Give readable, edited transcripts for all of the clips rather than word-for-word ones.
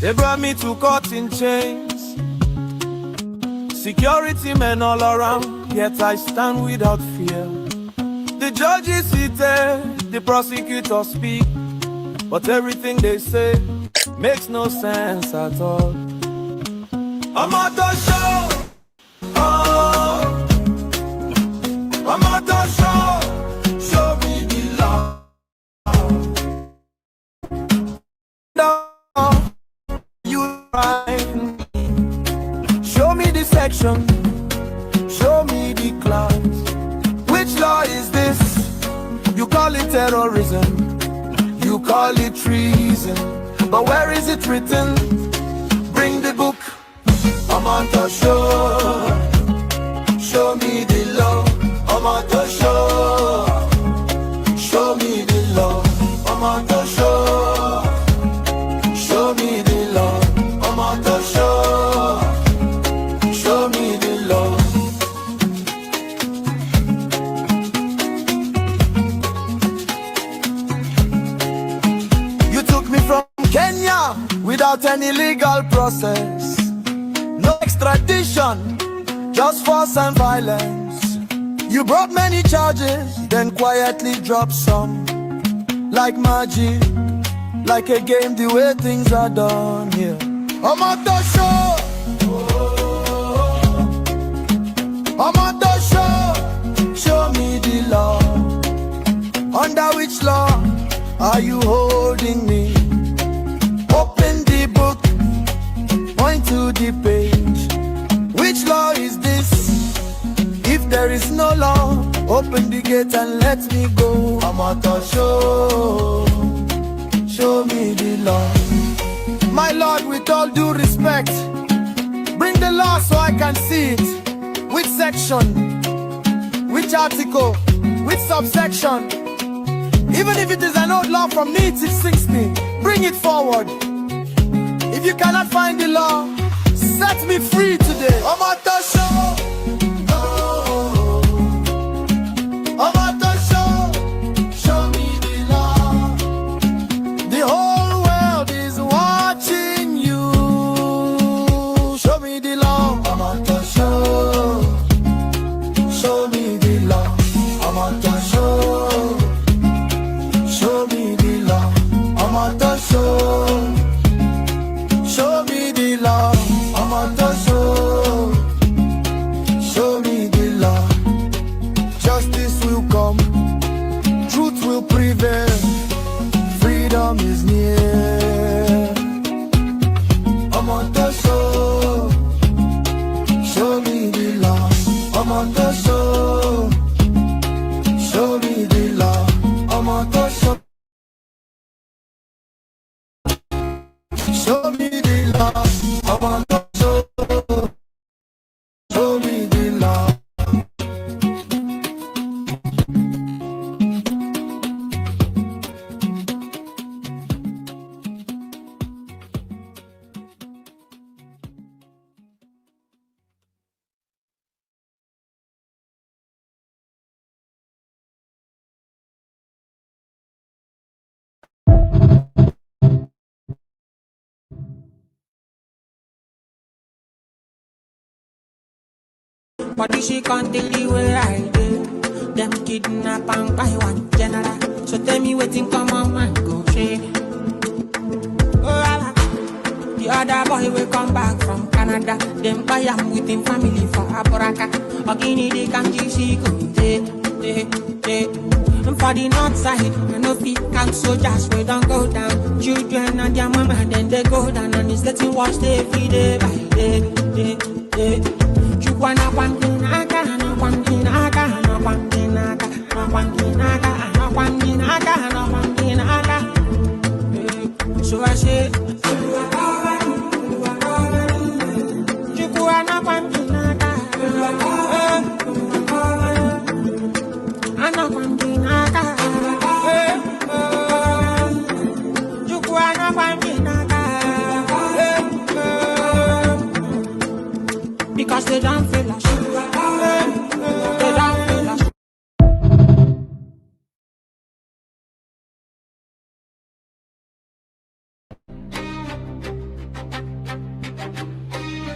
They brought me to court in chains, security men all around, yet I stand without fear. The judge is seated, the prosecutor speak, but everything they say makes no sense at all. I'm at the show, oh, I'm at the show, show me the love. No, you right. Show me the section, show me the class. Which law is this? You call it terrorism, you call it treason, but where is it written? Bring the book. I'm on the show, show me the law. I'm on the show, show me the law. I'm on the show, show me the law. I'm on the show, show me the law. You took me from Kenya without any legal process. No extradition, just force and violence. You brought many charges, then quietly dropped some. Like magic, like a game, the way things are done here. I'm at the show, I'm at the show, show me the law. Under which law are you holding me? Open the book, point to the page. Which law is this? If there is no law, open the gate and let me go. I'm at the show, show me the law. My Lord, with all due respect, bring the law so I can see it. Which section, which article, which subsection? Even if it is an old law from 1960, bring it forward. If you cannot find the law, set me free today. I'm at the show, oh, I'm at the show, show me the law. The whole world is watching you. Show me the law. I'm at the show, show me the law. I'm at the show, show me the law. I'm at the show, show me the law. I'm at the show, show me the law. Justice will come, truth will prevail, freedom is near. I'm at the show, show me the law. I'm at the show, show me the law. I'm at the show, show me the law. I'm at the show, show me the law. But she can't tell the way I did. Them kidnap and buy one general. So tell me waiting, come on, man, go shake. Oh, the other boy will come back from Canada. Them buy him with him family for Aboraka. Ogini they can see go and for the north side, I know feet count soldiers we don't go down. Children and their mama, then they go down. And it's getting worse every day by day. Chukwana Wanginaka, no Wanginaka, no Wanginaka, no Wanginaka, no Wanginaka, no Wanginaka. So I say, Chukwana Wanginaka, no Wanginaka, Chukwana Wanginaka, because they don't feel us. They don't feel us.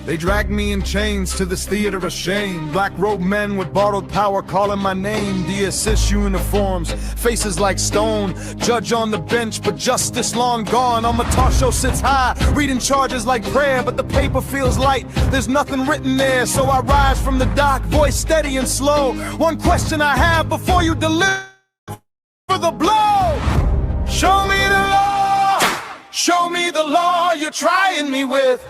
They dragged me in chains to this theater of shame. Black-robed men with borrowed power calling my name. DSS uniforms, faces like stone. Judge on the bench, but justice long gone. On Matasho sits high, reading charges like prayer, but the paper feels light. There's nothing written there, so I rise from the dock, voice steady and slow. One question I have before you deliver the blow. Show me the law. Show me the law you're trying me with.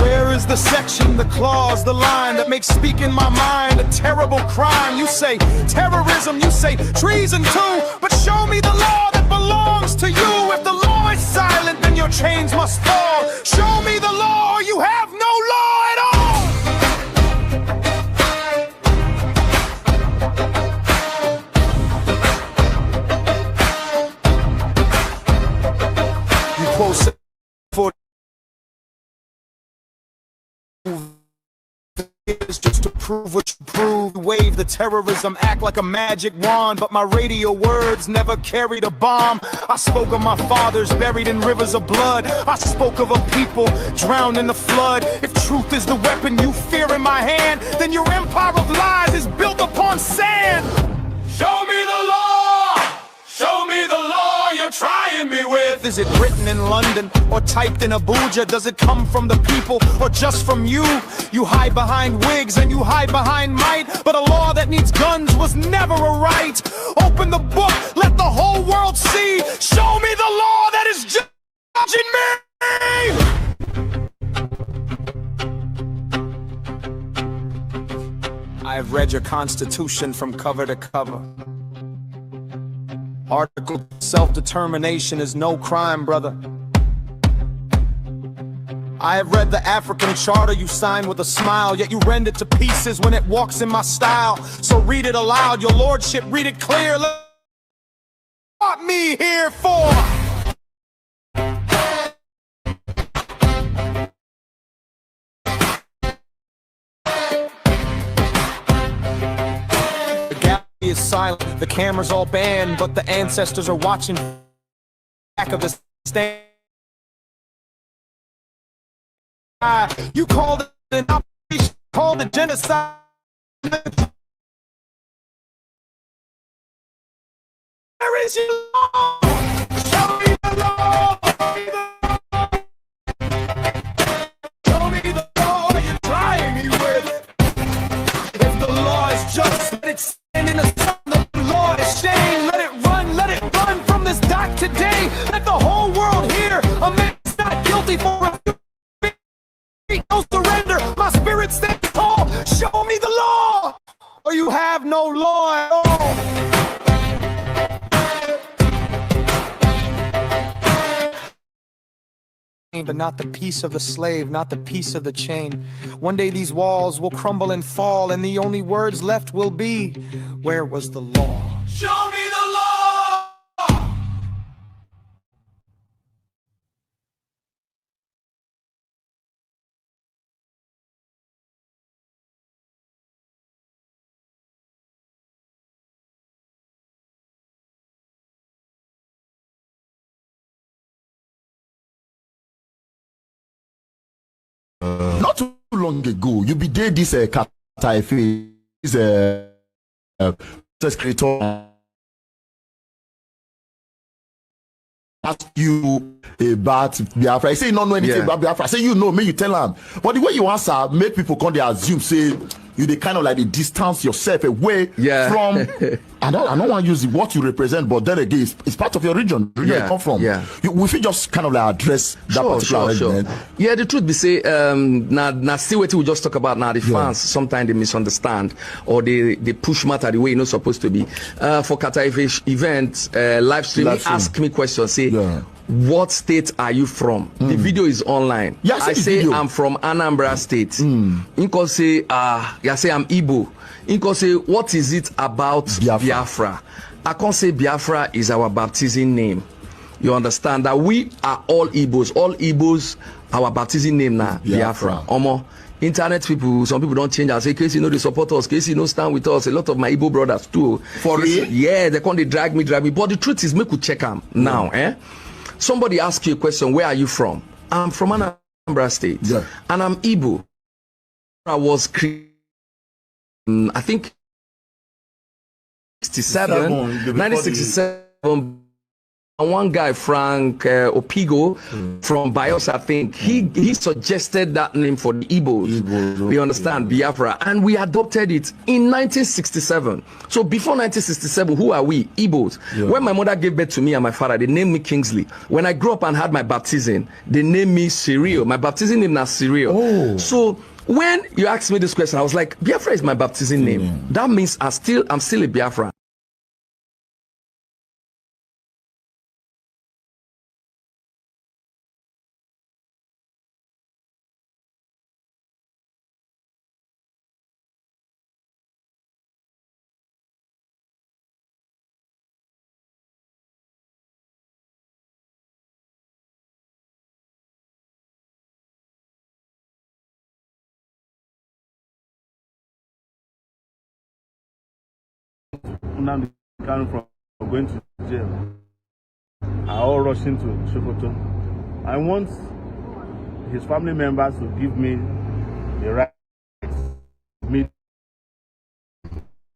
Where is the section, the clause, the line that makes speaking my mind a terrible crime? You say terrorism, you say treason too, but show me the law that belongs to you. If the law is silent, then your chains must fall. Show me the law or you have no law at all. You quote for just to prove what you prove. Wave the terrorism, act like a magic wand, but my radio words never carried a bomb. I spoke of my fathers buried in rivers of blood. I spoke of a people drowned in the flood. If truth is the weapon you fear in my hand, then your empire of lies is built upon sand. Show me the law. Show me the law you're trying me with. Is it written in London or typed in Abuja? Does it come from the people or just from you? You hide behind wigs and you hide behind might, but a law that needs guns was never a right. Open the book, let the whole world see. Show me the law that is judging me. I've read your Constitution from cover to cover. Article self-determination is no crime, brother. I have read the African charter you signed with a smile, yet you rend it to pieces when it walks in my style. So read it aloud, your lordship, read it clear. What me here for? Is silent, the camera's all banned, but the ancestors are watching back of the stand. You called it an operation, called it genocide. Where is your law? Show me the law. Show me the law you're trying me with. If the law is just, let it stand in the sun. The law is shame. Let it run from this dock today. Let the whole world hear a man's not guilty for a no surrender. My spirit stands tall. Show me the law, or you have no law at all. But not the peace of the slave, not the peace of the chain. One day these walls will crumble and fall, and the only words left will be, where was the law? Show me the law! Not too long ago, you be there this Kataife, this creator ask you about Biafra. I say you don't know anything about Biafra. I say you know, may you tell him. But the way you answer, make people come they assume, say you they kind of like they distance yourself away from. I don't want to use what you represent, but then again, it's part of your region. Where you come from. We should just kind of like address that particular argument. Yeah, the truth be say, now see what we just talk about now. The fans sometimes they misunderstand or they push matter the way you're not supposed to be. For Kataife event live stream, ask me questions. Say, what state are you from? The video is online. I say I'm from Anambra State. Inko say, I say I'm Igbo. Inko say, what is it about Biafra? I can't say Biafra is our baptism name. You understand that we are all Igbos. All Igbos, our baptism name now, Biafra. Omo, internet people, some people don't change and say, Casey, you know, they support us. Casey, you know, stand with us. A lot of my Igbo brothers too. For real? Yeah, they can't drag me. But the truth is, make we check them now, somebody asks you a question, where are you from? I'm from Anambra State, and I'm Igbo. I was created, I think, 1967. And one guy, Frank Opigo, from Bios, I think, he suggested that name for the Igbos. We understand, Biafra, and we adopted it in 1967. So before 1967, who are we? Igbos. When my mother gave birth to me and my father, they named me Kingsley. When I grew up and had my baptism, they named me Cyril. My baptism name is Cyril. So when you asked me this question, I was like, Biafra is my baptism name. That means I'm still a Biafran. Nnamdi Kanu from going to jail are all rushing to Sokoto. I want his family members to give me the right me.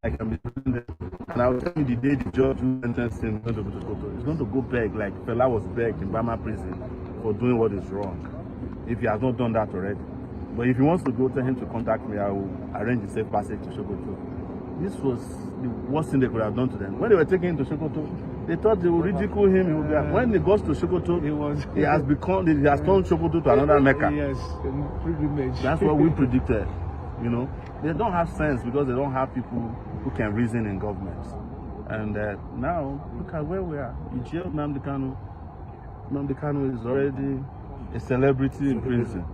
I can be there. And I will tell you the day the judge who sentenced him going to Sokoto is going to go beg like Fela was begged in Bama prison for doing what is wrong, if he has not done that already. But if he wants to go, tell him to contact me. I will arrange a safe passage to Sokoto. This was the worst thing they could have done to them. When they were taking him to Sokoto, they thought they would ridicule him. He would be, when he goes to Sokoto, he has turned Sokoto to another Mecca. Yes, pilgrimage. That's what we predicted. You know, they don't have sense because they don't have people who can reason in government. And now, look at where we are. You jailed Nnamdi Kanu. Nnamdi Kanu is already a celebrity in prison.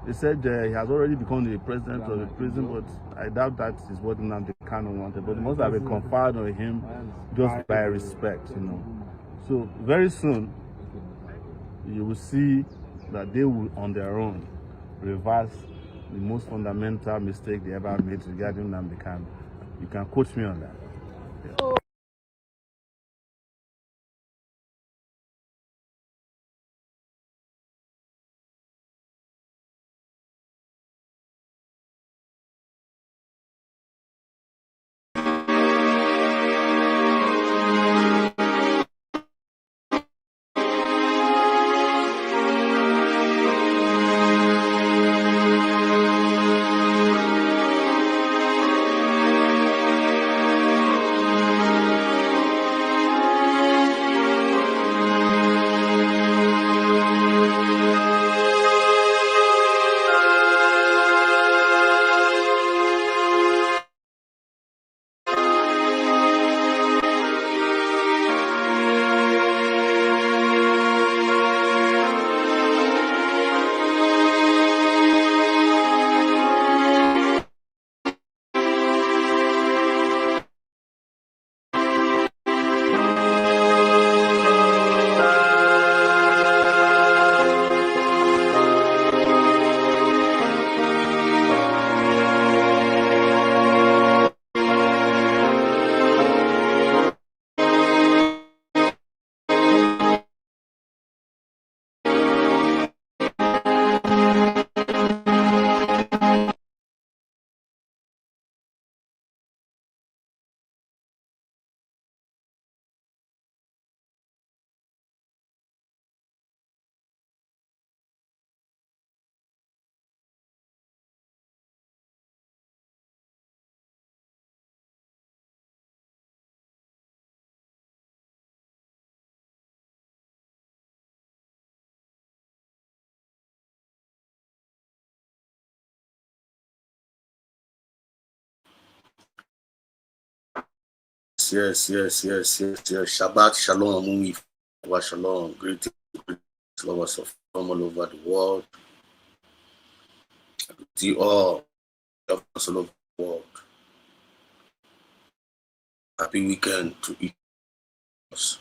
They said he has already become the president of the prison, but I doubt that is what Nnamdi Kanu wanted. But it must have been conferred on him just by respect, you know. So very soon, you will see that they will, on their own, reverse the most fundamental mistake they ever made regarding Nnamdi Kanu. You can quote me on that. Yeah. Yes. Shabbat Shalom, Mumi, Shalom. Greetings, lovers of from all over the world. To you all, lovers all over the world. Happy weekend to each of us.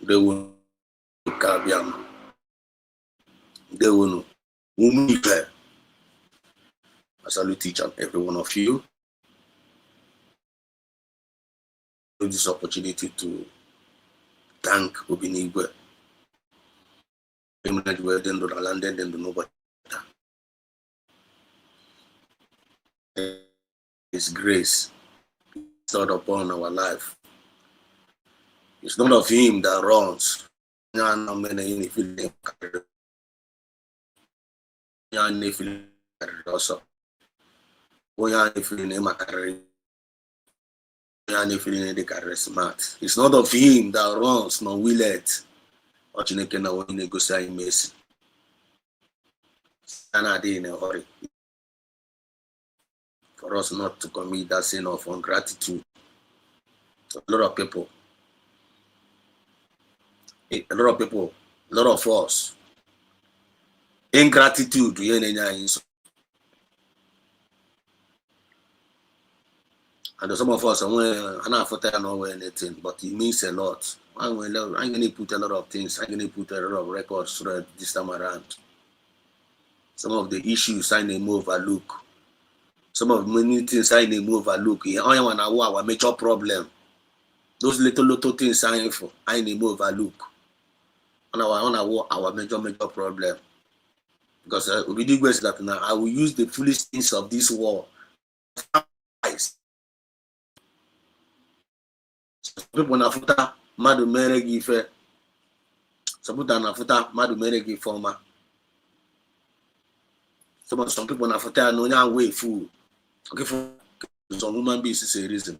They will Kabiam. They will Mumi. I salute each and every one of you. This opportunity to thank Obinigwe. Landed and nobody. His grace is not upon our life. It's not of him that runs. It's not of him that runs, nor will it. Or Chineke na when you go say mercy. And I did in a hurry. For us not to commit that sin of ungratitude. A lot of people, a lot of us, ingratitude, and some of us are not know anything, but it means a lot. I'm going to put a lot of things, I'm going to put a lot of records through this time around. Some of the issues I need to overlook. Some of many things I need to overlook. I want to our major problem. Those little things I need to overlook. And I want to our major problem. Because we do that now. I will use the foolish things of this world. People na futa madu mere gi fe. Some people na futa madu mere gi forma. Some people na futa no nya way fool. Okay, for some human beings is a reason.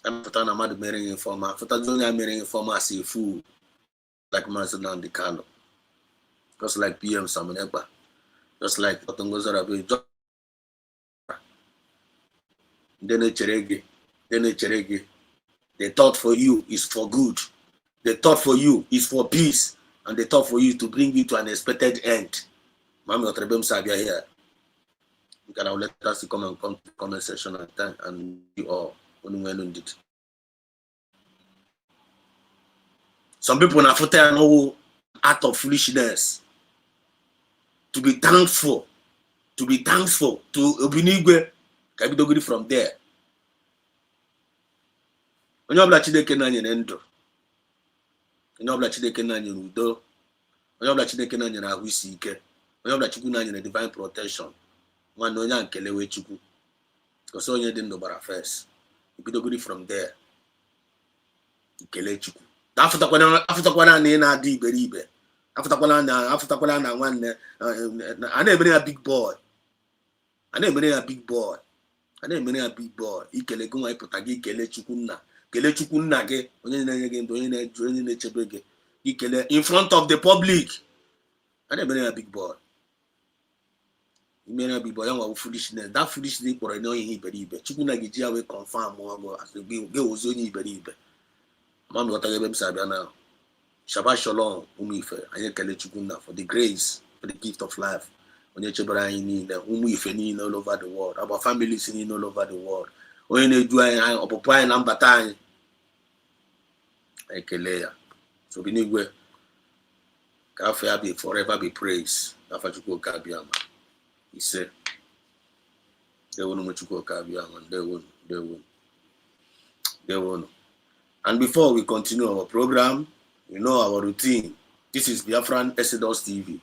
I'm futa na madu mere gi forma. Futa no nya mere gi forma as a fool. Like Mazen and the Kano. Just like PM Samanekba. Just like Otongoza Rabi. Dene Cheregi. The thought for you is for good. The thought for you is for peace. And the thought for you to bring you to an expected end. Mami Otrebem Sabia here. You can now let us come and come to the comment section at time and you all when it. Some people na footer no act of foolishness. To be thankful to Obinigwe. Can be doggy from there. Onye ọbụla Chineke na nyere ndụ. Onye ọbụla Chineke na nyere udo. Onye ọbụla Chineke na nyere ahụ isi ike. Onye ọbụla Chukwu na nyere divine protection. Nwanne onye nkelewe Chukwu. Because onye dị ndụ gbara first. Ibidogori from there. Ikele Chukwu. Afụtakwana na ị na-adị iberibe. Afụtakwala na nwanne a na-emere ya big boy. Ikele gị nwa ịpụta gị ikele Chukwu nna. Kele Chukwu nna gị onye na-enye gị ndụ onye na-echebe gị. Ikele in front of the public. A na-emere ya big boy. Imere ya big boy ya nwa foolishness. That foolishness kpọrọ na onye iberibe. Chukwu na gị ji ya wee confirm ọgụ as gị ozi onye iberibe. Mami ghọtara ebe m si abịa na Shabbat Shalom ụmụ ife anyị ekele Chukwu nna for the grace, for the gift of life. Onye chebere anyị niile ụmụ ife niile all over the world, our families niile all over the world. Onye na-edu anyị ọpụpụ anyị na mbata anyị ekele ya. So Obinigwe ka afọ ya be forever be praised. Afa Chukwu oke abịama ise dewonu Chukwu oke abịama dewonu. And before we continue our program, you know our routine. This is Biafran Exodus TV.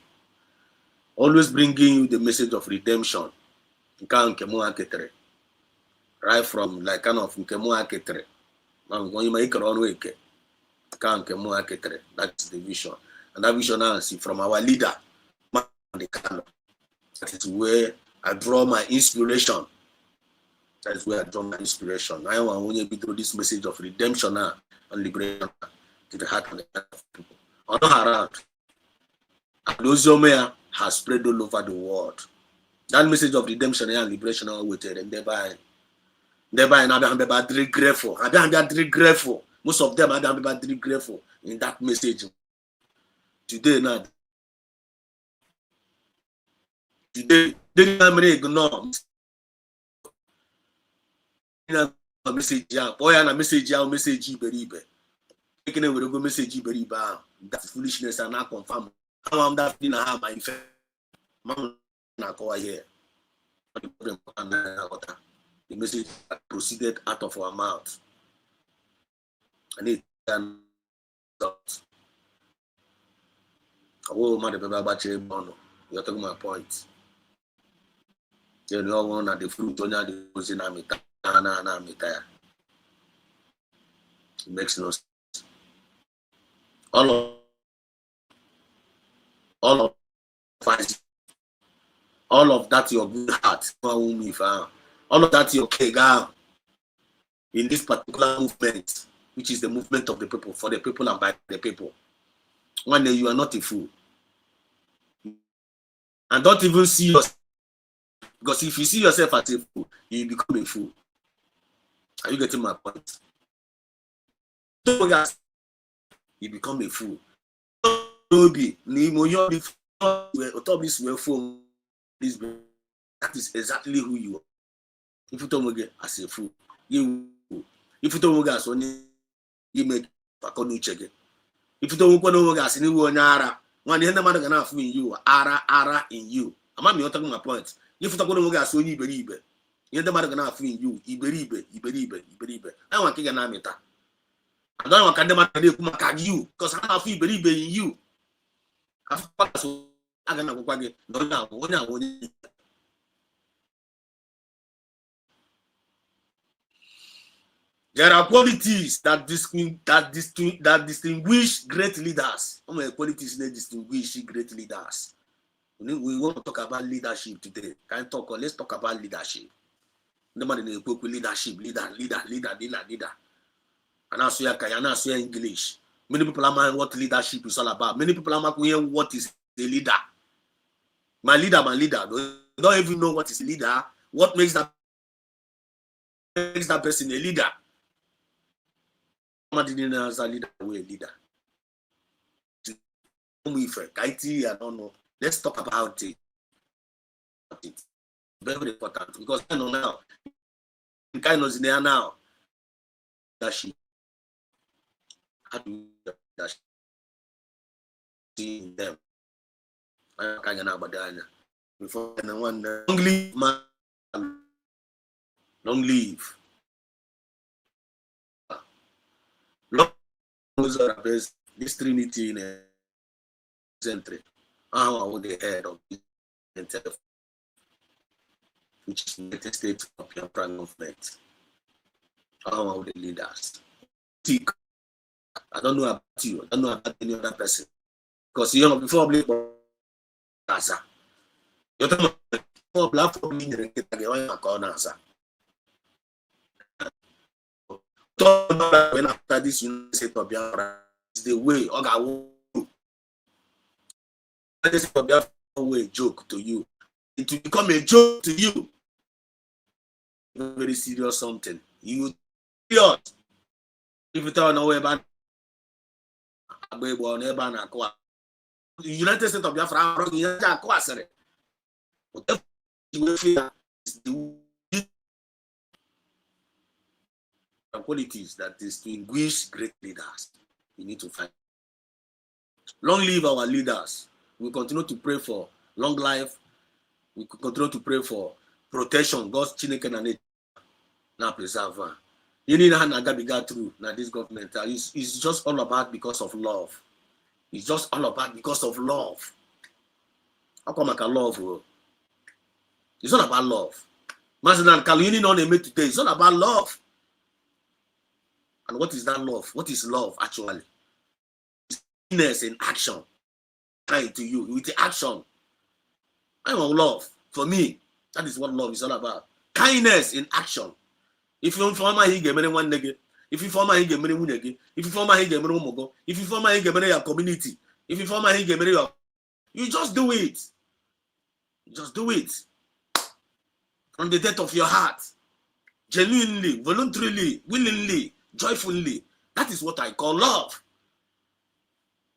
Always bringing you the message of redemption. Right from like kind of that's the vision. And that vision I see from our leader. That is where I draw my inspiration. That's where I draw my inspiration. I want to be through this message of redemption and liberation to the heart of the people. On around, Adozomea has spread all over the world. That message of redemption and liberation are waited, and thereby, and I'm very grateful. I'm very grateful. Most of them are very grateful in that message. Today, not today, they don't ignore. Message boy and a message beribe. Taking away go message beribe. That foolishness and not confirm. How am that in a my effect? Man na go here. The message proceeded out of our mouth. And it and oh, man, the paper battery bono. You're talking my point. You know, one at the fruit on the using Amita. It makes no sense. All of that your good heart, all of that your kega in this particular movement, which is the movement of the people, for the people and by the people. One day you are not a fool. And don't even see yourself, because if you see yourself as a fool, you become a fool. Are you getting my point? You become a fool. That is exactly who you are. If you don't get as a fool, if you don't get as only you make a check it. If you don't go as any one ara, one end man gonna in you, ara in you. I'm not talking my point. If you don't go as only believe it, you're the man gonna in you, iberibe. I want to get an amita. I don't want to you because I feel believe in you. There are qualities that distinguish great leaders. How many qualities they distinguish great leaders? We want to talk about leadership today. Let's talk about leadership. Leadership, leader. And I swear English. Many people are mind what leadership is all about. Many people are mind what is the leader. My leader. They don't even know what is leader. What makes that person a leader? Didn't answer leader way leader. I don't know. Let's talk about it. Very important because I know now. Kind of in there now. Leadership. How do you see them? I can't know about that. Before one long live, man. Long live. This Trinity in a century. I want the head of this, which is the United States of Biafra movement. I want the leaders. I don't know about you. I don't know about any other person. Because you know, before I answer, you don't know platform in the corner. When after this United States of Biafra is the way a joke to you. It will become a joke to you. Very serious something. You serious. If you don't know about the United States of Biafra, the qualities that distinguish great leaders. We need to find. Long live our leaders. We continue to pray for long life. We continue to pray for protection. God's chineke and now preserve. You need to go through now this government. It's just all about because of love. It's just all about because of love. How come I can love? It's not about love. Master Kalini on a mate today. It's not about love. And what is that love? What is love actually? It's kindness in action. Kind to you with the action. I want love. For me, that is what love is all about. Kindness in action. If you form a hige one nigga, if you form a hige many munegi, if you form a hige many mogo, if you form a hige your community, if you form a hige your, you just do it. Just do it. From the depth of your heart. Genuinely, voluntarily, willingly, joyfully. That is what I call love.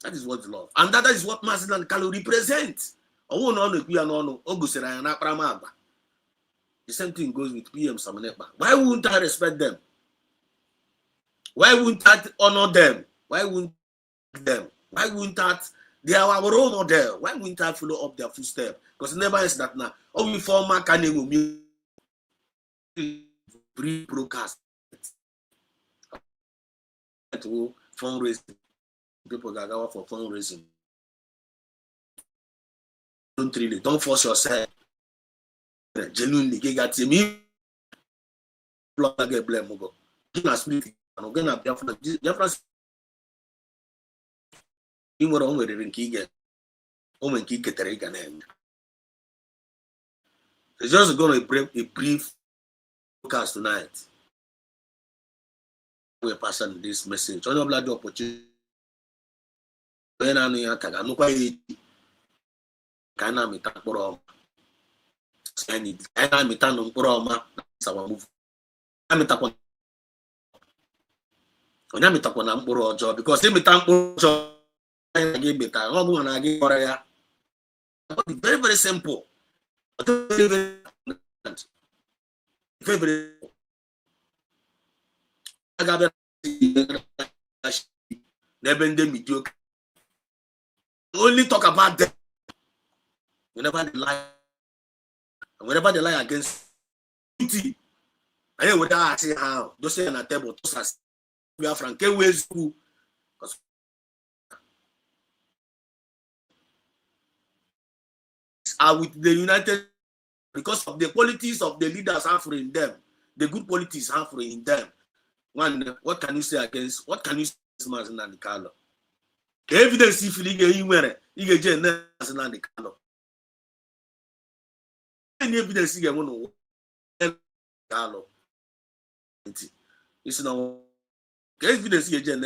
That is what love. And that is what Master and Kalu represent. The same thing goes with PM Samanepa. Why wouldn't I respect them? Why wouldn't I honor them? Why wouldn't them? Why wouldn't I? They are our role model. Why wouldn't I follow up their footsteps? Because never is that now. Oh, we form a can broadcast fundraising. People that go for fundraising. Don't force yourself. Genuinely, you got to me. Blood get blame. Go. Gonna split. I'm gonna Biafra. You were on with the Rinkiga. Woman kick it. It's just going to be a brief podcast tonight. We're passing this message. On your blood opportunity. When I know I no quite can I meet up for I need I meet on Broma. That's our move. I meet up on I meet up on Amburo job because they meet up job. I give it. I want to give Korea. Very, very simple. Very, very. I got mediocre. Only talk about them whenever they lie against duty. I know what I say how. Just say on a table. Just Biafra can we school. Are with the United because of the qualities of the leaders offering them, the good qualities offering them. One, what can you say against? What can you say against Mazen Carlo? The evidence if you get Mazen Carlo. Any evidence you get one Carlo. It's no evidence you get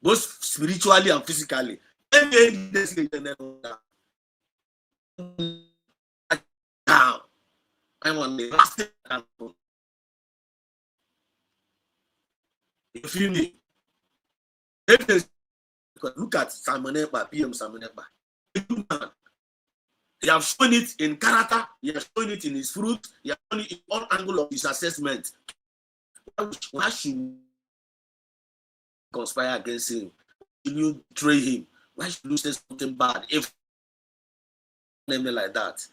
both spiritually and physically. Any evidence you get down. I'm on the last thing. If you need, look at Simon Ekpa, PM Simon Ekpa. He have shown it in character, he has shown it in his fruit, he has shown it in all angles of his assessment. Why should you conspire against him? Should you betray him? Why should you say something bad if name it like that?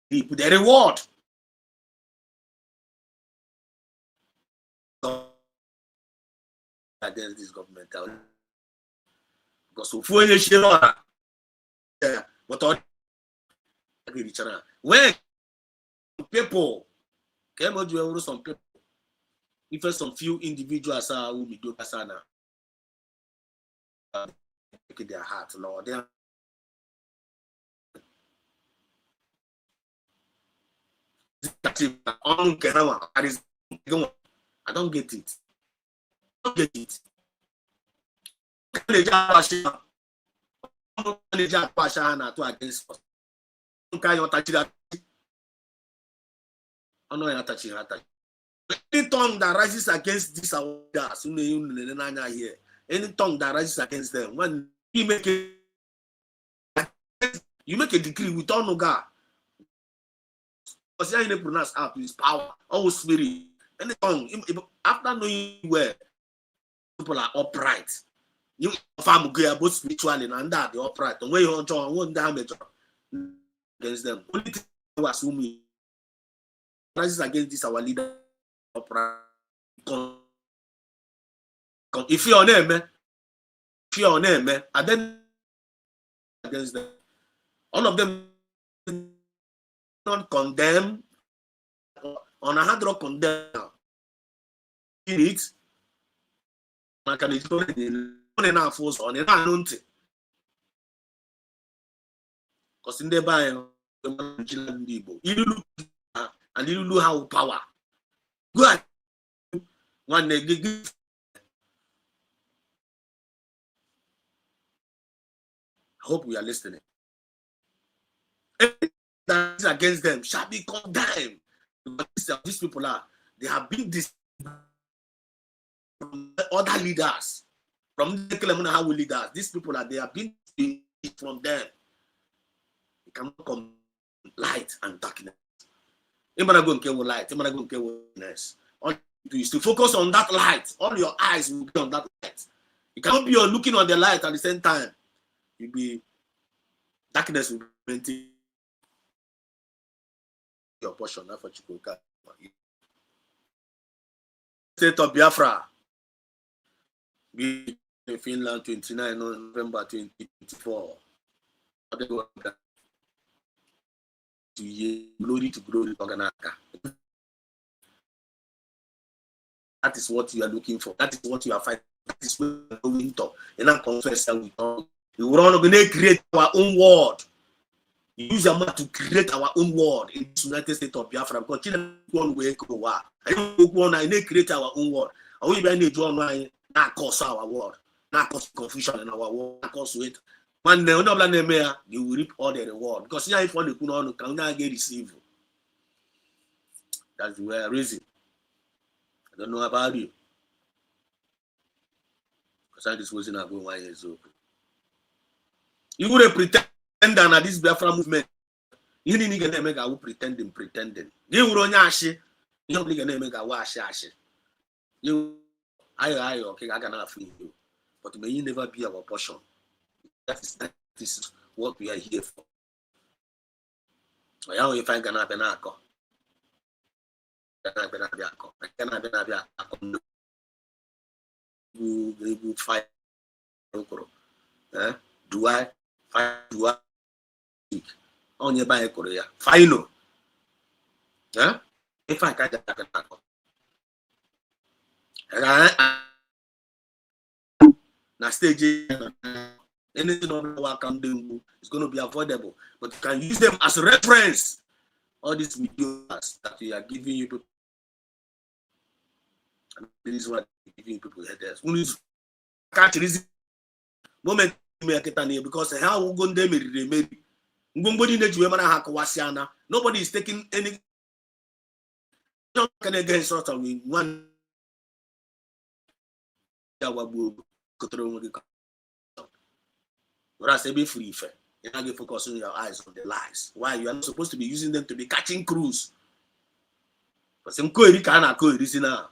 The reward against this government because if we share but when people came out to some people, if some few individuals are who be do kasana their heart Lord they I don't get it. I don't get it. To against us. Any tongue that rises against this here, any tongue that rises against them, when you make a decree with all no God. Because you pronounce out his power, all spirit, any tongue, after knowing where people are upright. You farm both spiritually and that the upright. And when you won't damage against them. Only thing you assume rises against this our leader upright. If you're on name, and then against them, all of them not condemn on a hard rock condemn it. I can enough force on it. I don't think. Because in the Bible, you look and you know how power. Good. One negative. I hope we are listening. Everything that is against them shall be condemned. Because these people they have been this from other leaders. From the Kelemuna leaders, these people they have been from them. You cannot come light and darkness. You're not going to care with light. You're not going to care with darkness. All you do is to focus on that light. All your eyes will be on that light. You cannot be looking on the light at the same time. You'll be darkness will be your portion. That's what you go. State of Biafra. In Finland, 29 November 2024. Glory to glory, Oganaka. That is what you are looking for. That is what you are fighting. That is what you are going to. And now confess that we want to create our own world. Use your mind to create our own world in the United States of Biafra. Because China one way go. I don't create our own world. I will be able to now cause our world. Now cause confusion in our world. Now cause it. When they you will reap all the reward. Because here if one can now get received. That's the way I reason. I don't know about you. Because I just wasn't going 1 year old. You would pretend that this Biafra movement. You need to make a pretending. You would only ash. You don't need to make a wash. You, okay, I cannot feel you. But may you never be our portion. That is what we are here for. I am if I cannot be a you fight. Do I fight? Do I speak? On your by Korea. Final. If I can't now stage anything on what can do is going to be avoidable, but you can use them as a reference. All these videos that we are giving you people, and this is what giving people headaches. Catch this moment because how we go there maybe nobody is taking any against sort of one. Whereas they be free fair. You're not focusing your eyes on the lies. Why? You are not supposed to be using them to be catching crews. But some now.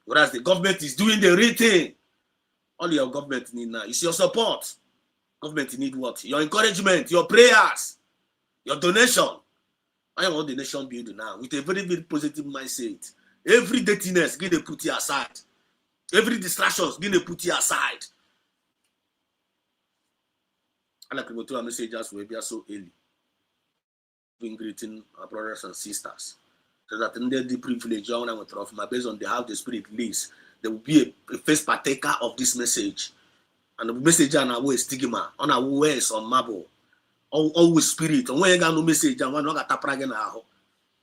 Whereas the government is doing the real thing. All your government need now is your support. Government need what? Your encouragement, your prayers, your donation. I want the nation building now with a very, very positive mindset. Every dirtiness, get to put it aside. Every distractions, get to put it aside. I like to messages will be so early. Being greeting our brothers and sisters. So that in the privilege, based on how the Spirit leads, there will be a first partaker of this message. And the message on our way stigma, on our ways on marble, always spirit. And when you got no message, and one got tapraga now.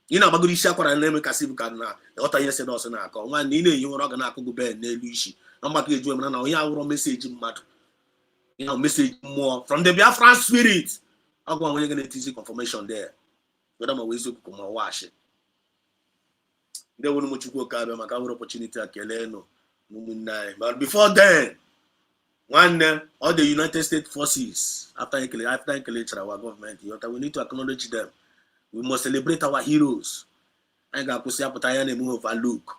You know, Baguri Shakwa and Leme Kasibukana, the other yes and also now. One you are going to go bed, Nelushi. No matter you now, you have a message in matter. You know, message more from the Biafran spirit. I'm going to get easy confirmation there. But I'm always going to wash it. They won't much go carry my opportunity at Keleno. But before then, all the United States forces, after our government, we need to acknowledge them. We must celebrate our heroes. I got to say, overlook.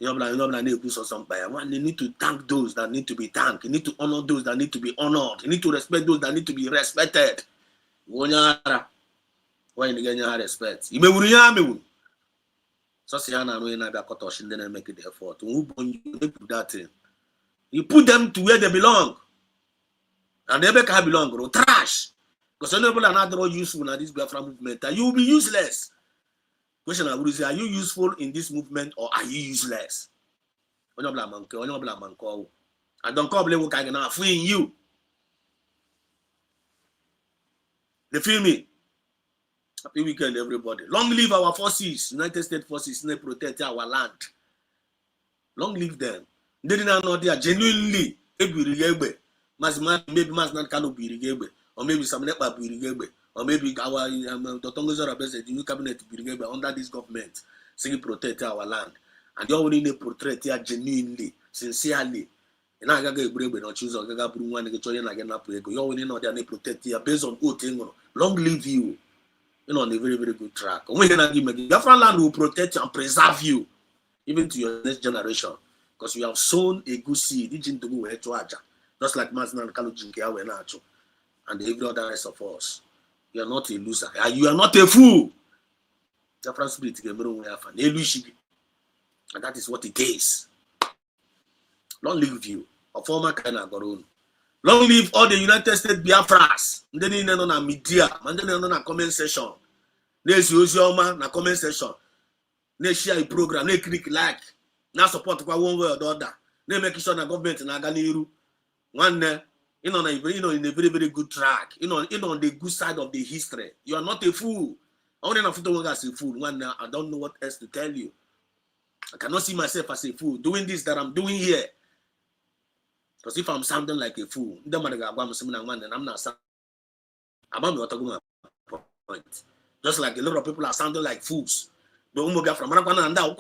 They need to thank those that need to be thanked. You need to honor those that need to be honored. You need to respect those that need to be respected. Why you get respect? You may so say I know you then make the effort. Who do that thing? You put them to where they belong. And they can belong, trash. Because some people are not all useful in this Biafra movement. You will be useless. Question I would say, are you useful in this movement or are you useless? I don't call blame what I can free you. They feel me? Happy weekend, everybody. Long live our forces, United States forces, they protect our land. Long live them. They didn't know they are genuinely maybe Masman cannot be regable, or maybe some nepa be regable, or maybe our the Tongos are best the new cabinet be regable under this government, saying protect our land. And you only need to protect here genuinely, sincerely. And I got a brave not choose or got one again again up. You only know they protect here based on oath. Long live you. You know, on a very, very good track. When you give me the land will protect you and preserve you, even to your next generation. Because you have sown a good seed, just like Masna and Kalu and every other rest of us. You are not a loser. You are not a fool. The spirit And that is what it is. Long live you. A former kind of Goron. Long live all the United States Biafras. And then in a media, and then in a comment section. Let's use your man na comment section. Let's share a program. Let's click like. Now support one way or the other. Let's make sure the government na Ganiru. One in a very, very good track. In on the good side of the history. You are not a fool. Only a fool as a fool. One I don't know what else to tell you. I cannot see myself as a fool doing this that I'm doing here. Because if I'm sounding like a fool, and I'm not sounding. I'm not talking about point. Just like a lot of people are sounding like fools. The from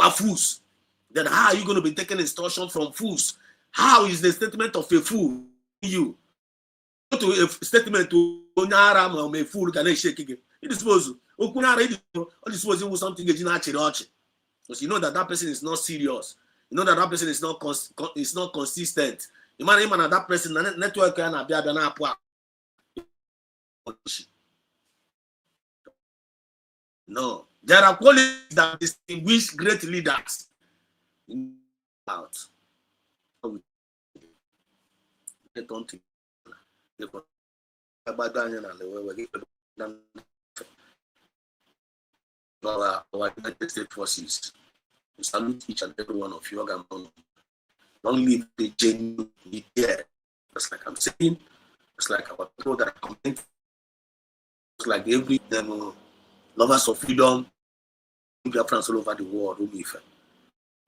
are fools. Then how are you going to be taking instruction from fools? How is the statement of a fool you? Go to a statement to a fool can shake again. It is supposed to something because you know that person is not serious. You know that person is not consistent. You might even that person network and no, there are qualities that distinguish great leaders. Out. Our United States forces. We salute each and every one of you. Long live the genuine media. Just like I'm saying, it's like our people that are coming. It's like every lovers of freedom, Biafrans all over the world.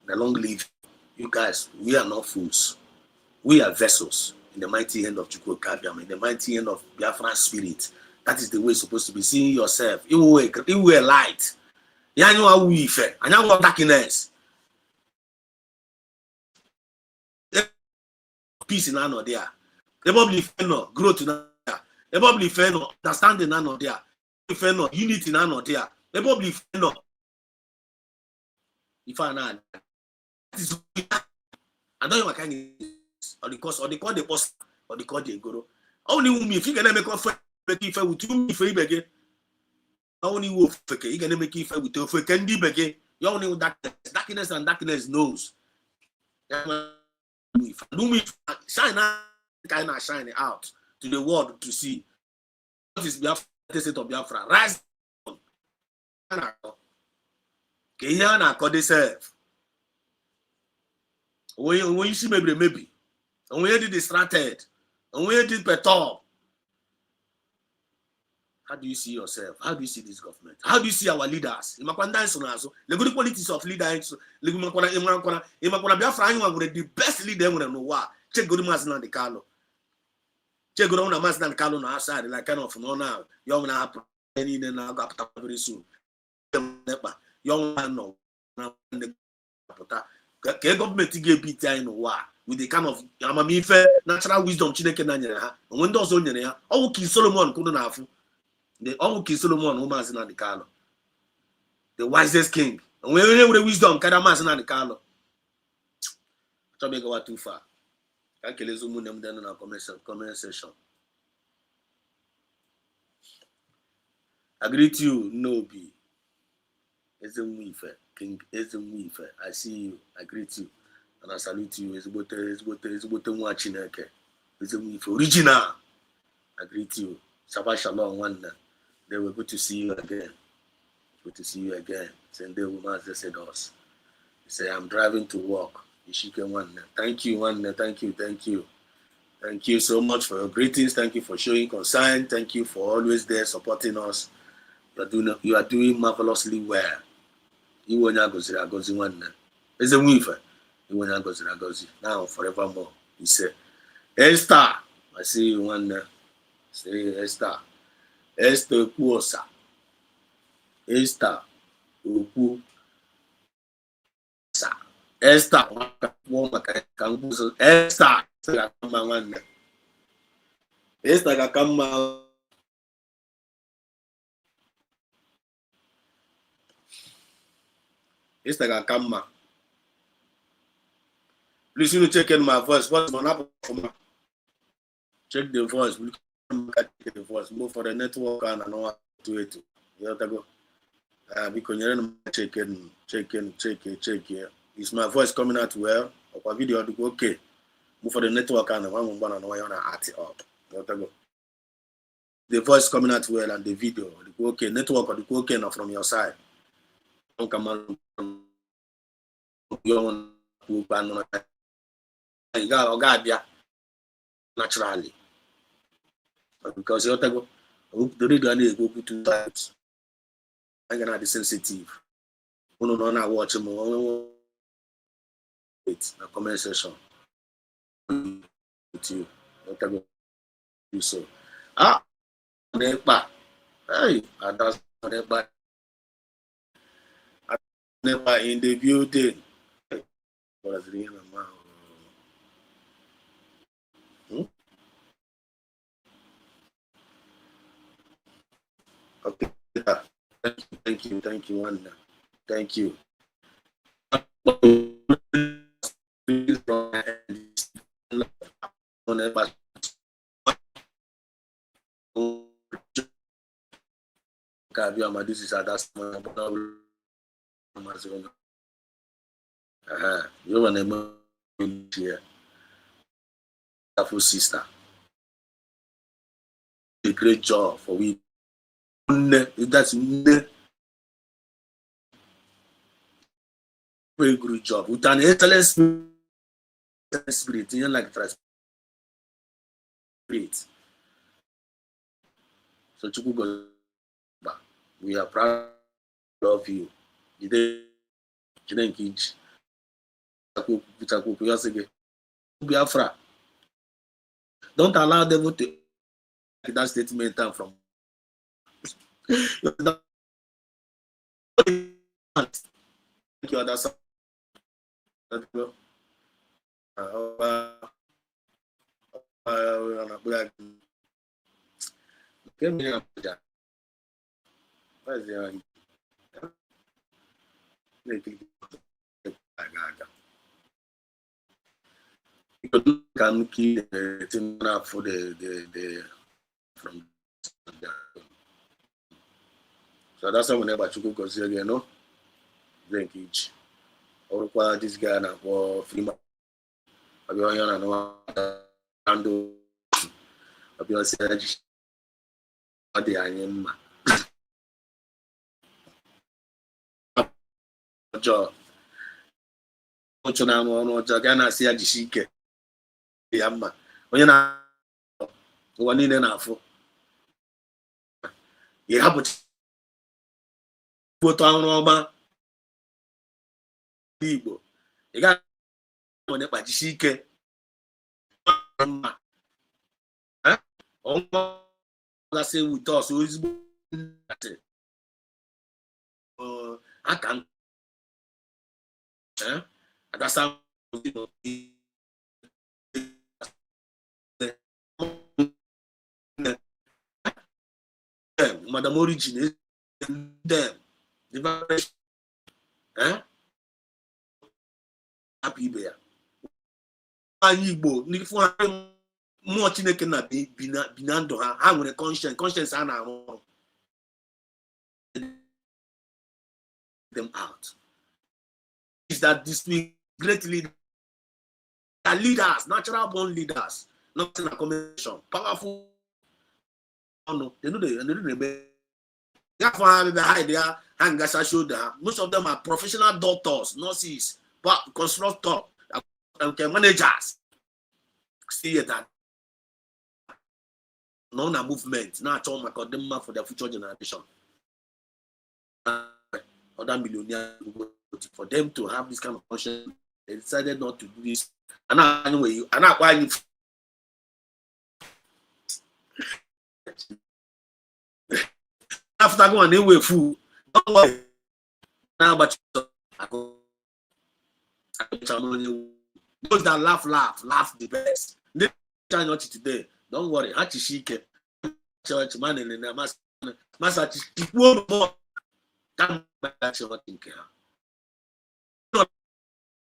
And long live you guys. We are not fools. We are vessels in the mighty hand of Chukwu Kabiam, in the mighty hand of Biafran spirit. That is the way it's supposed to be. Seeing yourself. You were light. You know how we feel. And you know darkness. Peace in ano there. The public no growth in ano there. The public no understanding ano there. The public no unity in ano there. The public no. If I know, that is I don't know what kind of or the cost or the call the post or the call the guru. Only me if you can make a make if with you if you begin. Only you can make if with you can be begin. You only darkness and darkness knows. Shine out, kind of shine out to the world to see what is Biafra, the state of Biafra. Rise on. Kehana call themselves. When you see maybe. And when you did distracted, and when you did perturb, how do you see yourself? How do you see this government? How do you see our leaders? The good qualities of leaders. The best leader we know what. Check good Mazna de Carlo. Check good on a Mazna de Carlo outside, like kind of no now. Young man have any now got very soon. Young man no. Government give beat in war with the kind of natural wisdom Chineke Nanya. And when those on ya, all King Solomon couldn't have. The all King Solomon, who was in the Carlo, the wisest king. And when we have wisdom, Kadamas in the Carlo. Go too far. I can let them down in our comment session. I greet you, Nobi. King Ezemwife. I see you. I greet you. And I salute you. Ezebote Mwachineke. Ezemwife. Original. I greet you. Shabbat Shalom one day. They were good to see you again. Good to see you again. Send the woman as they said us. He said, I'm driving to work. Thank you, one. Thank you. Thank you so much for your greetings. Thank you for showing concern. Thank you for always there supporting us. You are doing marvelously well. You will not go to Agozi one. It's a weaver. You will not go to Agozi. Now, forevermore. He said, Esther. I see you one day. Say Esther. Esther Kuosa. Esther Uku. Esther. Esther. Esther Kakama. Esther Kakama. Please, you check in my voice. What's my number? Check the voice. The voice. Move for the network and I know what to it. You have to go. Because you're check in. Is my voice coming out well? Or video okay. Move for the network and one on art it up. The voice coming out well and the video. Okay, network or the okay now from your side. Don't come on. You got naturally. Because you the radio go two times. I'm gonna be sensitive. Uno no watch him wait na comment section with you. You so nepa hey that's nepa in the building. What is the name Okay, thank you, Wanda. Thank you. This is you want to here. Wonderful sister. A great job for we. That's very good job. With an excellent spirit, you like spirit. So we are proud of you. You didn't teach. Biafra. Don't allow them to take that statement from. Thank you, other side. Can keep the thing for the from so that's why whenever you go consider again, no drink each or this guy na for free abiona no ando abio say ade anyem jo ocho na no ojo ga na si ajishike ya mma onye na ụwa niile na-afụ ị hapụ foto ọrụ ọma Igbo ị ga onye kpachisi ike mma ọnwa gasị wute ọsọ ezigbo aka adasa Madam Origin them happy bear anyị Igbo n'ifu mmụọ Chineke na bi na ndụ ha nwere conscience a na-arụ them out is that this great leaders are leaders, natural born leaders, not in a combination, powerful. No, they do the shoulder. Most of them are professional doctors, nurses, but constructors, managers. See that non movement, not all my condemn for their future generation. Other millionaires for them to have this kind of conscience, they decided not to do this. And anyway, and not why you after going away fool. Don't worry. Now, but those that laugh the best. They try not today. Don't worry. Achishike church man in the master won't come back to what you care.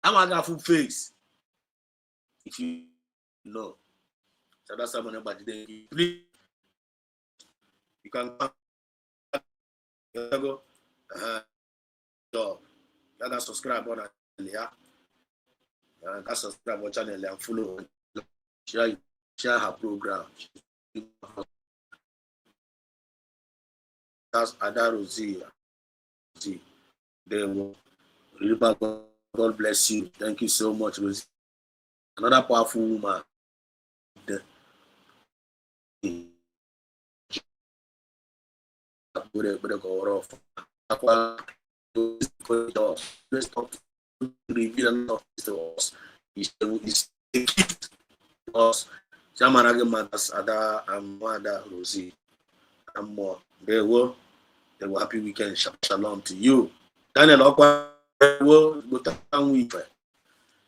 I'm a full face. If you know, so that's someone about today. Please, you can go. So, you can subscribe on that. yeah. Can subscribe our channel and follow. Share her program. That's Ada Rosie. God bless you. Thank you so much, Rosie. Another powerful woman. Let's talk to reveal a lot to us. It's the gift to us. Shamanage Matters, Ada, and Mother Rosie, and more. They were happy weekend. Shalom to you. Daniel Okwa,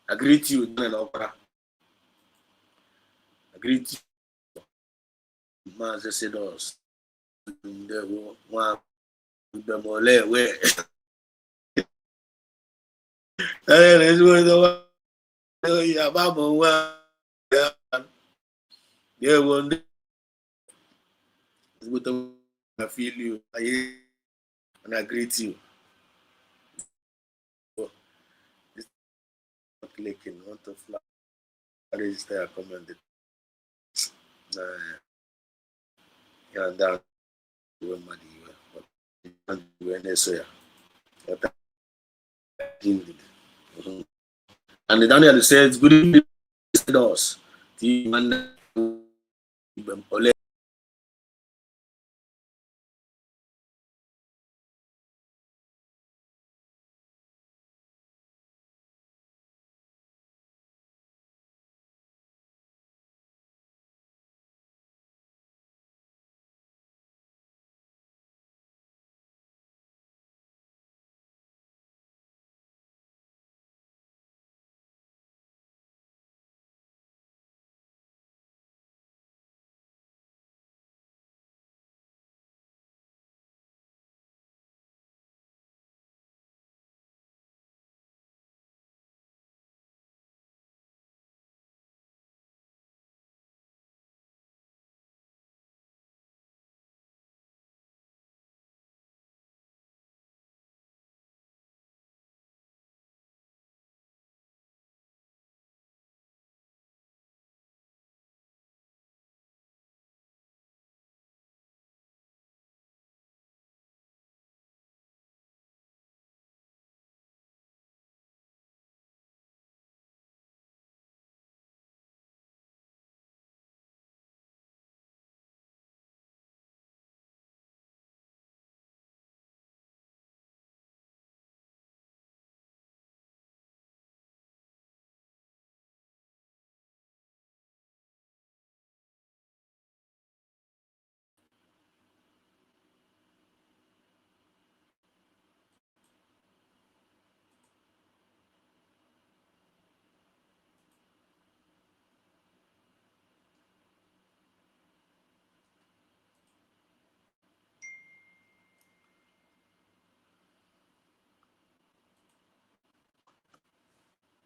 I greet you, Daniel Okwa. I greet you, Master Sedos. They were one with the mole where. This was the one. Yeah, one day. I feel you. And I greet you. This is not clicking. Want to fly. Register commented. Yeah, that when money when they say and Daniel says good evening us.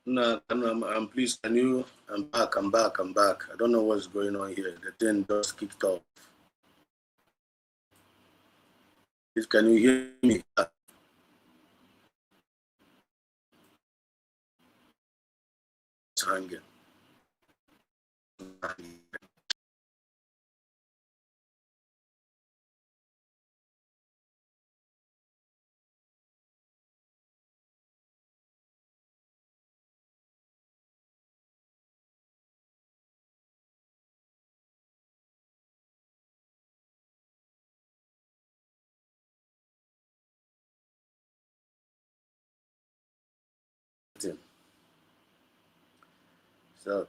No, I'm pleased. Can you? I'm back. I don't know what's going on here. The thing just kicked off. Please, can you hear me? It's hanging. So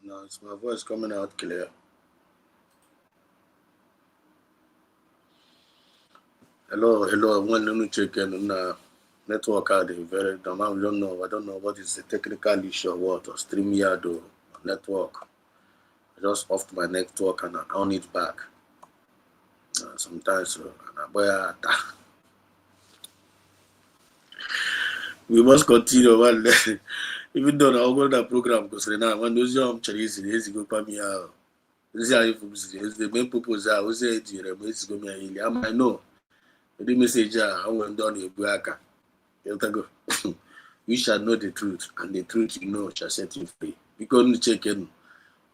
No, it's my voice coming out clear. Hello. One let me check in network out very I don't know what is the technical issue or what, or StreamYard or network. I just off my network and I on it back. Sometimes we must continue one even though I go that program because now when those young Chinese is go pa me out. This is the main purpose I was say go me I know the message I went down a buaka. You shall know the truth, and the truth you know shall set you free. Because check in.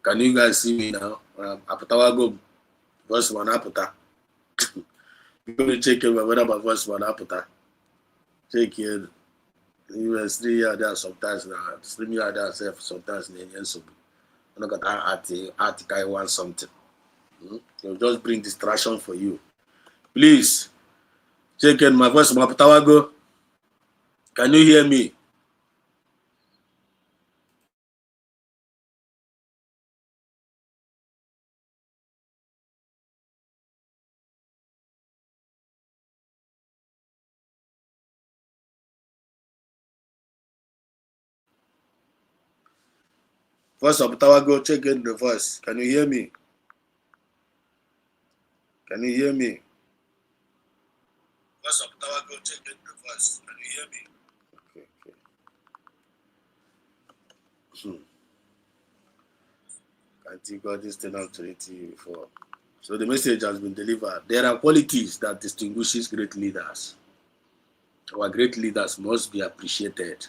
Can you guys see me now? Apatawago verse 1 apata. You check in whether my verse 1 apata. Check in. You 3 years there sometimes now. 3 years there sometimes in the end. I'm not gonna article I want something. It'll just bring distraction for you. Please check in my voice from Apatawago. Can you hear me? Voice of Apatawago, check in the voice. Can you hear me? Can you hear me? Voice of Apatawago, check in the voice. Can you hear me? Okay. I think God is still out to you before. So the message has been delivered. There are qualities that distinguishes great leaders. Our great leaders must be appreciated.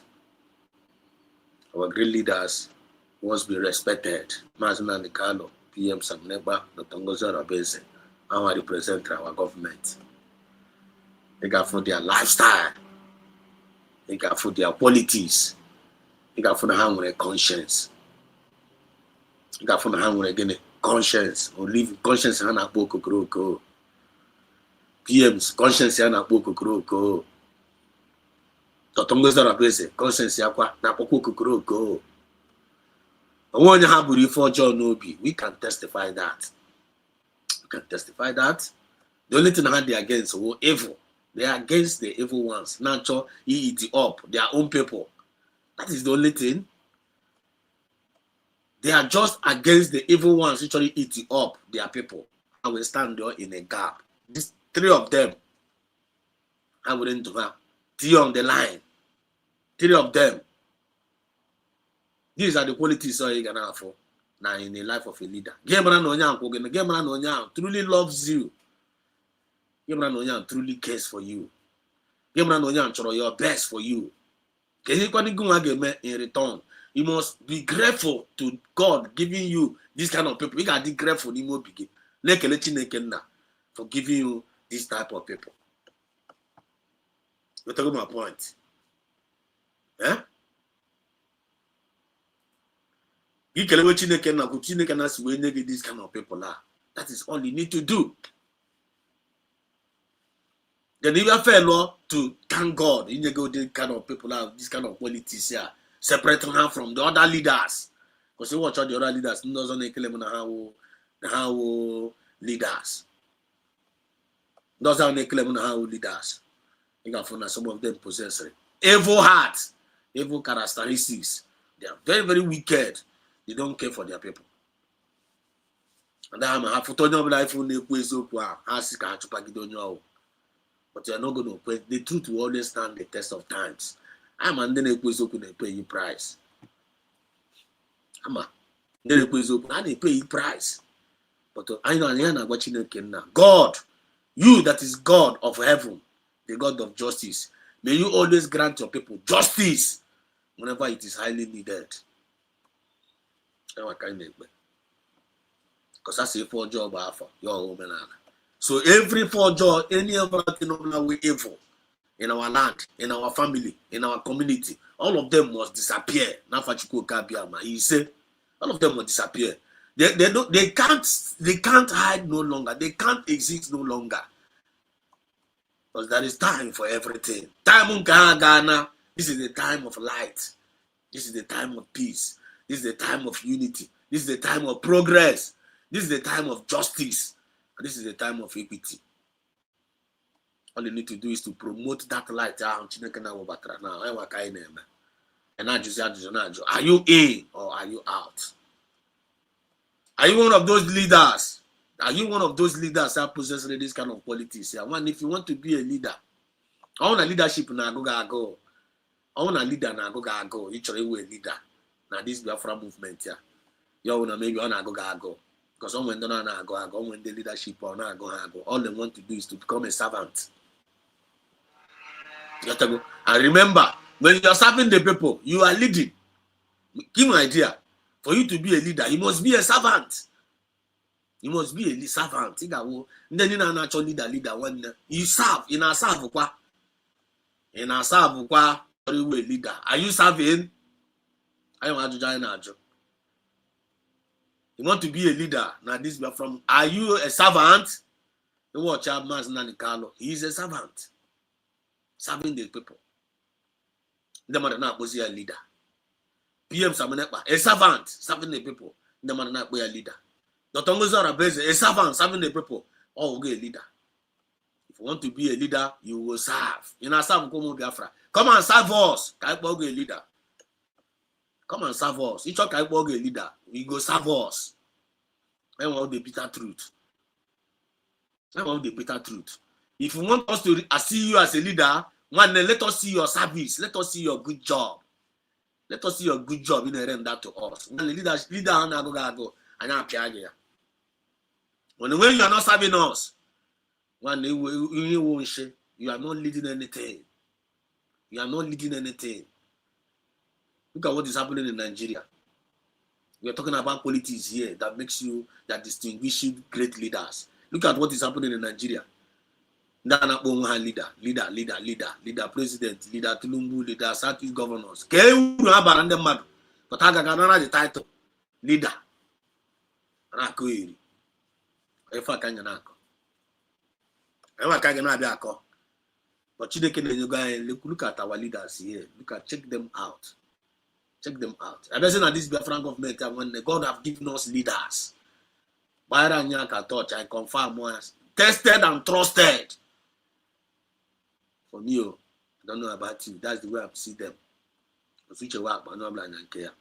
Our great leaders must be respected. Mazina Nikano, PM Samneba, Dr. Ngozi Arabese, our represent our government. They got for their lifestyle. They got for their qualities. They got for the hand with their conscience. They got for the hand with again conscience. Or leave conscience and a book go. PM's conscience and a book go. Dr. Ngozi Arabese, conscience yakwa na book go. When you have before John Obi, we can testify that. We can testify that. The only thing I had against were evil. They are against the evil ones. Natural, eat up their own people. That is the only thing. They are just against the evil ones literally eat up their people. I will stand there in a gap. These 3 of them, I wouldn't do that. 3 on the line. 3 of them. These are the qualities you're gonna have for now in the life of a leader. Truly loves you. Truly cares for you. Your best for you. In return, you must be grateful to God giving you this kind of people. We got to be grateful for giving you this type of people. You're talking my point. Eh? You can let this kind of people. That is all you need to do. Then you have failure to thank God. You need to go this kind of people out, this kind of qualities here. Separate them from the other leaders. Because you watch all the other leaders, doesn't claim how leaders. Doesn't claim how leaders. You can find some of them possess evil hearts, evil characteristics. They are very, very wicked. They don't care for their people. And I'm a photo life on the quiz of but you are not going to pay. The truth will always stand the test of times. I'm and then a quiz open and pay you price. I'm a then a quiz open and they pay you price. But I know I'm watching again now. God, you that is God of heaven, the God of justice, may you always grant your people justice whenever it is highly needed. Because that's a 4 job offer. Your woman. So every 4 job, any other thing we evil in our land, in our family, in our community, all of them must disappear. He said, all of them must disappear. They can't hide no longer. They can't exist no longer. Because there is time for everything. This is the time of light. This is the time of peace. This is the time of unity. This is the time of progress. This is the time of justice. And this is the time of equity. All you need to do is to promote that light. Now, and are you in or are you out? Are you one of those leaders? Are you one of those leaders that possess this kind of qualities? One, if you want to be a leader, I want a leadership na go. I want a leader na go. You try to be a leader. Now this Biafra movement here. You wanna maybe on go. Because when they don't go, when the leadership or not go, all they want to do is to become a servant. You have to go. And remember, when you are serving the people, you are leading. Give me an idea. For you to be a leader, you must be a servant. You must be a servant. Then you are not a leader. When you serve, in a serve, in a serve, you a leader. Are you serving? I want to join a job. You want to be a leader. Now this is from. Are you a servant? The watch out, Carlo. He is a servant, serving the people. The man not be a leader. PM Samanepa, a servant, serving the people. The man not be a leader. Dr. Ngozara Beze, a servant, serving the people. Oh, okay, a leader. If you want to be a leader, you will serve. You know, serve Biafra. Come and serve us. Can I be a leader? Come and serve us. Each other can be a leader. We go serve us. I want the bitter truth. I want the bitter truth. If you want us to see you as a leader, let us see your service. Let us see your good job. Let us see your good job in that to us. When the leader go, when you are not serving us, when you are not leading anything. You are not leading anything. Look at what is happening in Nigeria. We are talking about politics here that distinguish you great leaders. Look at what is happening in Nigeria. Leader, president, leader, Tulumbu, leader, Southeast governors. But I got the title, leader. But look at our leaders here. Check them out. Check them out. I mentioned that this Biafran government, when God have given us leaders, I confirm once, tested and trusted. For me, I don't know about you. That's the way I see them. The future work, but no blind and care.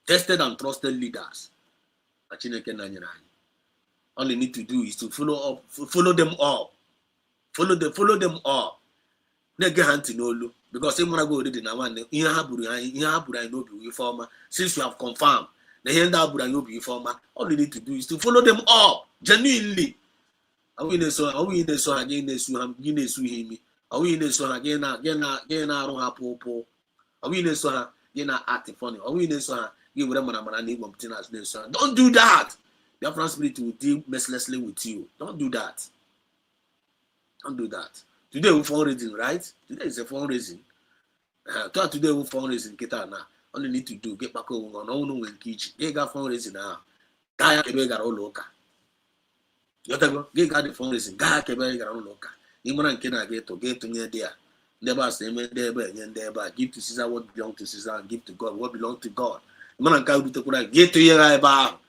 Tested and trusted leaders. All you need to do is to follow them up. Follow them up. Because they want to go already now. Since you have confirmed, all you need to do is to follow them up genuinely. Are we in this one? Are we in this one again? This one again? This one Are we in this one again? Again, Are we in this one again? Acting funny. Are we in this one? Don't do that. Your friend spirit will deal mercilessly with you. Don't do that. Don't do that. Today we fundraising, right? Today is a fundraising. Today we fundraising. Get out now. All you need to do, get back home on all no kitchen. Get fundraising now. Kaya kebe gara oloka. Yotago, get the fundraising. Kaya kebe gara oloka. Imran kena get to near there. Never say me there, give to Caesar what belongs to Caesar and give to God what belongs to God. Man can do to get to here about.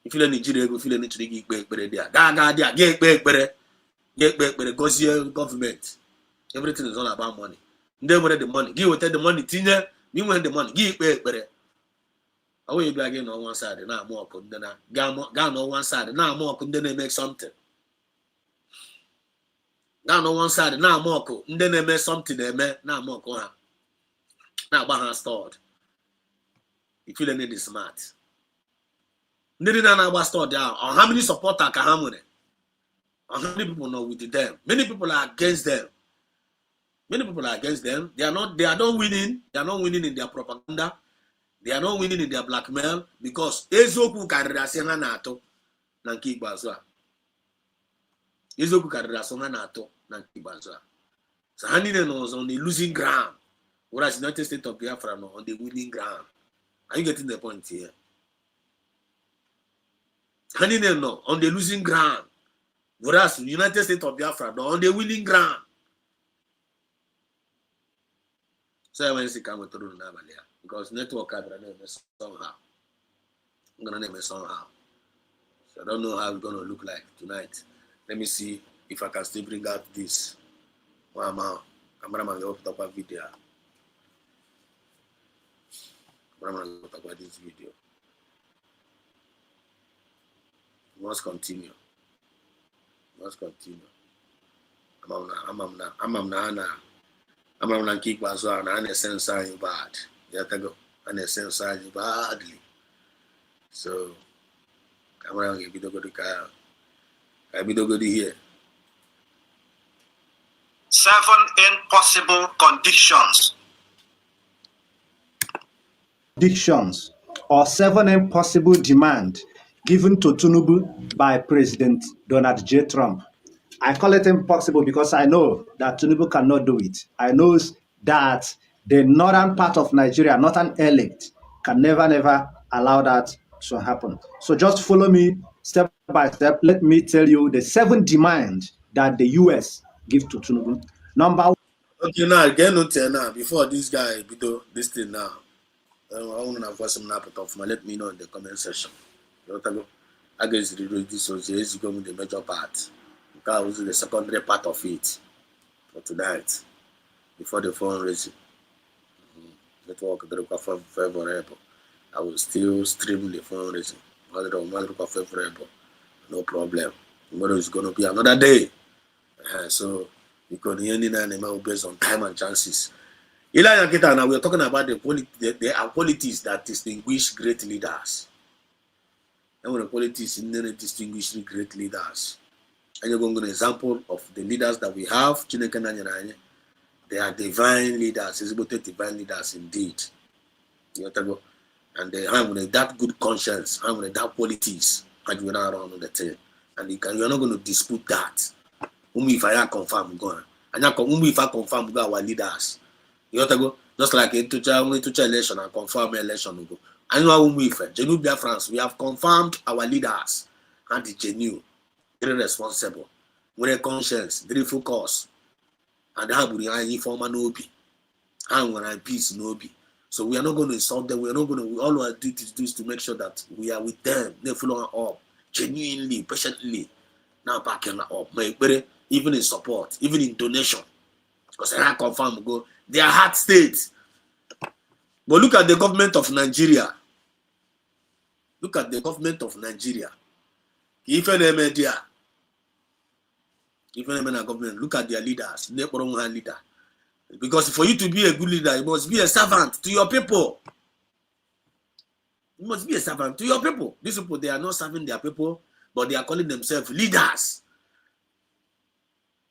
If you Nigeria, go feel any to the back there. Gaga, get back better. Get back better. Go see your government. Everything is all about money. They wanted the money. Give the money, Tina. You want the money. Give back better. Away you back in on one side, and now more condemn. Gone on one side, and now more condemn make something. Down on one side, now more and then they make something they make now more now about stored. If you need the smart. Need not stored down. Or how many supporters can have money? Or how many people know with them? Many people are against them. Many people are against them. They are not winning. They are not winning in their propaganda. They are not winning in their blackmail because Ezoku Karirasena Nato Nanki Bazwa. Ezoku Karirasena Nato Nanki Bazwa. So Hanine was on the losing ground. Whereas United States of Biafra on the winning ground. Are you getting the point here? Hanine no on the losing ground. Whereas United States of Biafra on the winning ground. So when you come through Navalia, because network card somehow. I'm gonna name it somehow. So I don't know how it's gonna look like tonight. Let me see if I can still bring out this. Wow, cameraman, go talk about video. Cameraman, go talk about this video. We must continue. We must continue. I'm not keep as well. I'm sense bad. You have to go. I'm sense badly. So, cameraman, get video go to car. I video go to here. 7 impossible conditions. Or 7 impossible demands given to Tinubu by President Donald J. Trump. I call it impossible because I know that Tinubu cannot do it. I know that the northern part of Nigeria, northern elite, can never allow that to happen. So just follow me step by step. Let me tell you the 7 demands that the U.S. give to Tinubu. Number 1. Okay, now get no tell now. Before this guy video this thing now, I want to have some nap off. Let me know in the comment section. I guess this was the major part. That was the secondary part of it for tonight. Before the fundraising, network the favorable. I will still stream the fundraising. Favorable, no problem. Tomorrow is going to be another day. So you can hear any based on time and chances. Now we're talking about the qualities that distinguish great leaders. And when the qualities distinguish great leaders. And you're going to an example of the leaders that we have. They are divine leaders, exhibited divine leaders indeed. And they have that good conscience, have that qualities, and you're not around the thing. And you're not going to dispute that. If I confirm, going. And if I confirm, our leaders. You have to go just like a teacher election and confirm election. Go. I know genuine Biafrans, we have confirmed our leaders and the genuine, very responsible, with a conscience, very focused, and have any form of nobi, and when I peace nobi. So we are not going to insult them. We are not going to. All our duty is to make sure that we are with them. They follow up genuinely, patiently. Now backing up, even in support, even in donation. Because I confirm go. They are hard states. But look at the government of Nigeria. Look at the government of Nigeria. Even the media. Even the government. Look at their leaders. Leader. Because for you to be a good leader, you must be a servant to your people. You must be a servant to your people. These people, they are not serving their people, but they are calling themselves leaders.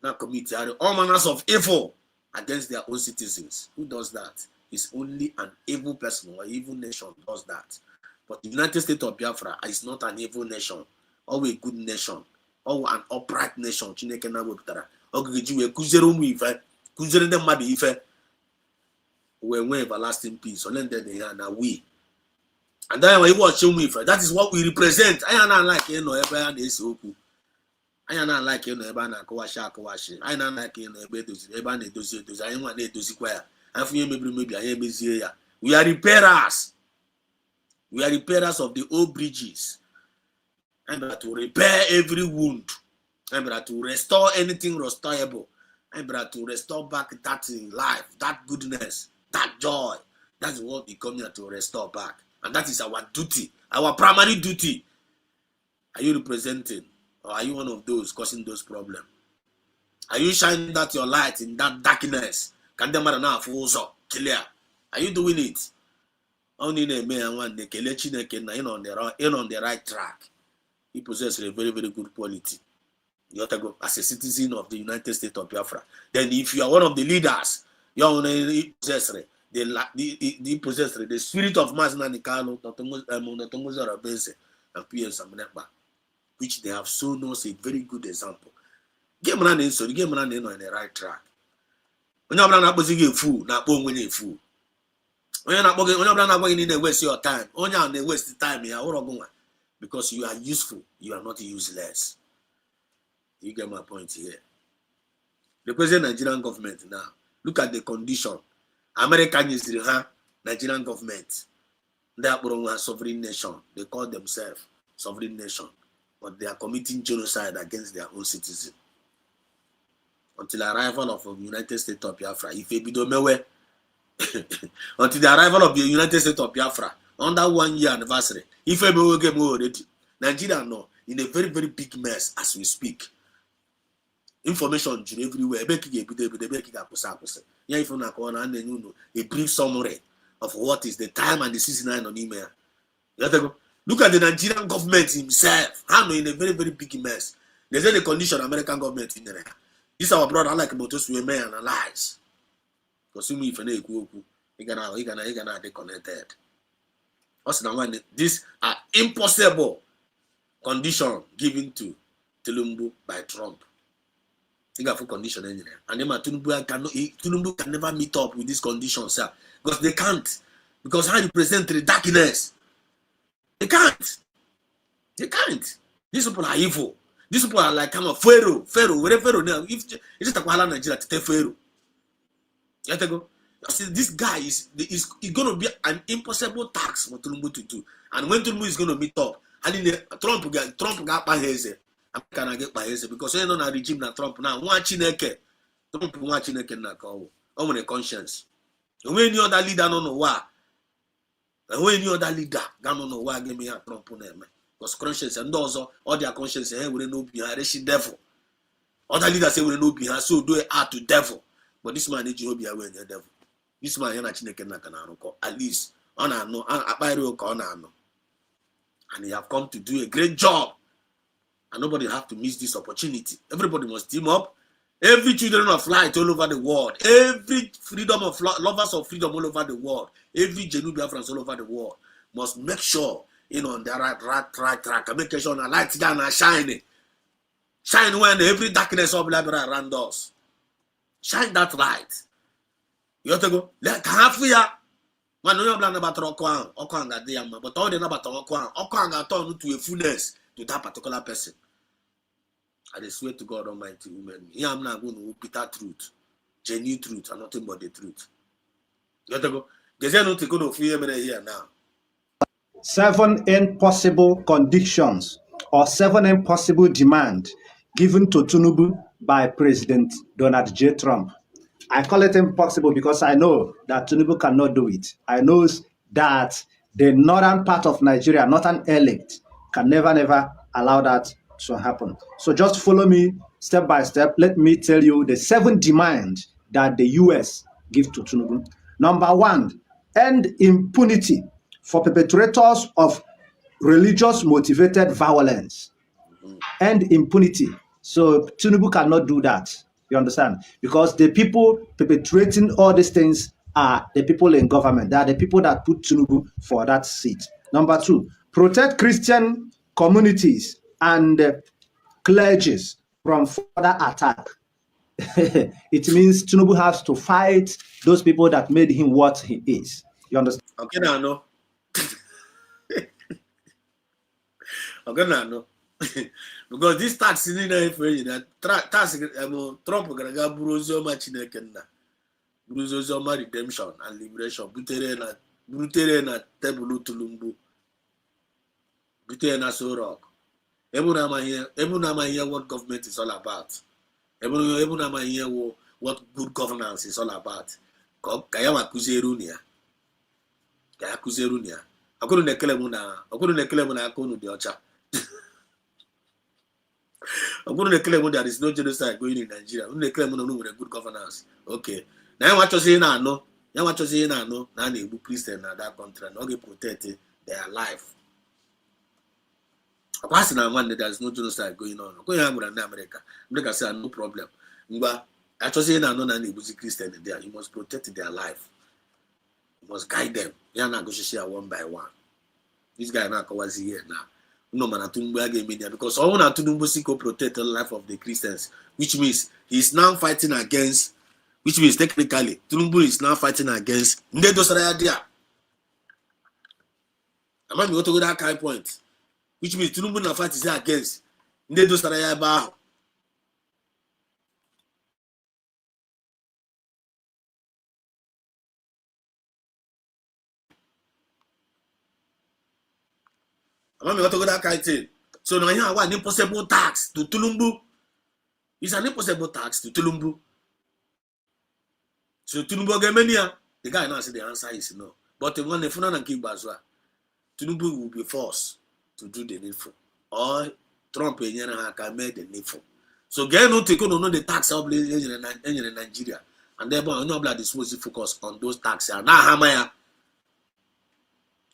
Now commit all manners of evil against their own citizens. Who does that? It's only an evil person or evil nation does that. But the United States of Biafra is not an evil nation, or a good nation, or an upright nation. We everlasting peace. And then when you watch that is what we represent. I am not like I am not like Kawashi. I am not like we are repairers. We are repairers of the old bridges. I'm to repair every wound. I'm to restore anything restorable. I'm to restore back that life, that goodness, that joy. That's what we come here to restore back. And that is our duty, our primary duty. Are you representing? Or are you one of those causing those problems? Are you shining that your light in that darkness? Can the matter now also clear? Are you doing it? Only the man one the in on the right track. He possesses a very, very good quality. You have to go as a citizen of the United States of Biafra. Then if you are one of the leaders, you are the possessor, the spirit of mass which they have shown us a very good example. Game running, so the game running on the right track. When you're not a fool, not when you're a fool. When you're not going to waste your time, only on the waste time here, because you are useful, you are not useless. You get my point here. The present Nigerian government now, look at the condition American is the Nigerian government. They are a sovereign nation. They call themselves sovereign nation, but they are committing genocide against their own citizens. Until the arrival of the United States of Biafra, if you don't know where, until the arrival of the United States of Biafra, under 1 year anniversary, if you will get more already, Nigeria no in a very, very big mess as we speak. Information everywhere. Yeah, if you know, a brief summary of what is the time and the season on email. Look at the Nigerian government himself. How in a very, very big mess. They say the condition American government in there. This our brother like Motos we may analyze. Because you if you gonna disconnected. These are impossible conditions given to Tulumbu by Trump. Think of condition engineer. And then Tulumbu can never meet up with these conditions, sir. Because they can't. Because how you present the darkness. They can't. They can't. These people are evil. These people are like kind of Pharaoh. Where Pharaoh now? If it's just a Nigeria to take Pharaoh. You go. This guy is going to be an impossible task for Tulumbu to do. And when Tulumbu is going to meet up, and Trump got by his can I get by his because you know regime na Trump now watching Trump watching na call on a conscience. When any other leader no know why. When any other leader don't know why give me a Trump name. Because conscience and also all their conscience here will no be a devil. Other leaders say will no be so do it out to devil. But this man need to be aware the devil. This man yana Chineke na kanaro at least on no and he have come to do a great job. And nobody have to miss this opportunity. Everybody must team up. Every children of light all over the world. Every freedom of lovers of freedom all over the world. Every genuine Biafrans all over the world must make sure on the right track and make sure the light down and shining. Shine when every darkness of library around us. Shine that light. You have to go. Let half ya. Man, no plan about Okwan that day, but all the about Okwan got turned to a fullness to that particular person. I swear to God Almighty, women, here I'm not going to bitter truth, genuine truth, and nothing but the truth. You have to go. There's nothing going to fear me here now. 7 impossible conditions or 7 impossible demands given to Tinubu by President Donald J. Trump. I call it impossible because I know that Tinubu cannot do it. I know that the northern part of Nigeria, northern elite, can never allow that to happen. So just follow me step by step. Let me tell you the 7 demands that the U.S. give to Tinubu. Number 1, end impunity for perpetrators of religious motivated violence. End impunity. So Tinubu cannot do that. You understand? Because the people perpetrating all these things are the people in government. They are the people that put Tinubu for that seat. Number 2, protect Christian communities and clergies from further attack. It means Tinubu has to fight those people that made him what he is. You understand? Okay, now no. Okay, now no. Because this tax is that tax Trump gonna go Bruzoma Chinekenda. Bruzoma redemption and liberation. Butere na tebulu tulumbu. Butere na sorok. Ebunama hear what government is all about. Ebunama hear what good governance is all about. Kaya kuzerunia. Akunu nekele muna akunu de ocha. I'm going to claim there is no genocide going in Nigeria. I'm going to claim with a good governance. Okay. Now what you say now? No. Now what you say now? No. Now they be Christian in that country. Now they protect their life. Apart from one, there is no genocide going on. Going on with America. America say no problem. But I just say now no. Now they be Christian there. You must protect their life. You must guide them. You are not going to share one by one. This guy now was here now. No man media because all want to seek protect the life of the Christians, which means he's now fighting against, which means technically Tinubu is now fighting against Ndedo Saraya. I'm going to go to that high point, which means Tinubu now fighting against Ndedo Saraya. I'm going to go that kind of thing. So now here one impossible tax to Tulumbu. It's an impossible tax to Tulumbu. So Tulumbu Gemenia, the guy now said the answer is no. But when the Funan and Kibazwa, Tulumbu will be forced to do the needful. Or Trump can make the needful. So get no take on the tax obligation in Nigeria. And therefore no blood is supposed to focus on those taxes. And now Hamaya.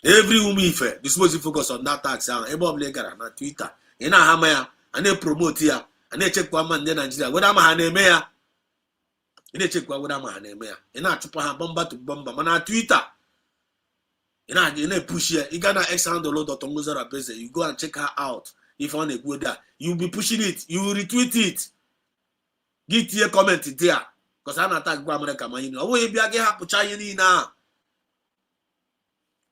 Every woman is supposed to focus on that tax. And every legal on Twitter. In a Hamaya, and they promote here, and they check one man in Nigeria. What am I name here? And they check what am I name here? And I to bomba to bomba. Man, on Twitter. And I push here. You got an $600 you go and check her out. If you want to go there, you'll be pushing it. You will retweet it. Get your comment there. Because I'm not talking about America. I will be again happy China now.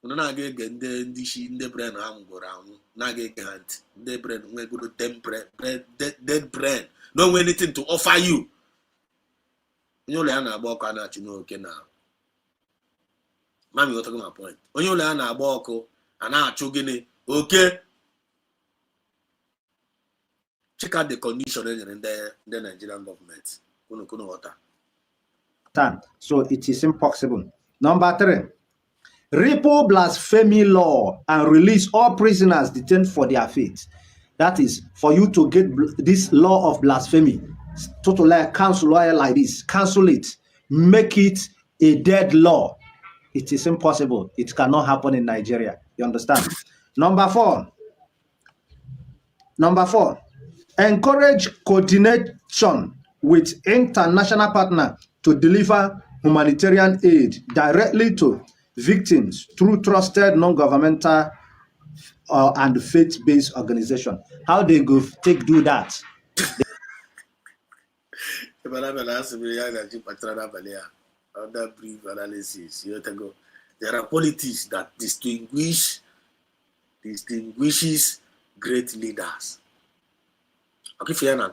When I get the dish in the brain, I'm going around. Now get hunt. The brain, we're going to dead brain. No anything to offer you. You learn about Canada, you know, okay now. Mommy, you're talking my point. When you learn about and now chugging okay. Check out the condition in the Nigerian government. So it is impossible. Number 3, repeal blasphemy law and release all prisoners detained for their faith. That is, for you to get this law of blasphemy, totally cancel law like this, cancel it, make it a dead law. It is impossible. It cannot happen in Nigeria. You understand? Number 4, encourage coordination with international partners to deliver humanitarian aid directly to victims through trusted non-governmental and faith-based organizations. How they go do that? Under brief analysis, there are politics that distinguishes great leaders. Okay, now.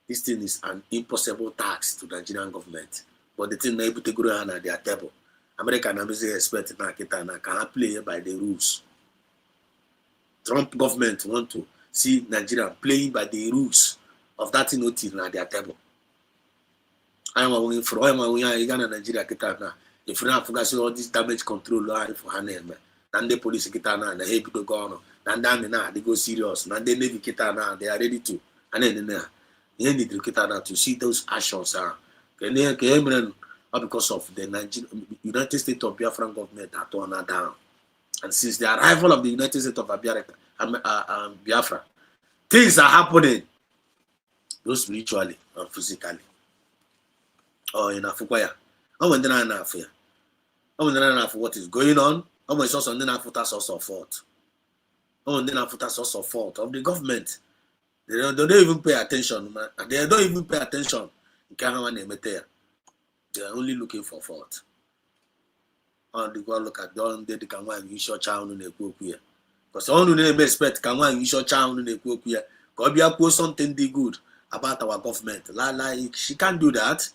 This thing is an impossible tax to the Nigerian government. But the thing able to go on at their table. American ambassador expect can play by the rules. Trump government want to see Nigeria playing by the rules of that thing at their table. I am going for Nigeria now. If you don't forget all this damage control for Hanem, and the police and the heavy to go on, and then they go serious, and they Navy now, they are ready to, and then you need to see those actions because of the United States of Biafra government that torn her down. And since the arrival of the United States of Biafra, things are happening, both spiritually and physically. Oh, in Afukwaya. I'm when they're not here. I'm when they're not for what is going on. I'm when source on the source of fault. I'm when they're source of fault of the government. They don't even pay attention, man. They don't even pay attention. They are only looking for fault. And they go look at them, they can want you short child in the cook here. Because all who never expect can want you short child in the cook here. God be a something good about our government. Like she can't do that.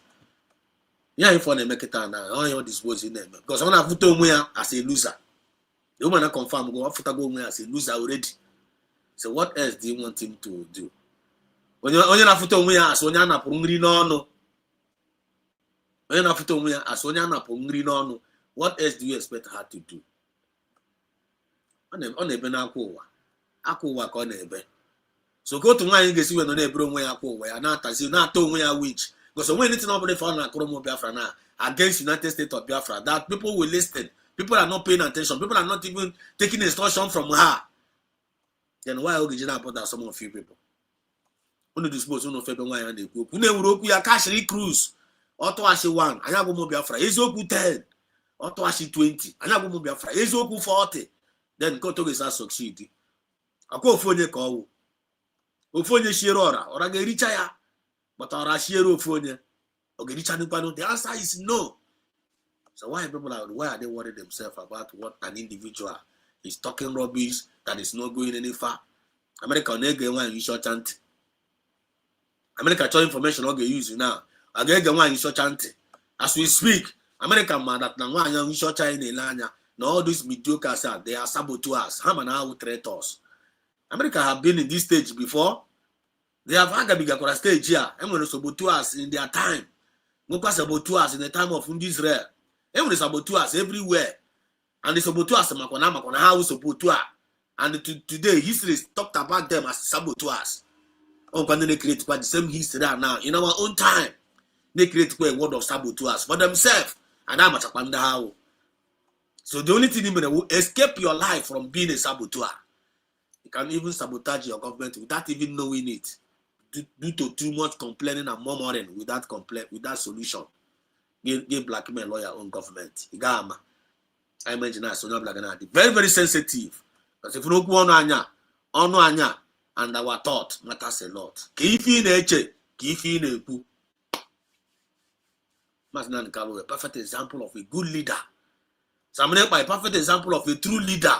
Yeah, if one make it now, I don't dispose in them. Because when I put on as a loser, the woman confirm go go as a loser already. So what else do you want him to do? When you're not put on as when you're not hungry, no. When you're not put on as when you're not hungry, no. What else do you expect her to do? On a benakowa. Akowa on a be. So go to my English when on a bro where Akowa, and not as you not told me a witch. Because when it's nobody found a Kromo Biafra now against United States of Biafra, that people will listen. People are not paying attention. People are not even taking instruction from her. Then why are you about that? Some of you people. Only dispose of February and the group. We are cashing cruise. Otoashi 1, Anago Biafra, Ezoku 10, Otoashi 20, Anago Biafra, Ezoku 40. Then Koto is succeed. I go for the call. Ophone Shirora, or I get Richaya. But our Shiro phone, okay, the answer is no. So why are they worried themselves about what an individual is talking rubbish that is not going any far? America one you short chant. America show information okay use now. Again one you short chant. As we speak, America man that now one you short China lanya. Now all these mediocre they are saboteurs. How many traitors? America have been in this stage before. They have had a bigger stage here. I'm going to saboteurs in their time. No saboteurs in the time of Israel. I'm going to saboteurs everywhere. And the saboteurs makona how saboteur. And today history is talked about them as saboteurs. When they create the same history now. In our own time, they create a word of saboteurs for themselves. And I'm a how. So the only thing you will escape your life from being a saboteur. You can even sabotage your government without even knowing it, due to too much complaining and murmuring without solution. Give blackmail lawyer own government. I imagine that so very, very sensitive. Because if you don't want anya, and our thought matters a lot. A perfect example of a good leader. Samane by a perfect example of a true leader.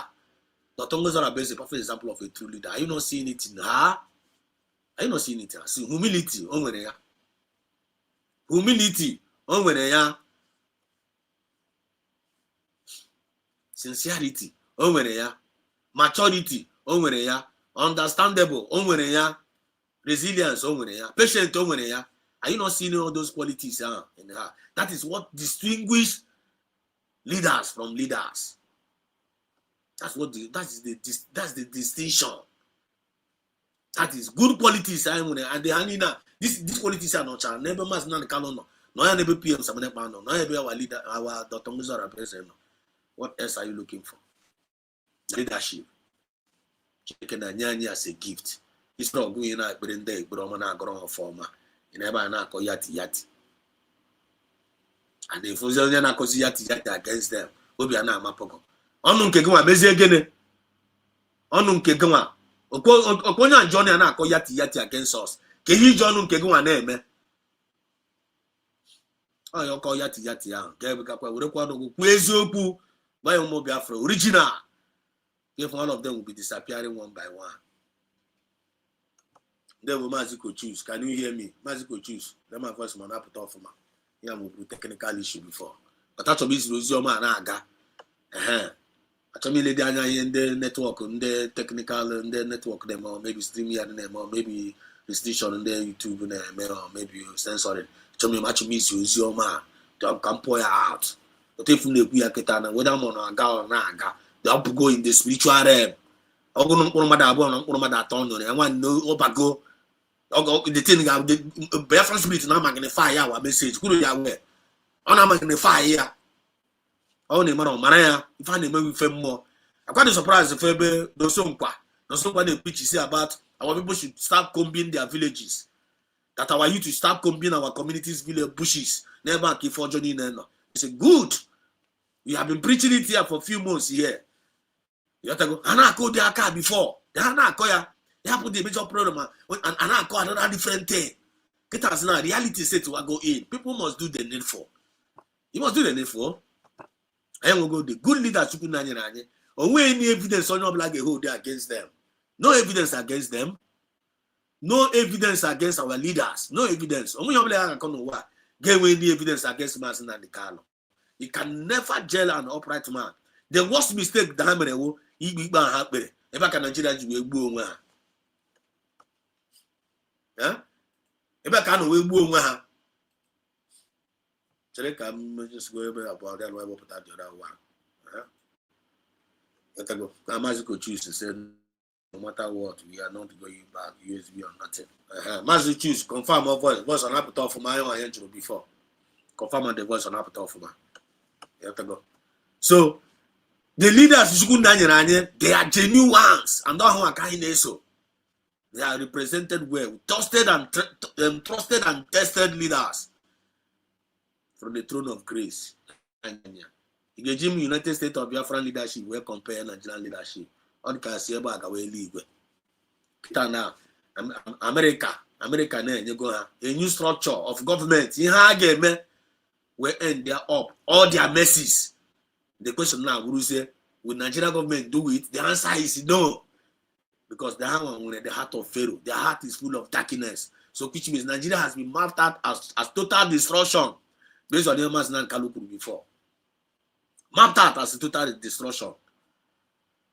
Dr. Ngozara is a perfect example of a true leader. Are you not seeing it in her? Are you not seeing it in her? See, humility, humility, sincerity, maturity, understandable, resilience, patient, are you not seeing all those qualities in her? That is what distinguishes leaders from leaders. That's the distinction. That is good qualities. And these qualities are not challenged. Never must not canon. No, never PM Samane Pano. No, our leader, our Dr. Muzara president. What else are you looking for? Leadership. Taking a nyanya as a gift. It's not going out, but in day, but I'm not going to form. You never know, yati. And if you don't know, yati against them, we'll be an amapogo. Onu nke gwa mezie gene. Onu nke gwa. Okonya Johnny na akọ yati against us. Ke hi John nke gwa na eme. Oyo ko yati ahụ. Ke be ka kwa were kwa no ku eziokwu. Why mo Biafra original. If all of them will be disappearing one by one. Then we Maziko choose. Can you hear me? Maziko choose. Let my voice man up off ma. Yeah, we put technical issue before. But that of is Rosio na aga. Actually, in the network, in the technical, in the network, them or maybe StreamYard them or maybe restriction in the YouTube name or maybe censoring. Actually, much miss you, man. They can pour out. But if you are ketana, whether I'm on a ga or naga, they have to go in the spiritual realm. I'm going to turn on. I want to know Obago. The thing the Biafra spirit now magnify our message. Could you aware? On magnify here. Oh, the man on Maria, if I name with more. I'm quite surprised if ever no sompa they preach say about our people should start combing their villages. That our youth to start combing our communities' village bushes. Never keep for Johnny Neno. It's a good. We have been preaching it here for a few months here. You have to go, and I called their car before. They have put the major problem and I call another different thing. Get us now, reality said to go in. People must do the needful. You must do the needful. I will go the good leaders to Nanya. Or any evidence on your black hold against them. No evidence against them. No evidence against our leaders. No evidence. Only your black get any evidence against Masin and the Carlo. You can never jail an upright man. The worst mistake the hammer he be happy. If I can Nigeria you will boom. Yeah? If I can we boom. I'm just going about that. Why put that the other one? Let go. I'm Maziko choose to say no matter what, we are not going back USB or nothing. Maziko choose confirm my voice on Apple for my own intro before. Confirm on the voice on Apple for my. Let go. So the leaders they are genuine ones and not who so. They are represented well, trusted and tested leaders. From the throne of grace. The United States of Biafran leadership will compare Nigerian leadership. On can see about our league. Now, America, a new structure of government in Hageme will end their up all their messes. The question now, will say, will Nigerian government do it? The answer is no. Because they have the heart of Pharaoh. Their heart is full of darkness. So which means Nigeria has been mapped out as total destruction. Based on the Mas Kaluku before. mapped out as a total destruction.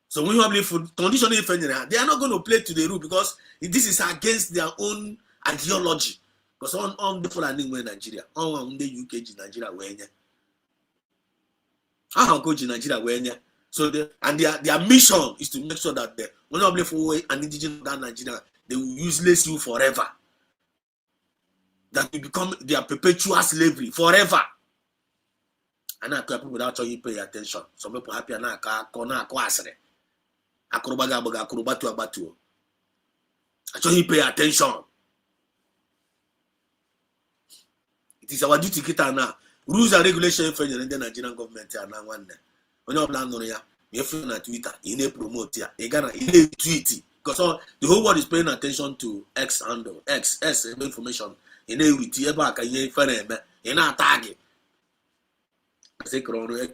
So when you have condition, they are not going to play to the rule because this is against their own ideology. Because on the Fulani in Nigeria, on the UK Nigeria way. How go to Nigeria way? So their mission is to make sure that when you play for an indigenous Nigeria, they will useless you forever. That will become their perpetual slavery forever. And I tell people without you pay attention. Some people happy and I Akrobatu. So you pay attention. It is our duty now. Rules and regulations for the Nigerian government are now one day. When you plan on you on Twitter, you need promote here. You need tweet it. Because the whole world is paying attention to X handle, X information. You need with you back and you not target. I say Corona. You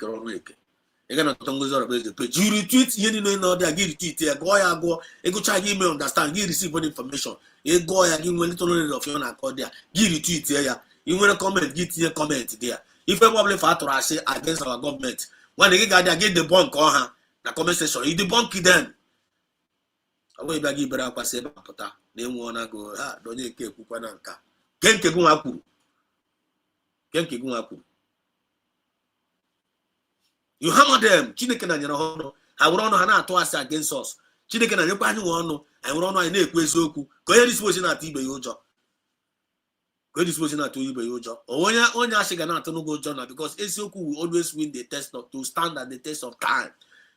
retweet, you know, they give retweet, go, you go try give me understand, you receive good information. You go, you give me a little knowledge of your accord there, give retweet there. You want to comment, give your comment there. If you probably for to say against our government, when they get the bunk on the comment section, you debunk them. Away bagi berapa seba pota, they wanna go, don't you care Kupananka? Kenke Guaku. You hammer them. Chineke na nyere hono. I will not hana to us against us. Chineke na nyekwa anyi wono. I will not na ekwu eziokwu. Ko ye disposition na tibe yojo. Ko disposition na to ibe yojo. Onya ashiga na to no go journal because eziokwu will always win the test to stand at the test of time.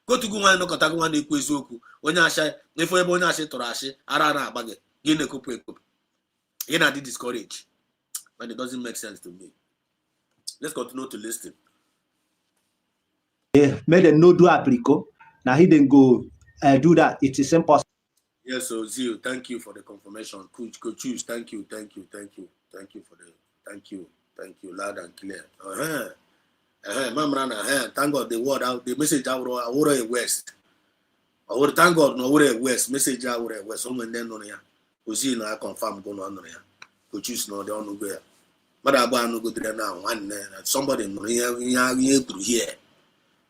Go to go one no kota go one ekwu eziokwu. Onya asha efo ebe onya ashi toro ashi ara na agbage. Gi na ekopu. You na discourage. But it doesn't make sense to me. Let's continue to listen. Made them no do apricot. Now he didn't go do that. It is impossible. Yes, so Zio, thank you for the confirmation. Coach, choose. Thank you for the thank you, loud and clear. Thank God the word out, the message out west. Thank God no west, message out west. Someone then on here. Zio no I confirm going on here. Coach choose no they don't go here. But I no go there now. One somebody no here through here.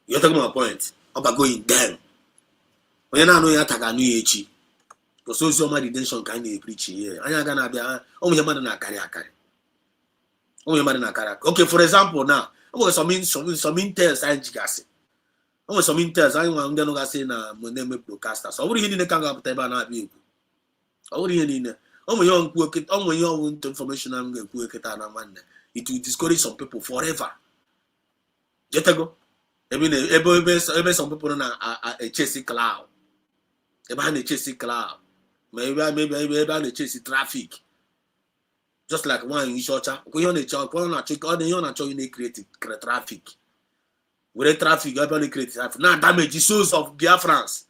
You're talking about point about going down. When I know you attack a new H. Because so much redemption can you preach here. I am gonna be only a man in a carry. Only a man in a carry. Okay, for example, now I'm going to some intels and gas. I'm some intels. I want to go say na my name broadcasters. I already in the Kanga Taiban view. Already in the young work it, young information I'm going to work it on one. It will discourage some people forever. Jetago. Maybe some people na a chasing cloud. About a chasing cloud. Maybe a chasing traffic. Just like one in shorter. We on the chalk, on a check, all the young are creating traffic. With the traffic, you're going to create traffic. Now damage the souls of Biafrans.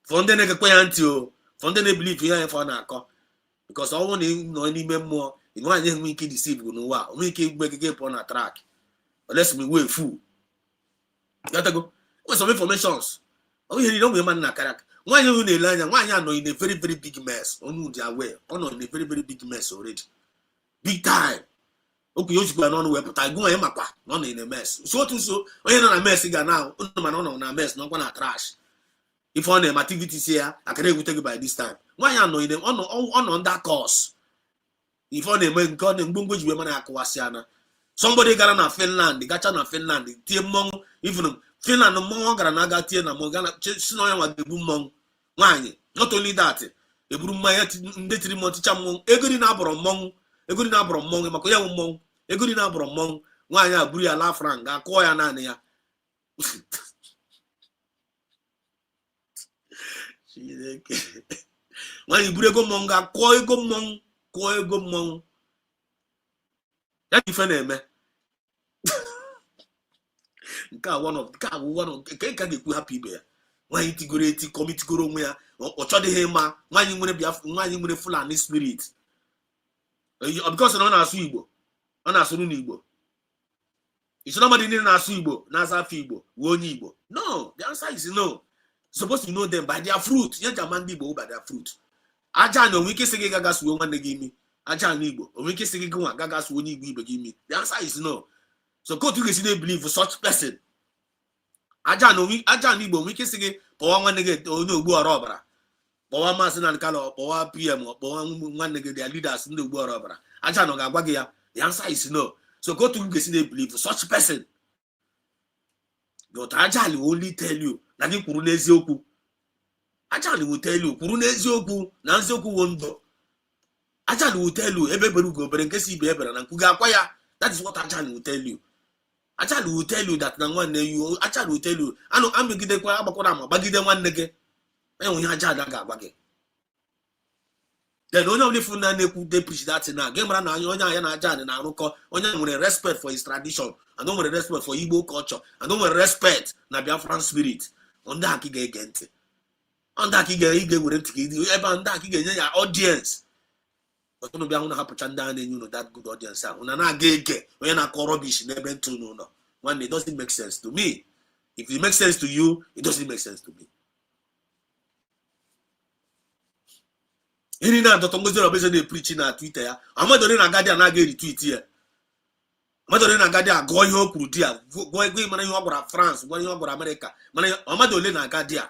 Fonde ne kwe antio. Fonde ne believe here for na ko. Because all one no any more. You want to make deceive go no wa. We make upon a track. Unless me way fool. You got go. With some informations. Oh, you don't be man na karak. Why you in a line? Why you know in a very, very big mess? Oh, they are aware. Oh, no, in a very, very big mess already. Big time. Okay, you should go on where, but I go and mapa. Not in a mess. So to so, when you're not a mess now, on a mess, not gonna trash. If on them activities here, I can take it by this time. Why you know in them on that course? If on them when God and Bungo, you man Akwasiana. Somebody got on a Finland, they got on a Finland, the team even Finland no more Granaga Tia na Mogana Chino wa the boom wine. Not only that, a broom my detri montichamon, a good in abro mong, a good in abro mong, a macoya mong, a good in abro mong, why a bria la franga, koya nania. When you brego monga, koi go mong. That's different, man. One of can you happy bear? Why integrate commit go where or try the hema, why you want to be full and spirit? Because on our Swibo, on our Sunnibo. It's nobody in our Swibo, Nasa Fibo, Wonibo. No, the answer is no. Supposed to know them by their fruit. Yet a man dibo by their fruit. Aja no wiki sege gagas woman they give me. Aja nibo, or wiki sege gagas woni give me. The answer is no. So go to the believe for such person. aja no Igbo wike sige kpọwa nwanne gị onye ogbu ọra ọbara kpọwa Maazị Nnamdi Kanu kpọwa PM kpọwa nwanne gị their leaders ndị ogbu ọra ọbara aja no ga-agwa gị ya the answer is no. So go to Gesi they believe such person. But Ajali will only tell you na gị kwuru n'eziokwu. Ajali will tell you kwuru n'eziokwu na nziokwu wondo. Ajali will tell you ebe beru go bere nke si ibe ebere na nkuga akwa ya. That is what Ajali will tell you. Ajali will tell you that na nwanne you. Ajali will tell you anu amegide kwa agbakwa ma gbagide nwanne gị. Enwe ihe Ajali ga-agwa gị. Then onye only fun na na-ekwu dey preach that na gị mara na onye anya na Ajali na arụkọ onye nwere respect for his tradition and don't nwere respect for Igbo culture and don't nwere respect na Biafran spirit. Ndị a ka ị ga-ege ntị. Ndị a ka ị ga-ewere ntị ka ebe ndị a ka ị ga-enye ya audience. Ọtụtụ bịa hụ na hapụcha ndị a na-enye unu that good audience ahụ na na-aga ege onye na-akọ rubbish n'ebe ntụ n'ụlọ. One, it doesn't make sense to me. If it makes sense to you, it doesn't make sense to me. Ini na Dr. Ngozi Obeze na-preach na Twitter ya. Amadu na Guardian na-aga retweet ya. Amadu na Guardian agụ ihe o kwuru di ya. Gụọ ego mana ihe ọ gwara France, gụọ ihe ọ gwara America. Mana Amadu na Guardian.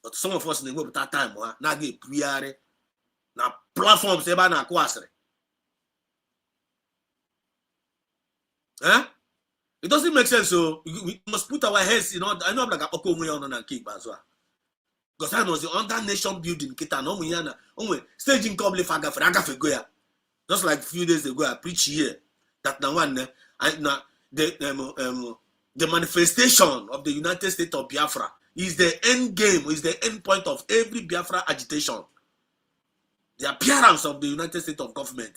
But some of us na-ewepụta time ha na-aga ekwugharị na platforms ebe a na-akụ asịrị. It doesn't make sense. So we must put our heads in order. I know like a onwe ya na nke ikpeazụ a. Because I know the under nation building kita no mu ya na onwe staging public agafe go ya. Just like a few days ago I preach here that na one the manifestation of the United States of Biafra is the end game, is the end point of every Biafra agitation. The appearance of the United States of government,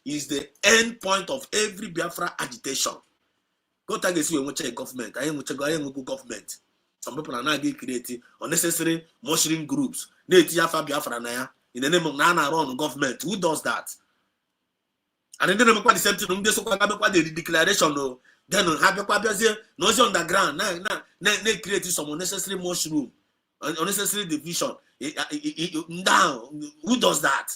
is the end point of every Biafra agitation. Go tag us you want government. I am go government. Some people are now creating unnecessary mushroom groups. Biafra na ya in the name of Nana run government. Who does that? And then the same thing. The declaration. Then have no underground. Now creating some unnecessary mushroom, unnecessary division. Down. Who does that?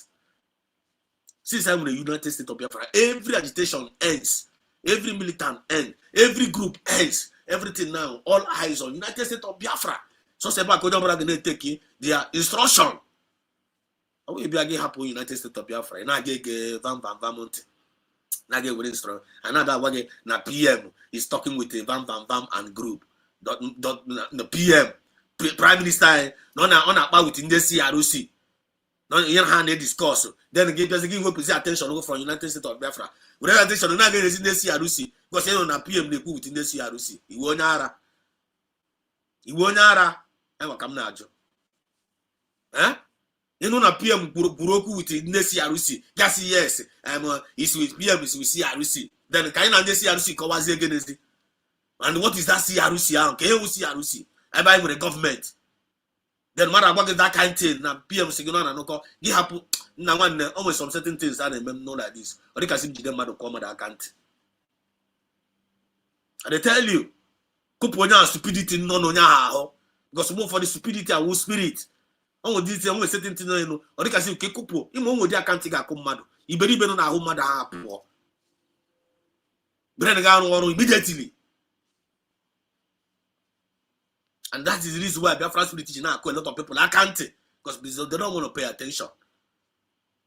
Since I'm in the United States of Biafra, every agitation ends, every militant ends, every group ends, everything now, all eyes on United States of Biafra. So say back when I'm take their instruction. I will be again happy United States of Biafra. And I get Van Now get with instruction. Another one na PM is talking with a Vam and group. The PM. Prime Minister no na on about within the CRC. No you hand they discuss. Then give attention from United States of Biafra. Without attention, na get in the CRC because you know na PM they put within the CRC. Iwo nyara. I will come na ajo. You know na PM buroku within the CRC. Yes, is with PM is with CRC. Then kind of the CRC covers again. And what is that CRC? Okay, who CRC? I buy with the government. Then matter about that kind of thing. Now PM signal and no call. You happen now one almost some certain things that I know like this. Or they can see them to come at account. And they tell you, kuponya stupidity no how because more for the stupidity and who spirit. On this almost certain things no. Or they can say okay kupo. You mo dia account ga come mad. Iberi be no na home mad ha poor. Bring down one immediately. And that is the reason why Biafra spirit teaching now a lot of people can't because they don't want to pay attention.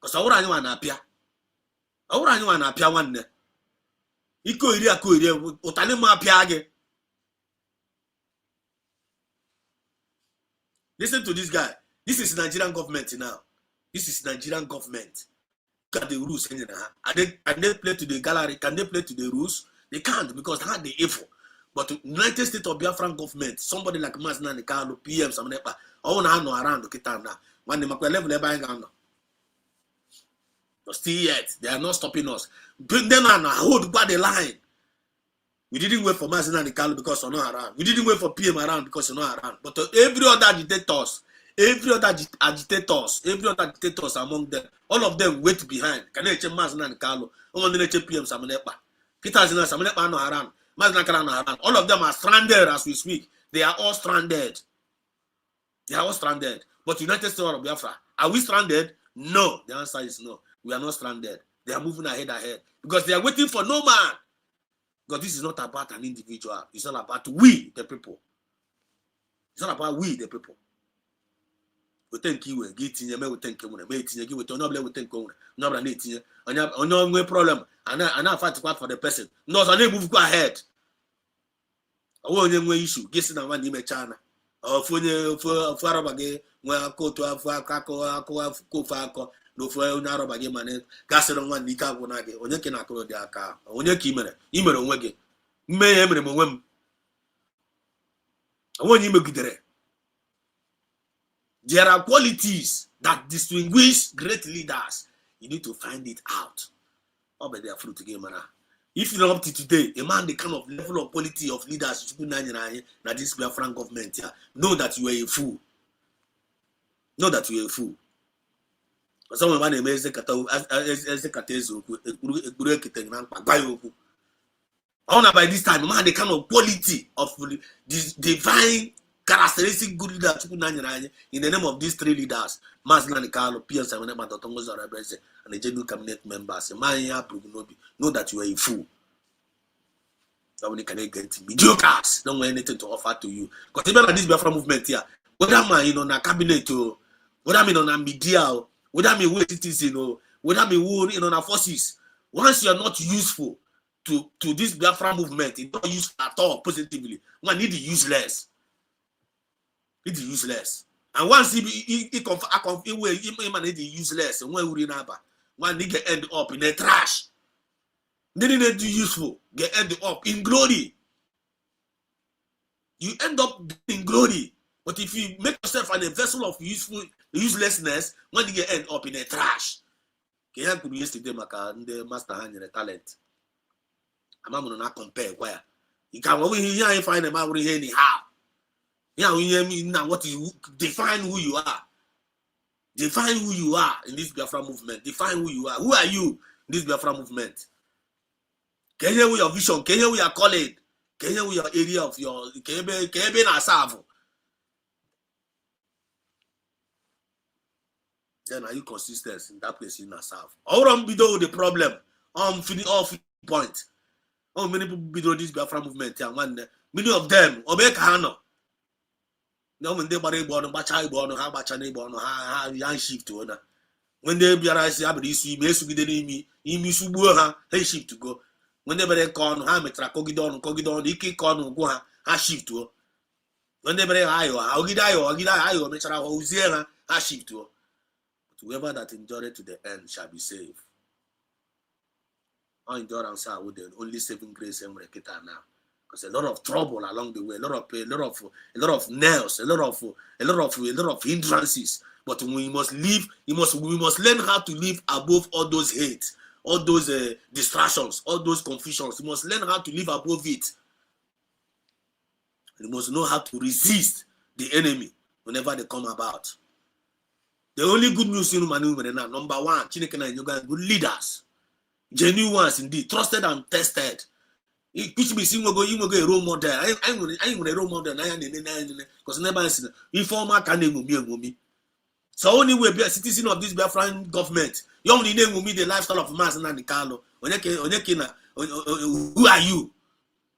Because I want to appear. I want to appear one day. Iko iri utani mo appear again. Listen to this guy. This is Nigerian government now. This is Nigerian government. Look at the rules. Can they play to the gallery? Can they play to the rules? They can't because they had the evil. But the United States of Biafran government, somebody like Maazị Nnamdi Kanu, PM, somebody like I want to know around the Kitana. When they make level but still yet, they are not stopping us. Bring them on, hold by the line. We didn't wait for Maazị Nnamdi Kanu because you're not around. We didn't wait for PM around because you're not around. But every other agitators among them, all of them wait behind. Can I check Maazị Nnamdi Kanu? Only they check PM, somebody like Kita not around. All of them are stranded as we speak. They are all stranded. But United States of Biafra, are we stranded? No. The answer is no. We are not stranded. They are moving ahead because they are waiting for no man. Because this is not about an individual. It's all about we, the people. It's all about we, the people. We think you will get in your we think you will make it, you will turn up, we think you will not no problem. And I fight for the person. No, so they move go ahead. I want them issue. Guess in one image China. Or for Arabage, where I go to a Fako, no for an Arabage man, gas on one Nika Bonage, on your Kinako de Aka, on your Kimmer, Immer on Wege. May every moment. I want you to get there. There are qualities that distinguish great leaders. You need to find it out. How about their fruit again, man? If you don't up to today, a man, the kind of level of quality of leaders you put that this Biafran government here, know that you are a fool. Know that you are a fool. Someone man may say by this time, man, the kind of quality of this divine characteristic good leaders in the name of these three leaders, Maslan Carlo, Pierce, and the general cabinet members, know that you are a fool. Nobody can get mediocres, don't want anything to offer to you. Because even this Biafra movement here, whether I'm on a cabinet, whether I'm on a media, whether I'm a citizen, whether I'm on a forces, once you're not useful to this Biafra movement, it's not useful at all positively. One need the useless. It's useless. And once he manage the useless, and when we one nigga end up in the trash. They didn't do useful, get end up in glory. You end up in glory. But if you make yourself a vessel of uselessness, when you get end up in the trash. Can you could yesterday the master hand in the talent? I'm not compare where you can over here find them out here anyhow. Yeah, we now what is define who you are. Define who you are in this Biafra movement. Define who you are. Who are you in this Biafra movement? Can you hear your vision? Can you hear your calling? Can you hear your area of your can you be na serve? Then are you consistent in that place in a serve? Or below the problem. Finish off point. Oh, many people below this Biafra movement. Many of them obey Kahano. No, when they bury born, Bachai born, how Bachani born, how young shift to honor. When they be around, you may be the enemy, you miss hey shift to go. When they bury corn, how metra cogidon, he kick on, go, how shift to. When they bury Iowa, how get Iowa, metra, Hosea, how shift to. But whoever that endured to the end shall be saved. Our endurance are with the only saving grace and Rekita now. Because a lot of trouble along the way, a lot of nails, a lot of hindrances. But we must live. We must learn how to live above all those hate, all those distractions, all those confusions. We must learn how to live above it. We must know how to resist the enemy whenever they come about. The only good news in Manu now, number one, Chineke and Yoga, good leaders, genuine ones indeed, trusted and tested. Which means you will go a role model. I'm going to role model because never seen informer can name me. So only will be a citizen of this Biafran government. You only name me the lifestyle of Mas and Carlo. Who are you?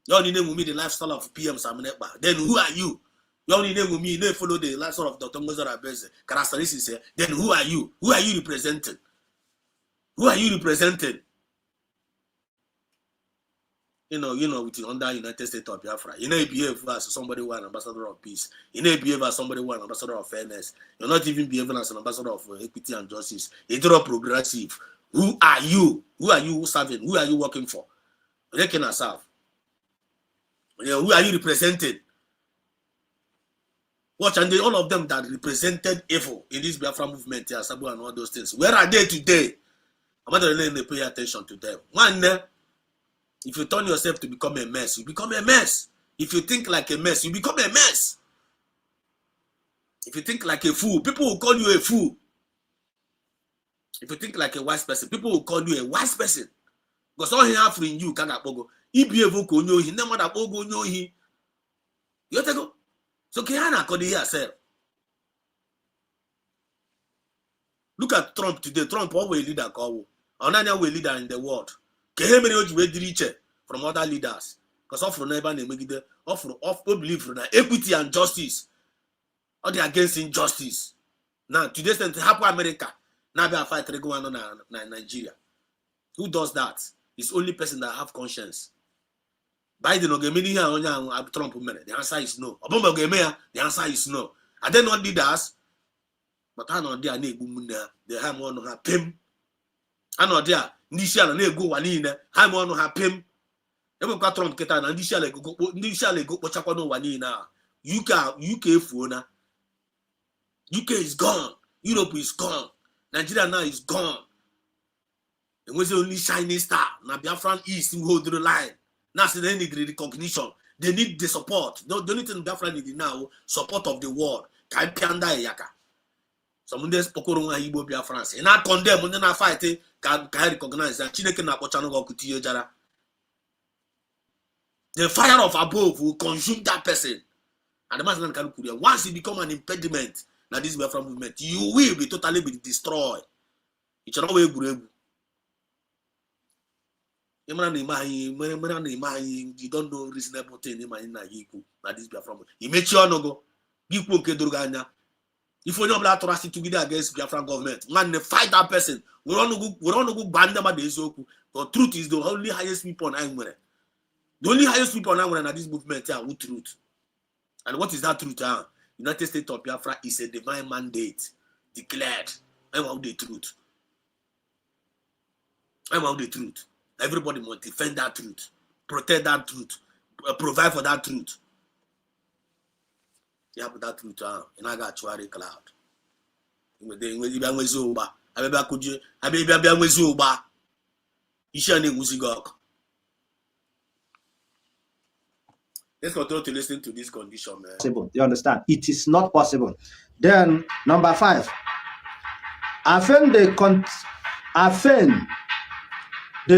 You only name me the lifestyle of PM Samaneba. Then who are you? You only name me, they follow the lifestyle of Dr. Mozart Abeze. Characteristics. Then who are you? Who are you representing? Who are you representing? You know, with under United States of Biafra. You behave as somebody who is an ambassador of peace. You behave as somebody who is an ambassador of fairness. You're not even behaving as an ambassador of equity and justice. You're progressive. Who are you? Who are you serving? Who are you working for? Who are you representing? Watch, and all of them that represented evil in this Biafra movement, Sabu and all those things. Where are they today? I'm not going to pay attention to them. One, if you turn yourself to become a mess, you become a mess. If you think like a mess, you become a mess. If you think like a fool, people will call you a fool. If you think like a wise person, people will call you a wise person. Because all he have in you can't go. He be able to know he never that go know he. You take go. So can I call yourself? Look at Trump today. Trump always leader call. Another way leader in the world. from other leaders. Because offer never negide, offer believe in equity and justice. Or they against injustice. Now, today, to help America, now they are fighting going on in Nigeria. Who does that? It's only person that have conscience. Biden or Gemini here, Trump, the answer is no. Obama Gemea, the answer is no. Are they not leaders? But I know they are they have one who have him. I know they are Nisha and they go Wanina, I'm one who have him. Every Trump get an initially go Chapano Wanina. UK phone. UK is gone. Europe is gone. Nigeria now is gone. It was the only shining star. Now Biafran East who hold the line. Now they need the recognition. They need the support. The only thing Biafran need now, support of the world. Kai Pianda Yaka. Some days Pokorunga Igbo Biafrans. And I condemn when I fight it, can recognize that Chineke na Pochano Kuti Jara. The fire of above will consume that person. And the man can put it. Once it become an impediment, now this Biafran movement, you will be totally destroyed. It's not way good. You don't know reasonable thing in this Biafran. You make sure no go. If you don't have to together against Biafran government, man, fight that person. We don't go ban them at the Isoku. But truth is the only highest people on Angwere. The only highest people on Angwere this movement are with truth. And what is that truth? United States of Biafra is a divine mandate declared. I'm out the truth. I'm out the truth. Everybody must defend that truth, protect that truth, provide for that truth. You have that truth, and I got you cloud. Let's continue to listen to this condition, man. You understand? It is not possible. Then, number 5, affirm the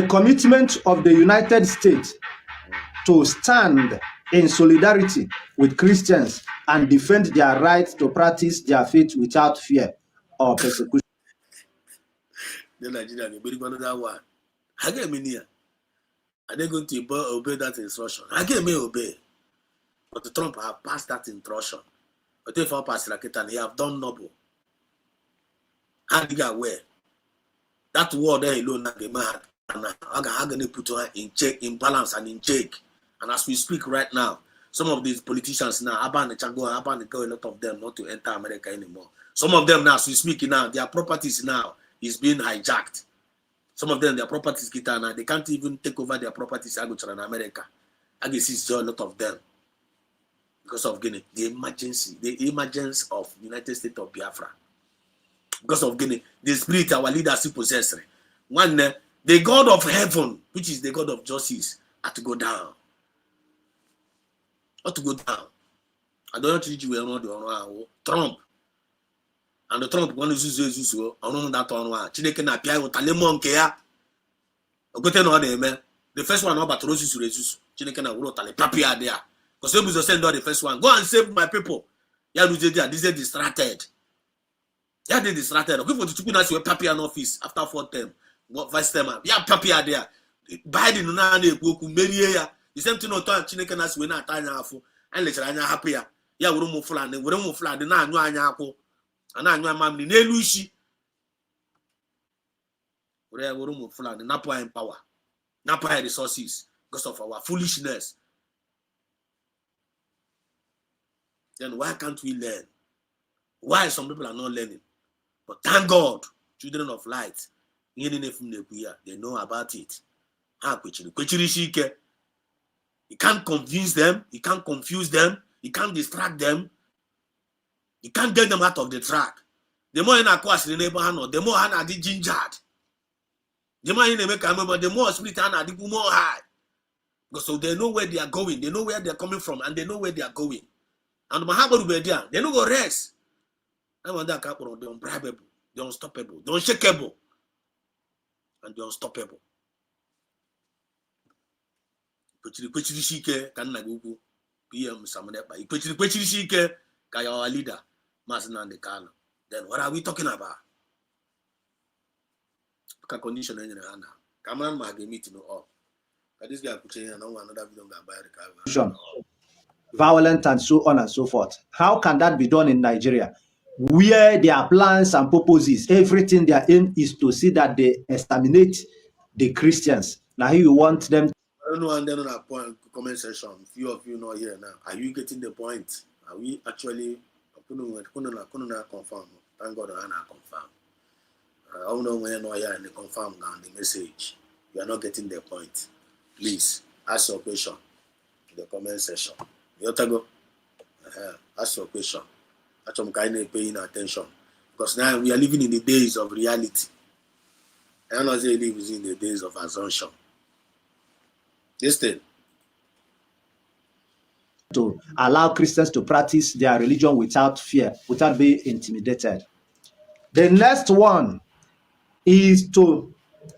commitment of the United States to stand in solidarity with Christians and defend their right to practice their faith without fear or persecution. The Nigerian, you're going to that one. I get me near. Are they going to obey that instruction? I get me obey. But the Trump have passed that instruction. But if I pass like it and he have done noble. How do you get aware? That word there alone, not get mad. And I'm going to put her in check, in balance, and in check. And as we speak right now, some of these politicians now, a lot of them not to enter America anymore. Some of them now, as we speak now, their properties now is being hijacked. Some of them, their properties get now, they can't even take over their properties in America. I guess it's a lot of them. Because of the emergence of United States of Biafra. Because of the spirit our leaders possess. One, the God of heaven, which is the God of justice, had to go down. Had to go down. I don't know if you know Trump. And the Trump one is on that one. Chineke na pia utalemo nke ya. Ogote no dey me. The first one about Roses Resus. Chineke na wuro tale papia there. Because they will send out the first one. Go and save my people. Yeah, this is distracted. Yeah, they distracted. Okay, for the two people that papia in office after 4 term. Vice term. Yeah, papia there. Biden na go kumeri ya. The same thing otan Chineke na we na atanya afo. And let anya happy ya. Ya wuro mo fula na anyu anya akwo. Ana anyu amamni n'elu isi. Wuro mo fula na napo power. Napo resources because of our foolishness. Then why can't we learn? Why some people are not learning? But thank God, children of light, they know about it. You can't convince them, you can't confuse them, you can't distract them, you can't get them out of the track. The more in a course the neighbor, the more Hannah did gingered. The more in the make the more spirit Hannah did more high. Because so they know where they are going, they know where they are coming from, and they know where they are going. And Mahabadu Bedia, they don't go rest. I want that couple of the unbribable, the unstoppable, the unshakable, and the unstoppable. Kuchiri shike kan na gugu PM Samaneba. Kuchiri shike kaya our leader Masina and the Kano. Then what are we talking about? Condition in the hand. Cameron Maggi meeting up. This guy could change another video. Violent and so on and so forth. How can that be done in Nigeria, where their plans and purposes, everything their aim is to see that they exterminate the Christians? Now you want them. I don't know, and then on that point, comment section, few of you know here now. Are you getting the point? Are we actually couldn't confirm? Thank God I not confirm. I don't know when you're here and they confirm now the message. You are not getting the point. Please ask your question in the comment section. You go. Ask your question. I'm kind of paying attention because now we are living in the days of reality. I don't know if they live in the days of assumption. Listen. To allow Christians to practice their religion without fear, without being intimidated. The next one is to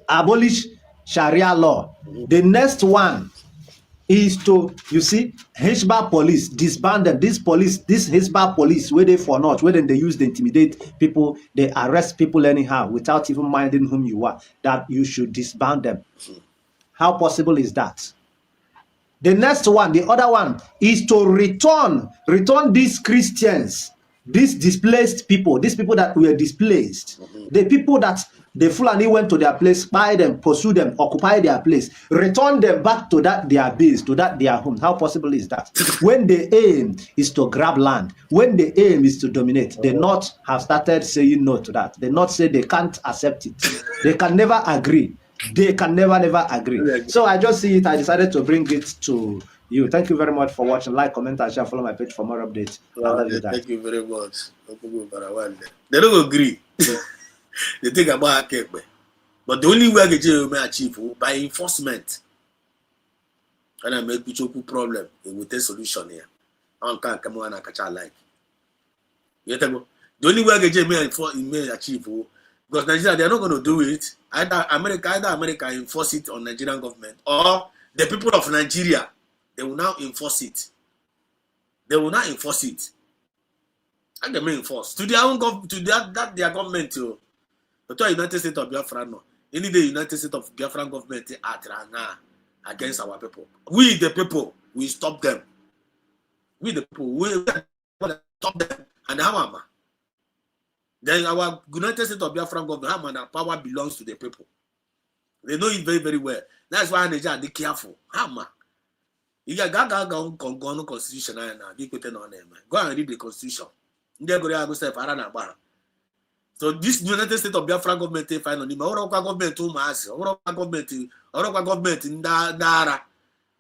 abolish Sharia law. The next one is to, you see, Hizbah police, disband them. This Hizbah police, where they for not, where they use to intimidate people, they arrest people anyhow without even minding whom you are, that you should disband them. How possible is that? The next one, the other one, is to return these Christians, these displaced people, these people that were displaced, the people that the Fulani went to their place, buy them, pursue them, occupy their place, return them back to that their base, to that their home. How possible is that? When the aim is to grab land, when the aim is to dominate, the North have started saying no to that. The North say they can't accept it. They can never agree. They can never agree. So I just see it. I decided to bring it to you. Thank you very much for watching. Like, comment, and share. Follow my page for more updates. Thank you very much. They don't agree. They think about cake, but the only way they may achieve by enforcement. And I make a problem. It will take solution here. I can't come on and catch a like. The only way they may achieve. Because Nigeria, they are not going to do it. Either America enforce it on Nigerian government, or the people of Nigeria, they will now enforce it. They will not enforce it. And they may enforce to their own that their government too. But the United States of Biafra no. Any day United States of Biafran government are against our people. We the people, we stop them. We the people, we stop them and how then our United States of Biafran government and power belongs to the people. They know it very, very well. That's why they are careful. You got constitution and go and read the constitution. So this United States of Biafran government finally government to mass government in Dara.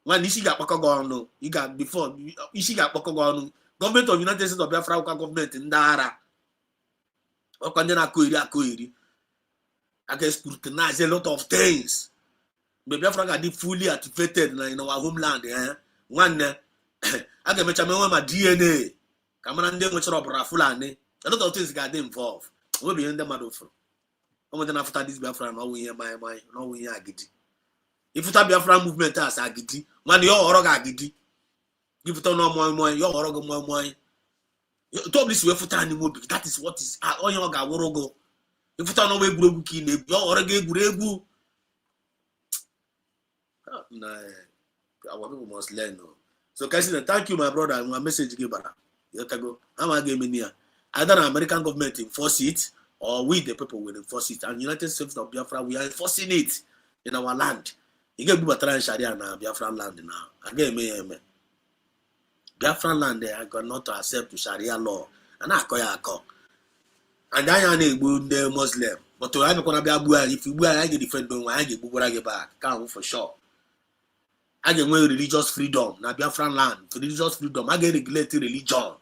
When Ishi got Pakagono, you got before Ishi got Pakagono, government of United States of Biafra government in Dara. I can scrutinize a lot of things. But Biafra got fully activated in our homeland. One, I can make my DNA. Come on, and much of Rafulani. A lot of things got involved. We'll be in the mother for. Then after this Biafra, no we hear my no we hear Gidi. If you have Biafra movement as a Gidi, man, you're Oroga Gidi. If you don't know more, you're Oroga more. That is what is on your Gaworogo. If you don't know where Guruki, you're Orage Guregu. Our people must learn. So, Kaisina, thank you, my brother, and my message giver. I'm a game in here. Either the American government enforce it, or we, the people, will enforce it. And United States of Biafra, we are enforcing it in our land. You get Bubatran Sharia now, Biafran land now. Again, me. Biafran land I cannot accept Sharia law. And I call. And I am a Muslim. But to have a Konabi, if you wear, I get different, I get Buburagi back. Can't for sure. I get religious freedom. Now Biafran land, religious freedom. I get regulated religion.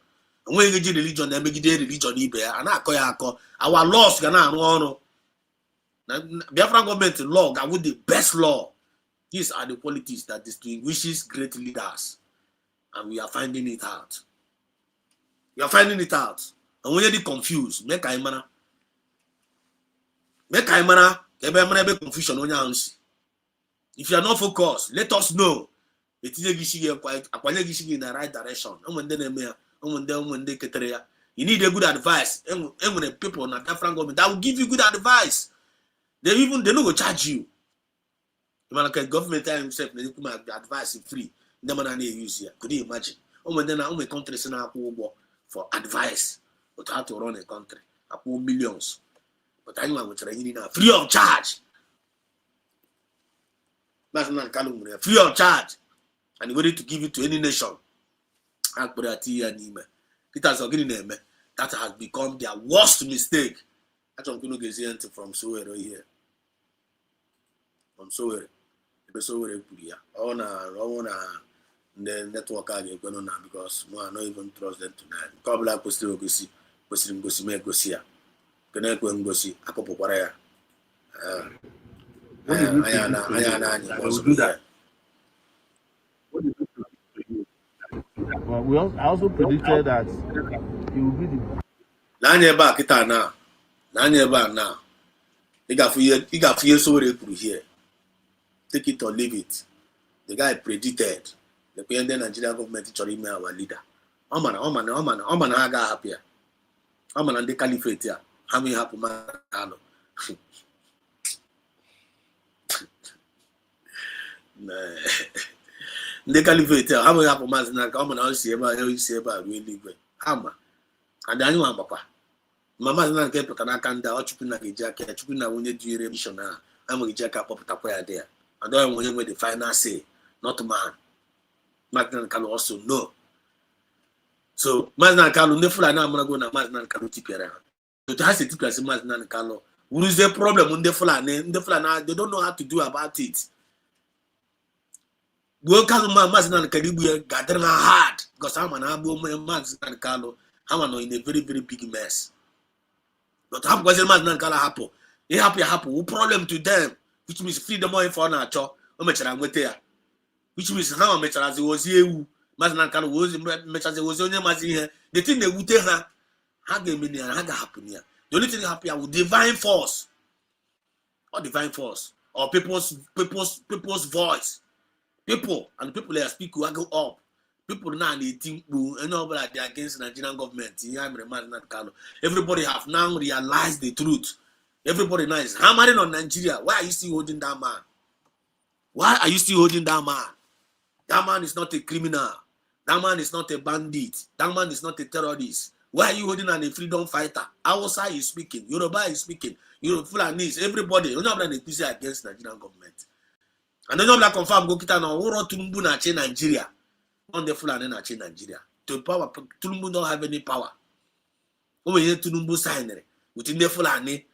And when you get religion, they make it religion. And I call our laws cannot run. Biafran government law, I would the best law. These are the qualities that distinguishes great leaders. And we are finding it out. We are finding it out. And when you're confused, make a manner. Be confusion on your hands. If you are not focused, let us know. It is in the right direction. You need a good advice. And when the people on the Biafran government, that will give you good advice. They don't go charge you. The government himself advice free. The man use here. Could you imagine? Then countries now for advice, but how to run a country. Millions. But I want to free of charge. Free of charge. And ready to give it to any nation. That has become their worst mistake. That's what I'm going to get from somewhere here. From somewhere. The network are going on now because I don't even trust them tonight. Couple of posted go see me go see. Can I go and go see? I couple I do that. Well, I also predicted that he will be the. Nanya back it now. Nanya back now. He got fear so through here. Take it or leave it. The guy predicted the Nigerian government to email our leader. Oman, I got happier. Oman and the caliphate here. How many happen, man? The caliphate here. How many happen, man? Oman, I'll see about really good. Hammer. And then you want papa. Mama's not get Kanakanda or Chupina Jacket, Chupina wounded during mission. I'm going to jack up Tapoya there. And then when you the final say, not man. Magnan can also know. So Maznan Kalu, Nefla, now I'm going to go to Maznan Kalu Tipera. So to has a tip as Maznan Kalu. What is the problem on the flan? They don't know how to do about it. Welcome Maznan Kalibu gathering hard because I'm an Abu Maznan Kalu. I'm in a very, very big mess. But how was Maznan Kala happen? It happen. What problem to them? Which means free the money for nature. Which means how much as it was you, Maznan Kala was much as it was on your here. The thing they would tell her, how they mean and how happen here. The only thing happy with divine force. Or divine force. Or people's voice. People and people that speak will go up. People now they think and all that they're against Nigerian government. Everybody have now realized the truth. Everybody now is hammering on Nigeria. Why are you still holding that man? Why are you still holding that man? That man is not a criminal. That man is not a bandit. That man is not a terrorist. Why are you holding on a freedom fighter? Hausa is speaking. Yoruba is speaking. Fulani, everybody. You're not going to be against Nigerian government. And then you're not confirm go kita na wuro Tinubu na che Nigeria. On the Fulani na che Nigeria. To power Tinubu don't have any power. When you Tinubu sign within the Fulani.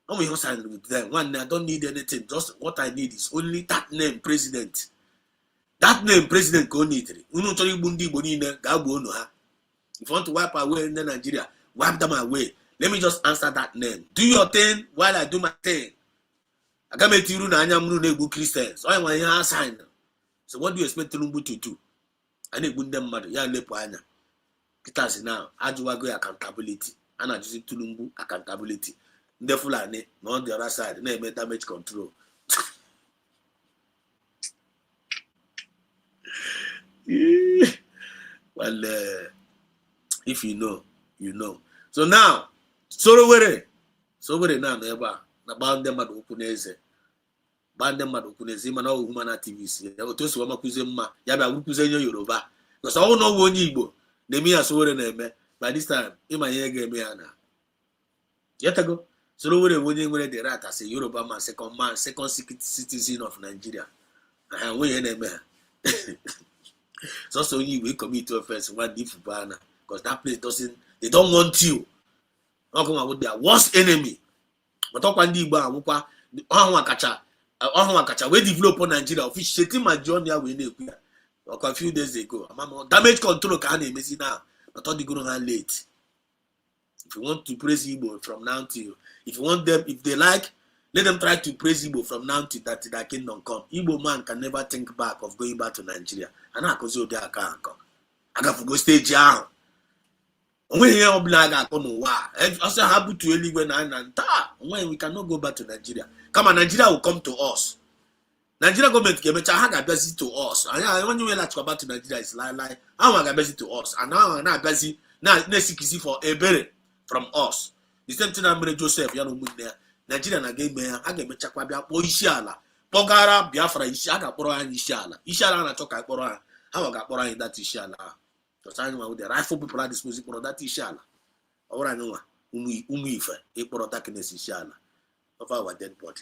I'm going to sign with them. One, I don't need anything. Just what I need is only that name, president. That name, president, go need it. If you want to wipe away in Nigeria, wipe them away. Let me just answer that name. Do your thing while I do my thing. I can't make you na Christians. I want to sign. So what do you expect Tinubu to do? I need them mad. Ya lepo anya. Because now, how do I go accountability? And I just Tinubu accountability. The Fulani, not the other side, they make damage control. Well, if you know, you know. So now, so where now, never about them at Ukunese. Band them at Ukunese, man, all human activists. They will tell you, Makuzema, Yaba Ukuzeno Yoruba. Because I don't know one Igbo. They may as well name. By this time, in my hair game, yet ago. So when they rat as a Yoruba man, second citizen of Nigeria. And we so you will commit to offense one different banner because that place they don't want you. Not come with their worst enemy. But talk on the bar, we develop on Nigeria, which setting my journey away a few days ago. Damage control can be now, but all the good on late. If you want to praise Igbo from now till, if you want them, if they like, let them try to praise Igbo from now till that kingdom come. Igbo man can never think back of going back to Nigeria. And I cause you there can come. I got to go stage down. When here oblaga come wa. Also happen to anywhere and when we cannot go back to Nigeria. Come on, Nigeria will come to us. Nigeria government can make a busy to us. And when you will go back to Nigeria, it's like I want busy to us. And now I'm busy now next for a berry. From us. The same thing I'm Joseph, Nigeria again, I get me Chakwabia, kpọgara Biafra isi a ga-akpọrọ anyị isi ala na-achọ ka akpọrọ ha ga-akpọrọ anyị data isi ala ahụ because anyị nwa the rightful people are disposed kpọrọ data isi ala ọ bụrụ anyị nwa ụmụ ife ịkpọrọ darkness isi ala of our dead body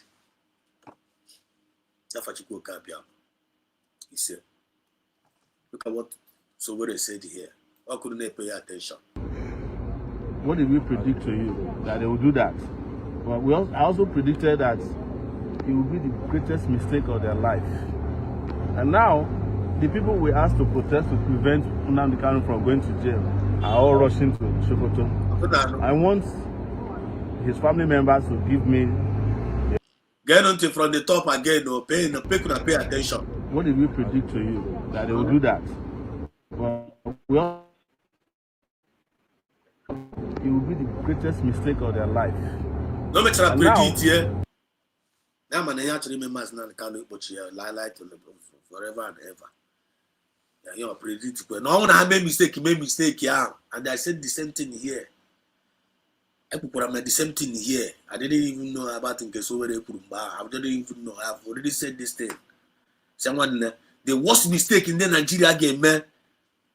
Chukwu Okabia ise look at what Sowore said here. Why couldn't they pay attention? What did we predict to you? That they will do that. Well, I also predicted that it will be the greatest mistake of their life. And now, the people we asked to protest to prevent Nnamdi Kanu from going to jail are all rushing to Sokoto. I want his family members to give me... Get on to from the top again, or pay attention. What did we predict to you? That they will do that. Well, it will be the greatest mistake of their life. No matter what predict here. Now man, actually members Nnamdi Kanu lie to forever and ever. Yeah, you know, predict. No one have made mistake, yeah. And I said the same thing here. I made the same thing here. I didn't even know about Nkesowore Kurumba. I didn't even know. I've already said this thing. Someone, the worst mistake in the Nigeria game, man,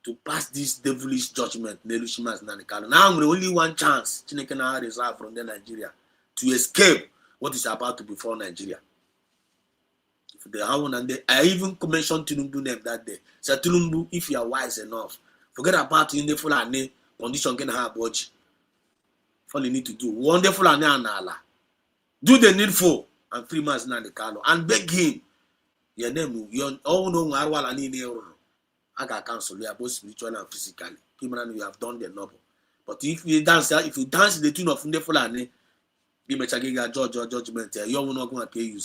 to pass this devilish judgment. Now only one chance. Chineke now reserve from the Nigeria to escape what is about to befall Nigeria. If they have one, and I even mentioned Tinubu name that day. Say Tinubu, if you are wise enough, forget about in the Fulani condition can have watch. All you need to do, wonderful and Allah. Do the needful and free Mazi Nnamdi Kanu and beg him. Your name, your own Arwala Nini. I can cancel. You are both spiritually and physically. People, you have done the noble. But if you dance the tune of Fulani, you may take a judgment. You are not going to pay you.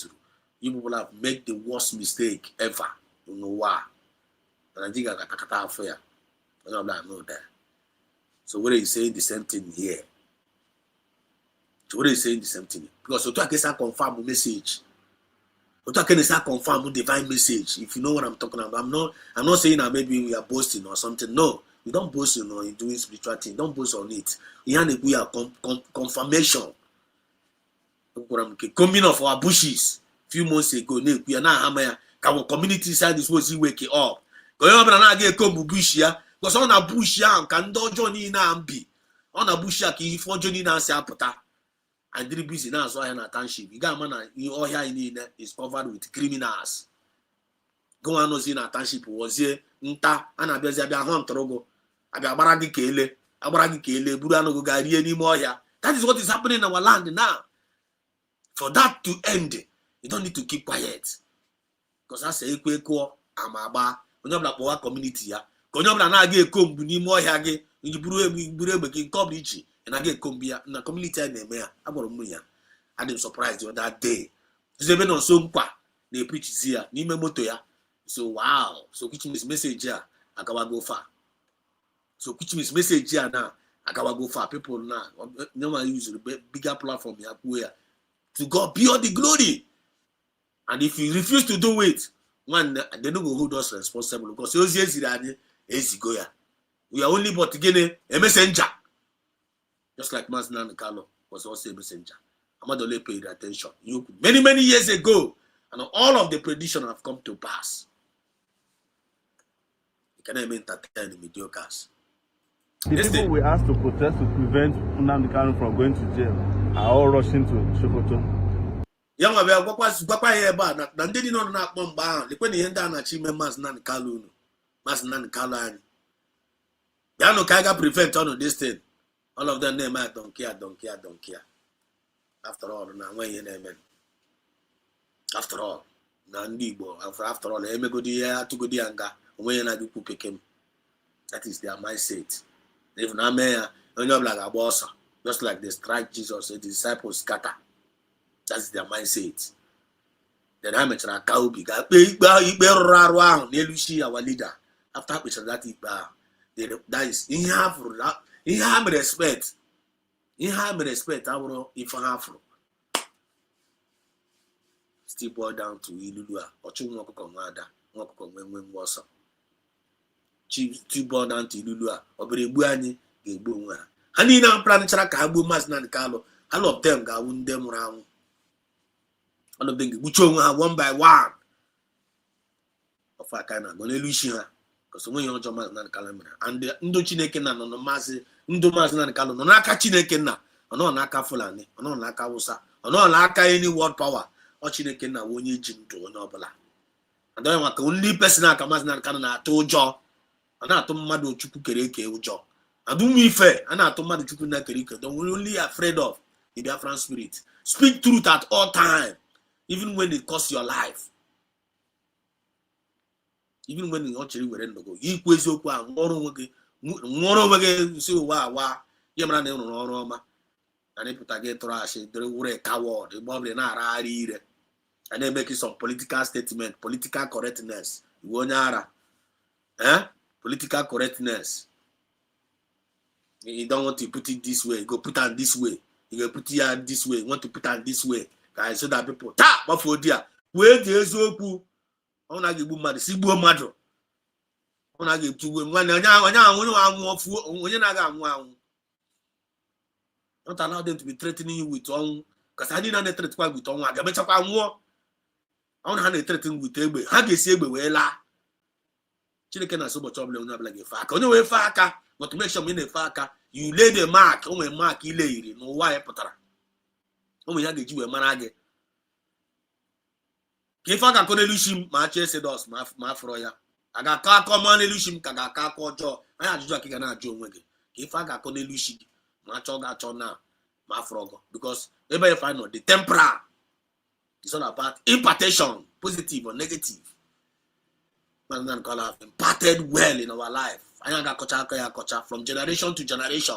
You people have made the worst mistake ever. You know why? And I think I got a fair. I know that. So what are you saying the same thing here? What is saying the same thing? Because Otu Akesa confirm message. Otu Akesa confirm divine message. If you know what I'm talking about, I'm not saying that maybe we are boasting or something. No, we don't boast, in doing spiritual thing. Don't boast on it. We are confirmation. Coming off our bushes few months ago, we are now our community side is supposed to wake up. Going up and get come bush here because on a bush here can do Johnny na be on a bush here if for Johnny na say apota. And the busy now so in a township. You got man all here in is covered with criminals. Go on in a township was here, Nta, and a busy hunt rogo. Abaragi Kele, Buddha no go anymore here. That is what is happening in our land now. For that to end, you don't need to keep quiet. Because I say, Equeko, Amaba, when you're like community, when you're not get come, you need more here, you brew coverage. And I get Kumbia in the community name. I got Muya. I didn't surprise you that day. They been on Sompa. They preach here. Nime Motoya. So wow. So which means message here. I can go far. So which means message here now. I can go far. People now. No one use the bigger platform here. Where to God be all the glory. And if you refuse to do it, one they don't go hold us responsible because we are only but again a messenger. Just like Mazi Nnamdi Kanu was also a messenger. Amadole paid attention. Many years ago, and all of the prediction have come to pass. You cannot even entertain the mediocres. The people we asked to protest to prevent Nnamdi Kanu from going to jail are all rushing to Sokoto. Young about Papa here, but they did not knock one bound. The penny and down achieve Mazi Nnamdi Kanu. Mazi Nnamdi Kanu. Yano Kaga prevent on this thing. All of them name I don't care. After all, now when you name it. After all, Nandibo, after all, Emegodi to go dianga, when I do pick him. That is their mindset. If not mayor, you know like a boss, just like they strike Jesus, the disciples scatter. That's their mindset. Then I mentioned a cow big around Nelushi, our leader. After which that is in half. He have respect. I will if I have still boil down to Ilulua or Chumwaka when was still boil down to Ilulua or Berebuani, a boom. Honey now planning Chaka Mazi Nnamdi Kanu. All of them got wound them round. One of them bucho one by one. Of a kind of gonna lose you. Because when you're John Mazan Calamina and the Indo Chineke on the Mazi, Indo Mazan Calon, Naka Chinekena, or no Naka Fulani, or no Naka Wusa, or no Naka any world power, or Chinekena when you jim to Nobala. And then I only person I can Mazan Canana to Joe, and I told Madu Chukukereke Ujo. And do me fair, and I told Madu Chukunakerika, don't only afraid of the Biafran spirit. Speak truth at all time, even when it costs your life. Even when you actually were in the go, you quiz your more again, see why, Yamana no Roma, and they put a get trash, they were a coward, they probably not either. And they make some political statement, political correctness. Wonyara, political correctness. You don't want to put it this way, go put it this way. You go put it this way, want to put it this way. Guys, so that people tap for dear. Where there's no I want to give mad, see boy madro. I want to give to when not allow them to be threatening you with on because I didn't threat quite with on. I bet you more. I want to threaten with Ebe. How do you say Bewela? Chicken has so much trouble like a fact. On way faka, but to make sure in a faka, you lay the mark, oh, a mark, you lay, no why potara. Oh, we had you a manage. If I can call Lushim, my chest said us, my froya. I got car common Lushim, Kagaka Kojo, I had to kick an Joe Wiggy. If I got call Lushim, my choga chona, my frogo, because everybody find out the tempera is all about impartation, positive or negative. Man, call have imparted well in our life. I got kocha from generation to generation.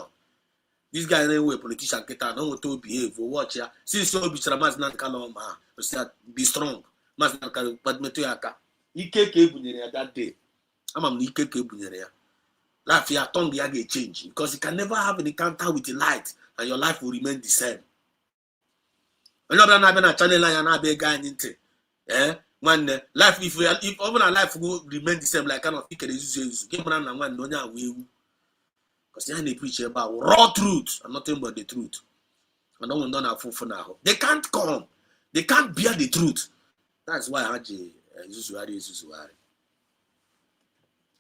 This guy anyway, politician, get out, no to behave or watch ya. Since so be Ramazan Kaloma, be strong. But Metuyaka, Ike Buneria that day. I'm Ike Buneria. Life, your tongue get change because you can never have an encounter with the light and your life will remain the same. Another than a channel and I be guy into one life, if over a life will remain the same, like kind of pick it, game around and one no will because they preach about raw truth and nothing but the truth. I don't want to for now. They can't come, they can't bear the truth. That's why I had Zuzuari.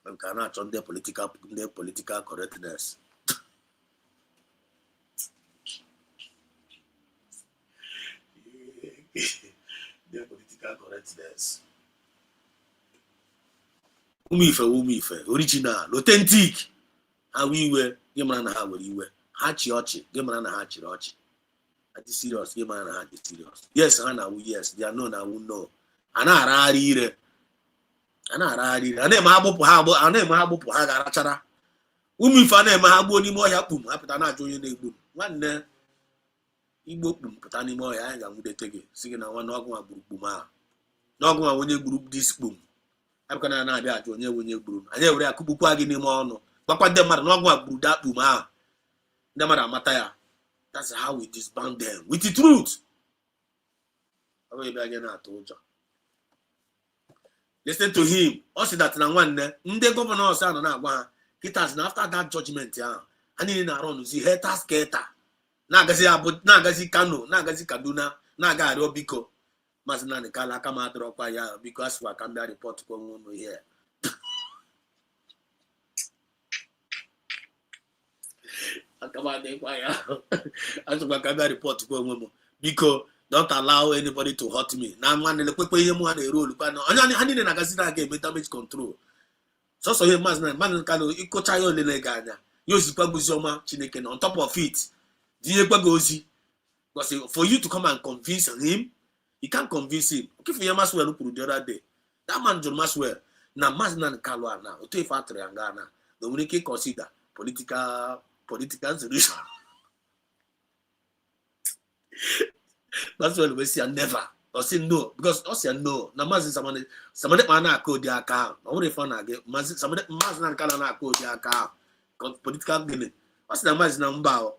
We cannot turn their political correctness. Their political correctness. Umife, original, authentic. How we were, Gemana, how we were. Hachi, Gemana, Hachi. At the serious, Gemana, had the serious. Yes, Anna, yes, they are known, I will know. Ana ararire ane ma agbo pu ha garachara umi fa na ma agbo ni mo ya kpum apụta na ajụ onye na-egbu nwanne igbo kpum pụta ni mo ya anyị ga-nwudete gị sigi na nwanne ọgụ agburu kpum a na ọgụ onye gburu dis kpum apụta na na-abịa ajụ onye gburu anyị were akụkpukwa gị n'ime ọnụ gbakwa ndị mmadụ na ọgụ agburu da kpum a ndị mmadụ amata ya. That's how we disband them with the truth. Ọ bụ ebe anyị na-atụ ụjọ. Listen to him. Also that na one the governor say na agwa kitas after that judgment ya. Ani na run zi haters skater. Na agazi Kano, na agazi Kaduna, na aga Ario Biko. Mazina ne kala kama drop ya because we can be report ko no here. Akama de kwa ya. Aso we can be report ko no because don't allow anybody to hurt me. Now, man, the quick way you a role. I need an agazina game with damage control. So, you must man can equal child in a Ghana. Use Pabuzoma Chineken on top of it. Diego Gozi. Because for you to come and convince him, you can't convince him. Okay, for your Maswell who the other day. That man, John Maswell, now Masnan Kalwana, Ote Factory and Ghana, the Munike consider political solution. That's why we say never or say no because us say no. Na mazi somebody mana code their account. I want to find again. Mazi somebody mazi na kala na code their account. Political gain. Us na mazi na mbao.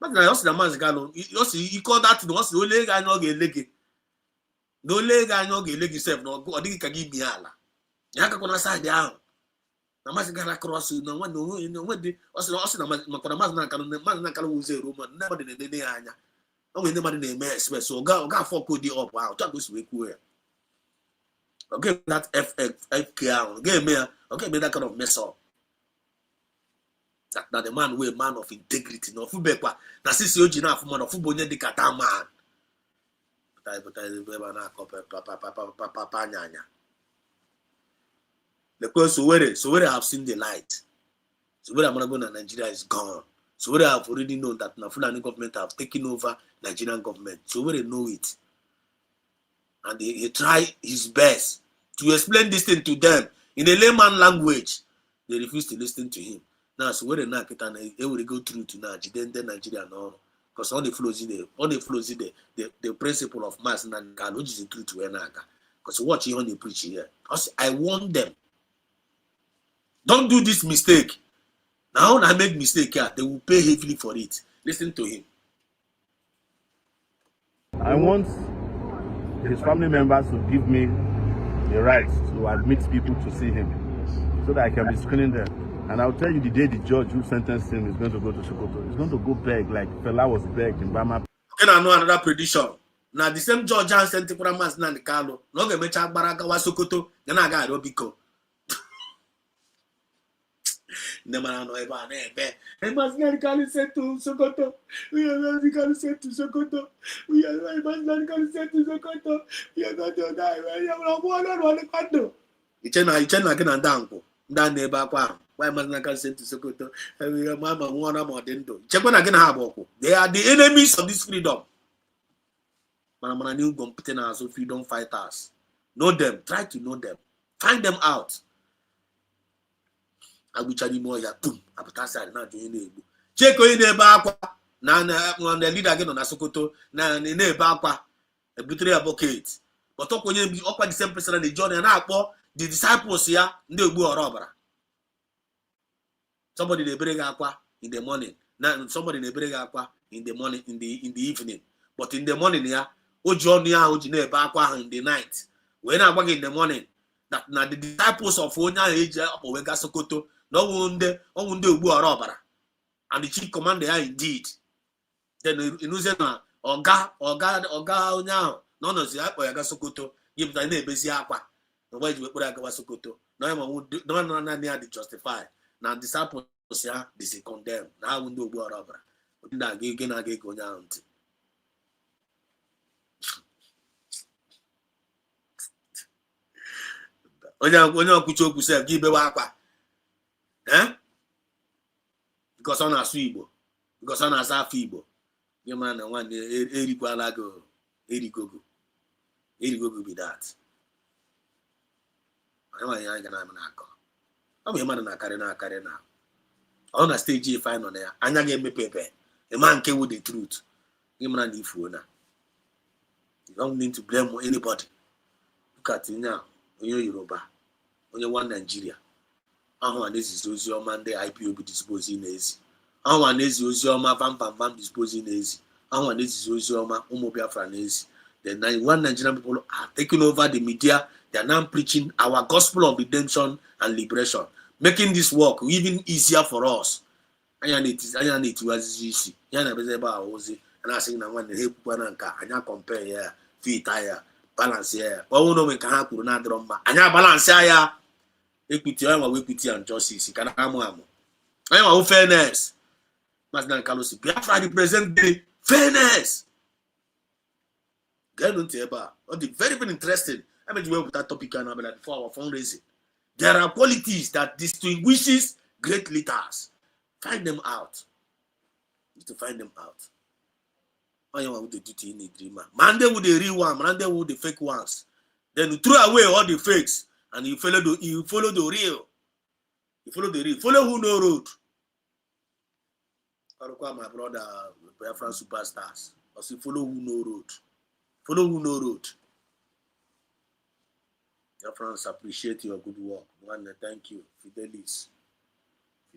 Mazi na us na mazi kalo. You call that no us no lega no ge legi. No lega no ge legi self no go odigi kagi biala. Yaka kona side down. Na mazi kala cross no one no we us na mazi na kalo uze Roma never de anya. I'm in the money name express. So go for code up. Wow, talk with me. Okay, that FK. Okay, me. Okay, me that kind of mess up. That the man we a man of integrity. No football. Na sisi oji na man of football nye dikata man. But I na papa nyanya. Because so where have seen the light. So where I'm going to Nigeria is gone. So where I've already known that the Fulani government have taken over Nigerian government. So where they know it. And he try his best to explain this thing to them in a layman language. They refuse to listen to him. Now, so where they will go through to Nigeria no. Because all the flows in the principle of mass and which is the truth to Enaga. Because watch you on the preach here. I warn them. Don't do this mistake. Now when I make mistake here, they will pay heavily for it. Listen to him. I want his family members to give me the right to admit people to see him so that I can be screening them. And I'll tell you the day the judge who sentenced him is going to go to Sokoto. He's going to go beg like Fela was begged in Bama. Okay, I know another prediction. Now the same judge and sent to Pramas Nandikalo. No get me chak baraka wa Sokoto. Then I got Robiko. Nemana no eba nebe. Emas Nandikali sent to Sokoto. We are Nandikali sent to Sokoto. We are Nandikali sent to Sokoto. We are going to die. We are going to die. Ichena kina ndango. Ndane eba kwa. Why must Nandikali sent to Sokoto? Mama wana modendo. Chekwana kina haboko. They are the enemies of this freedom. Manamana new competitors of freedom fighters. Know them. Try to know them. Find them out. Aguchani moya boom. Apatasa na join ego. Cheko ine eba akwa. Na the leader again on Sokoto. Na ne eba akwa. A military advocate. But okonye okwa the same person the journey na akpo the disciples ya ndị ogbu orobara. Somebody they bring akwa in the morning. Now somebody they bring akwa in the morning in the evening. But in the morning ya oji ya oji na eba akwa in the night. When I work in the morning that na the disciples of Onya eji opowega Sokoto no wunde ogbu orobara. And the chief commander ya indeed. Then inuze na oga onya no no si opowega Sokoto yipụta na ebezi akwa. No why you put agawa Sokoto. No na dey justify. Now disciples ya they condemn. Na wunde ogbu orobara. Nda gege na gege onya ntị. Onye okuchi okwu sef gị bewa akwa. Because ọ na-asụ Igbo. Because ọ na-asa afọ Igbo. Gị ma na nwanne erikwala go erigogo. Erigogo be that. Anyị ga na akọ. Ọ bụ mmadụ na-akarị na. Ọ na stage if nọ na ya. Anya ga-emepepe. The man nke with the truth. Gị mara na ifuo na. You don't need to blame anybody. Look at it now. Onye Yoruba. Onye one Nigeria. Ahụ anezi ozi ọma ndị IPOB dispose n'ezi. Ahụ anezi ozi ọma Bam dispose n'ezi. Ahụ anezi ozi ọma ụmụ Biafra n'ezi. The one Nigerian people are taking over the media. They are now preaching our gospel of redemption and liberation, making this work even easier for us. Anya na-eti wazizi isi. Ya na beze ba ozi. Ana asị na nwanne he kwukwa na nka anya compare ya fit ya balance ya. Kwa uno me ka ha kwuru na adịrọ mma. Anya balance ya. Equity equity and justice kana amu. Anya fairness. Masdan Kalosi Biafra represent the fairness. Get into eba. Very very interesting. I mean you with that topic and before our fundraising. There are qualities that distinguishes great leaders. Find them out. You need to find them out. I want the duty in the dreamer. Monday with the real one, Monday with the fake ones. Then you throw away all the fakes and you follow the real. You follow the real. Follow who know road. I require my brother Biafra superstars. Also follow who know road. Follow who know road. Your friends appreciate your good work. One, thank you. Fidelis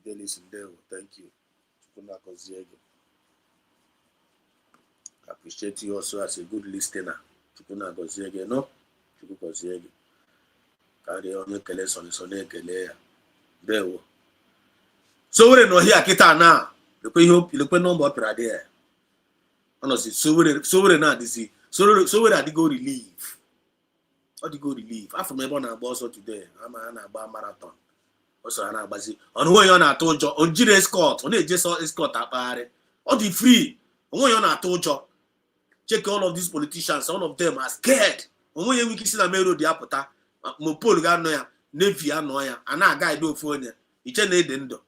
Ndeo, thank you. I appreciate you also as a good listener. No? Carry on your collection, so we know here kita now. Look number there. Honestly, so where now this is so where they go relief. Or they go relief. After my born and boss today, I'm a marathon. Also, I'm a busy. On who you're not told you on G escort, on a just escort at party. Or the free. On who you're not told you. Check all of these politicians, all of them are scared. On when you see the mail of the apota, Mopol Ganoya, Navy Anoya, and a guy do for you. It's an edendo.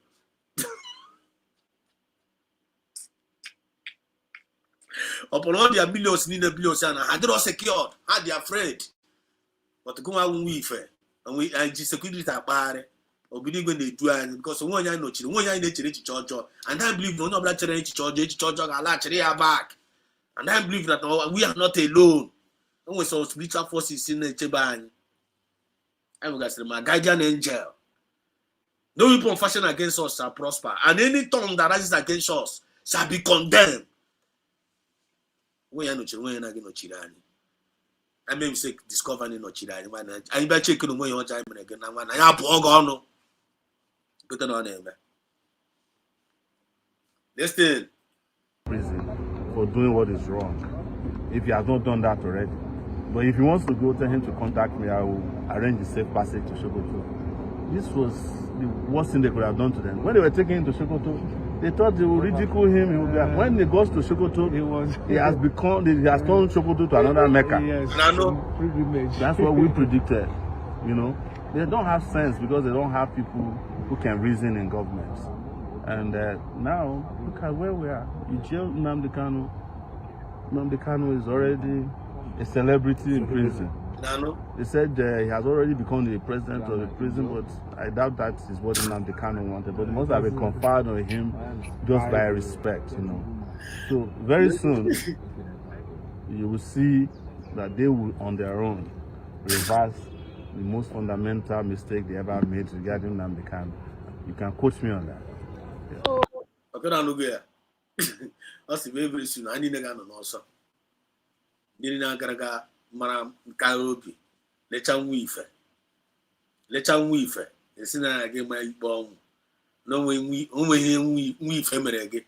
Upon all their millions, billions, and had not secured, had they afraid. But to go out with her, and we security at party, or believe when they do it, because one year no children, 1 year in the church, and I believe no black church, I like back. And I believe that we are not alone. And we saw spiritual forces in the Cheban. I will say, my guardian angel. No weapon fashioned against us shall prosper, and any tongue that rises against us shall be condemned. We are not children, I may say discovering no children. I bet check on your time again. I have Pogono. Good on him. Listen. Prison for doing what is wrong, if he has not done that already. But if he wants to go, tell him to contact me. I will arrange a safe passage to Sokoto. This was the worst thing they could have done to them. When they were taking him to Sokoto, they thought they would ridicule him. He would be, when he goes to Sokoto, he has turned Sokoto to another Mecca. Yes, that's what we predicted. You know, they don't have sense because they don't have people who can reason in government. And now, look at where we are. You jailed Nnamdi Kanu. Nnamdi Kanu is already a celebrity in prison. They said he has already become the president of the prison, but I doubt that is what Nnamdi Kanu wanted. But it must have been conferred on him just by respect, you know. So very soon, you will see that they will, on their own, reverse the most fundamental mistake they ever made regarding Nnamdi Kanu. You can quote me on that. Okay, now look here. That's the very soon. I need to go on also. Nina Garaga, Maram Karobi, Lechan Weaver. Lechan Weaver. It's in a game my bomb. No way we family again.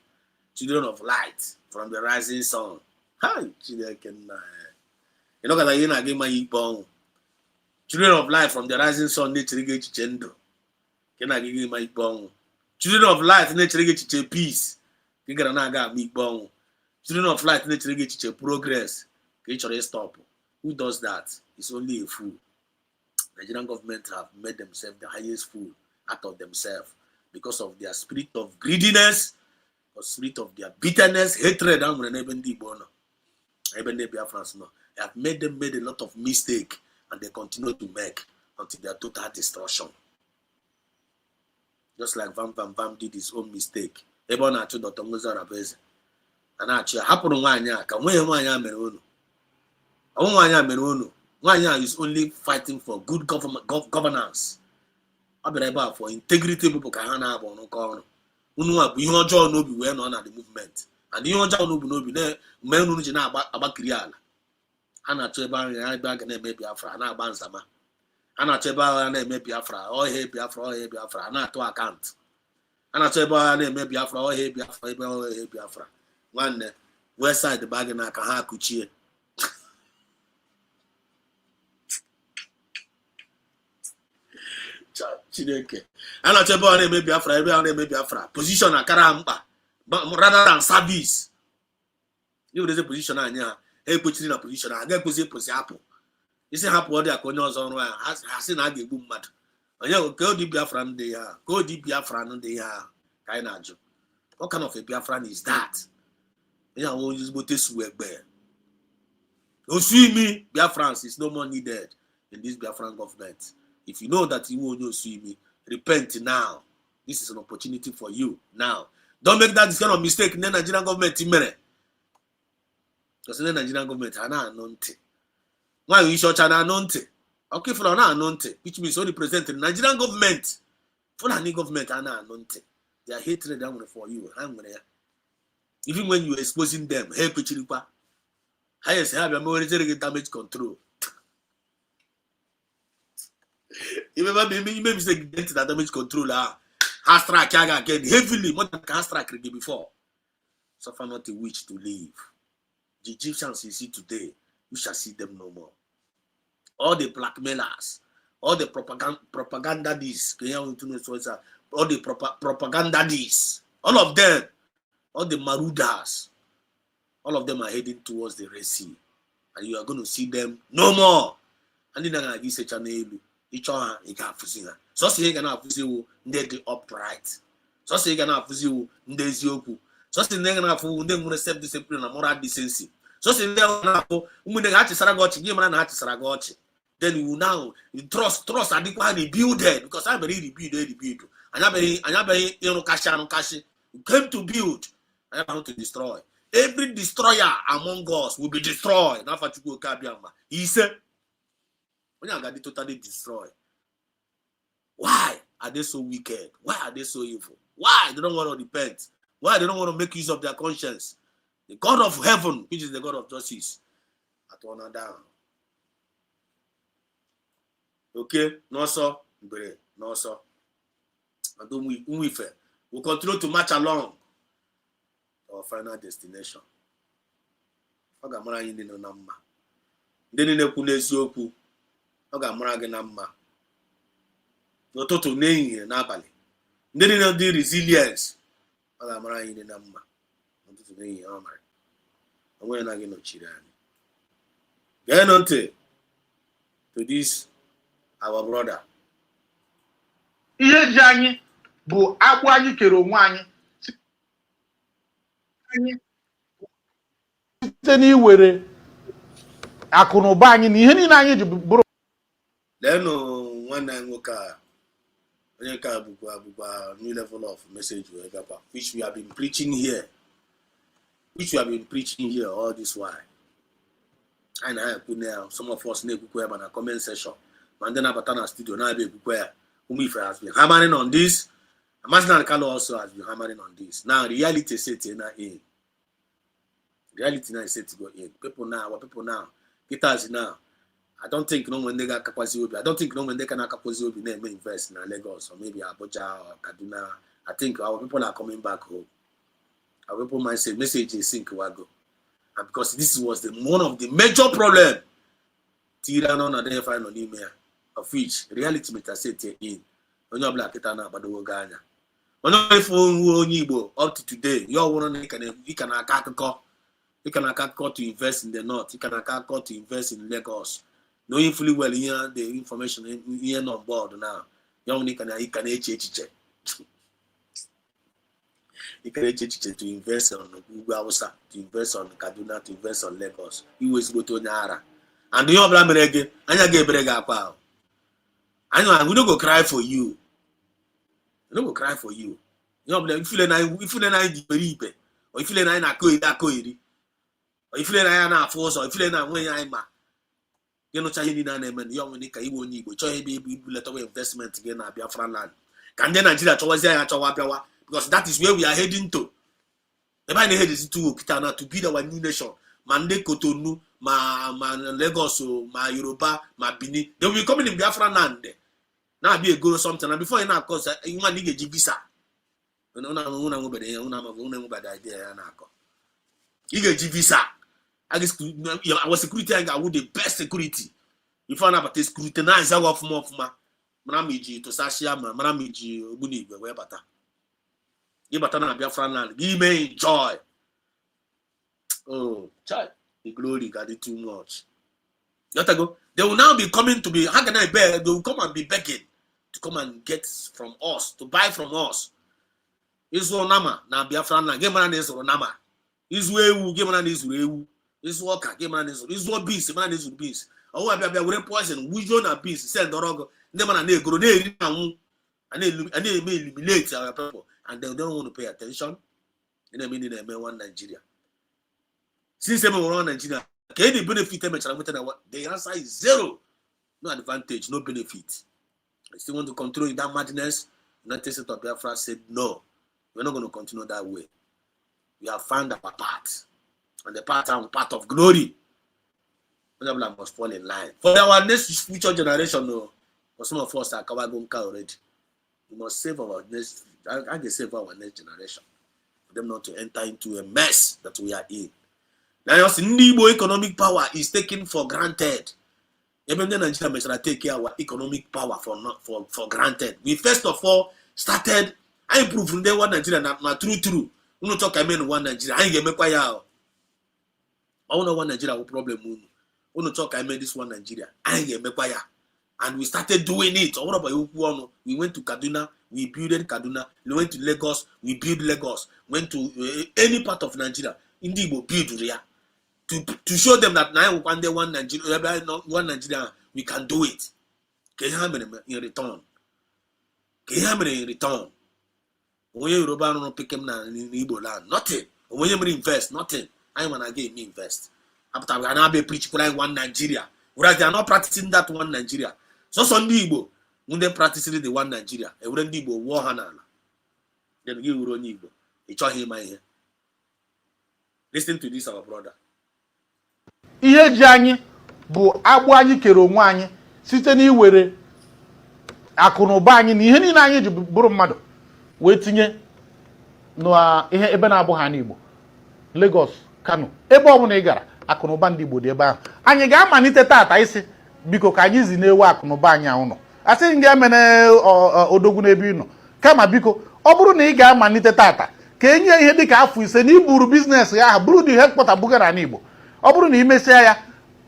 Children of light from the rising sun. Hi, children can. You know, I again my bomb. Children of light from the rising sun, nature get gender. Can I give you my bomb? Children of light, nature get peace. You get an me bomb. Children of light, nature get progress. Get your stop. Who does that? It's only a fool. Nigerian government have made themselves the highest fool out of themselves because of their spirit of greediness, or spirit of their bitterness, hatred. I'm going to be born. Even the Biafrans know. They have made a lot of mistake, and they continue to make until their total destruction. Just like Vam did his own mistake. Even at Dr. Musa Rabez. And actually, happened Wanya, can we Wanya Merono? Wanya Merono. Wanya is only fighting for good governance. I'll for integrity people can have on corner. Unua, we don't know be well known at the movement. And you don't know be there, men who know about Kriala. Anna Cheba, I bag and maybe Biafra, and I Bansama. Anna Cheba and maybe Biafra, or hey Biafra, or hey Biafra, and I to account. Anna Cheba and maybe Biafra, or hey Biafra, or hey Biafra. One west side the bag and I can have Kuchi. Chineke. And I tell you, maybe Biafra. Position a karamba, but rather than service. You there's a position on here. Hey, put in a position. I get position apple. You see how poor they are going on. Has seen I get boom mad. And you go deep Biafran they are. Go deep Biafran they are. Kind of joke. What kind of a Biafran is that? You know, use botes work there. You see me, Biafrans is no more needed in this Biafran government. If you know that you won't see me, repent now. This is an opportunity for you now. Don't make that kind of mistake in the Nigerian government. Because in the Nigerian government, I'm not anointed. Why you show China anointed? Okay, for now anointed, which means only present the Nigerian government. For any government, I'm not anointed. They are hatred for you. Even when you're exposing them, hey, Pichiripa, highest have your military damage control. You may say get that damage controller. Has strike again heavily more than has strike before. Suffer not a witch to live. The Egyptians you see today, you shall see them no more. All the blackmailers, all the propagandists, all the propagandists, all of them, all the marouders, all of them are heading towards the Red Sea. And you are going to see them no more. And then I give such an elu. Each one you can see her. So say you can have you the upright. So say you can have you ndezioku. So say you can have you self discipline and moral decency. So say you can have then you now trust adequately build it because I believe rebuild. And I believe you came to build. I want to destroy. Every destroyer among us will be destroyed. He said, when you got totally destroyed. Why are they so wicked? Why are they so evil? Why they don't want to repent? Why they don't want to make use of their conscience? The God of heaven, which is the God of justice, at one down. Okay, no sir, no sir. We'll continue to march along our final destination. Ọ ga-amara anyị ndị nọ na mma. Ndị niile kwu n'eziokwu, ọ ga-amara gị na mma. N'ụtụtụ n'ehihie n'abalị. Ndị niile dị resilience, ọ ga-amara anyị ndị na mma. N'ụtụtụ n'ehihie ọ mara. O nwere na gị nọchiri anyị. Geenụ ntị to this our brother. Ihe ji anyị bụ agbụ anyị kere onwe anyị. Site n'iwere akụ na ụba anyị na ihe niile anyị ji bụrụ. Leenụ nwanne anyị nwoke a onye nke a bụkwa new level of message which we have been preaching here all this while. I na some of us na-ekwukwe ya na comment section ma ndị na-abata na studio na-abịa ekwukwe ya. Umife has been hammering on this. Martinal Kalo also has been hammering on this. Now reality set in. Reality now is set to go in. People now, guitars now. I don't think no when they got capacity. I don't think no when they can capacity may invest in Lagos or maybe Abuja or Kaduna. I think our people are coming back home. Our people might say message is sync wago. And because this was one of the major problem. Tirano na dey find on email of which reality meter set in. Onye black it na abadowo Ghana. Onye onye Igbo up to today, you all want you can akakọ. You can account to invest in the north. You can account to invest in Lagos. Knowing fully well here the information here on board now. You can HHH. You can HHH to invest on Google, to invest on Kaduna, to invest on Lagos. You always go to Nyara. And the other American, and I get brega power. I know we don't go cry for you. We don't go cry for you. You know, if you believe it, or if you na koiri. Or if you na force, or if you na when I ma, you know, Chahini na name, young Nika, you won't need to be let away investment again at Biafra land. Can then Nigeria towards there because that is where we are heading to. The man head is to Kitana to build our new nation. Mande Kotonu, ma Lagos, ma Yoruba, ma Bini. They will be coming in Biafra land. Now be a good or something. And before you know, of course, you want to get visa. You know, una idea. You get visa. I was security. I would the best security. You found out the scrutinize our form of Manamiji to Sashia, Manamiji, Buni, where bata. You batana Biafra land. Give me joy. Oh, child, the glory got it too much. Let go. They will now be coming to be. How can I beg? They will come and be begging to come and get from us, to buy from us. Israel Nama, now Biafra land. Game man is Nama. Israel, game man is Israel. Israel, game man is Israel beast. Man is beast. Oh, I be poison. We join a beast. Send the rogue. Them man they grow. They eliminate our people, and they don't want to pay attention. In a minute, they may want Nigeria. Since they want Nigeria, can they benefit them? The answer is zero. No advantage, no benefit. I still want to continue in that madness. United States of Biafra said no. We're not going to continue that way. We have found our path. And the path and path of glory. We must fall in line. For our next future generation, no. For some of us are Kawagonka already. We must save our next, I can save our next generation. For them not to enter into a mess that we are in. Now you see Igbo economic power is taken for granted. Even the Nigeria must take our economic power for granted. We first of all started. I improve from there one Nigeria na true. We no talk I mean one Nigeria. I ain't make quite out. I don't know one Nigeria will problem. We no talk I mean this one Nigeria. I ain't make quite. And we started doing it. We went to Kaduna, we built Kaduna. We went to Lagos, we built Lagos. Went to any part of Nigeria, Indeed, we build Ria. To show them that now one day one Nigeria, we can do it. Can you have in return? Can you have in return? When you Yoruba no pick him now in Igbo land, nothing. When you invest, nothing. I want to get me invest. After we are now be preach one Nigeria. Whereas they are not practicing that one Nigeria. So Sunday Igbo, when they practicing the one Nigeria, and when Igbo war hanana, then you will Igbo. It's all him here. Listen to this, our brother. Ihe ji anyị bụ agbụ anyị kere onwe anyị site n'iwere akụ na ụba anyị na ihe niile anyị ji bụrụ mmadụ wee tinye na ihe ebe na-abụ ha n'Igbo, Lagos, Kano, ebe ọ bụla ị gara akụ na ụba ndị Igbo dị ebe ahụ. Anyị ga-amalite tata isi biko ka anyị zi na-ewe akụ na ụba anyị ụnọ asị m ga-emene odogwu n'ebe ị nọ, kama biko ọ bụrụ na ị ga-amalite tata ka enye ihe dịka afọ ise na iburu biznes ya ahụ bụrụ dị headquarter bugara n'Igbo. Ọ bụrụ na imesịa ya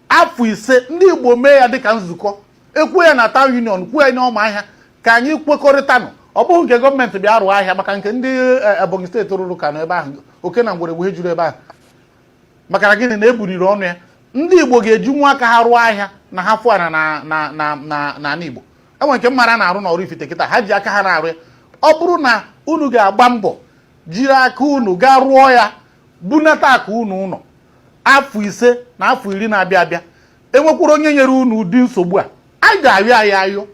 afọ ise ndị Igbo mee ya dịka nzukọ ekwu ya na town union kwuo ya n'ọma ahịa ka anyị kwekọrịtanụ. Ọ bụghị nke gọọmenti bịa rụọ ahịa maka nke ndị Ebonyi steeti rụrụ Kano ebe ahụ oke na ngwere wee juru ebe ahụ maka na gịnị na ebuliri ọnụ ya. Ndị Igbo ga-eji nwa aka ha rụọ ahịa na ha fụ ana na Igbo. Enwere nke mmara na-arụ na Oraifite kịta ha ji aka ha na-arụ ya. Ọ bụrụ na unu ga-agba mbọ jiri aka unu gaa rụọ ya bunata aka unu ụlọ afọ ise na afọ iri na-abịa abịa enwekwuru onye nyere unu ụdị nsogbu a ga-ayọ anyị ayọ.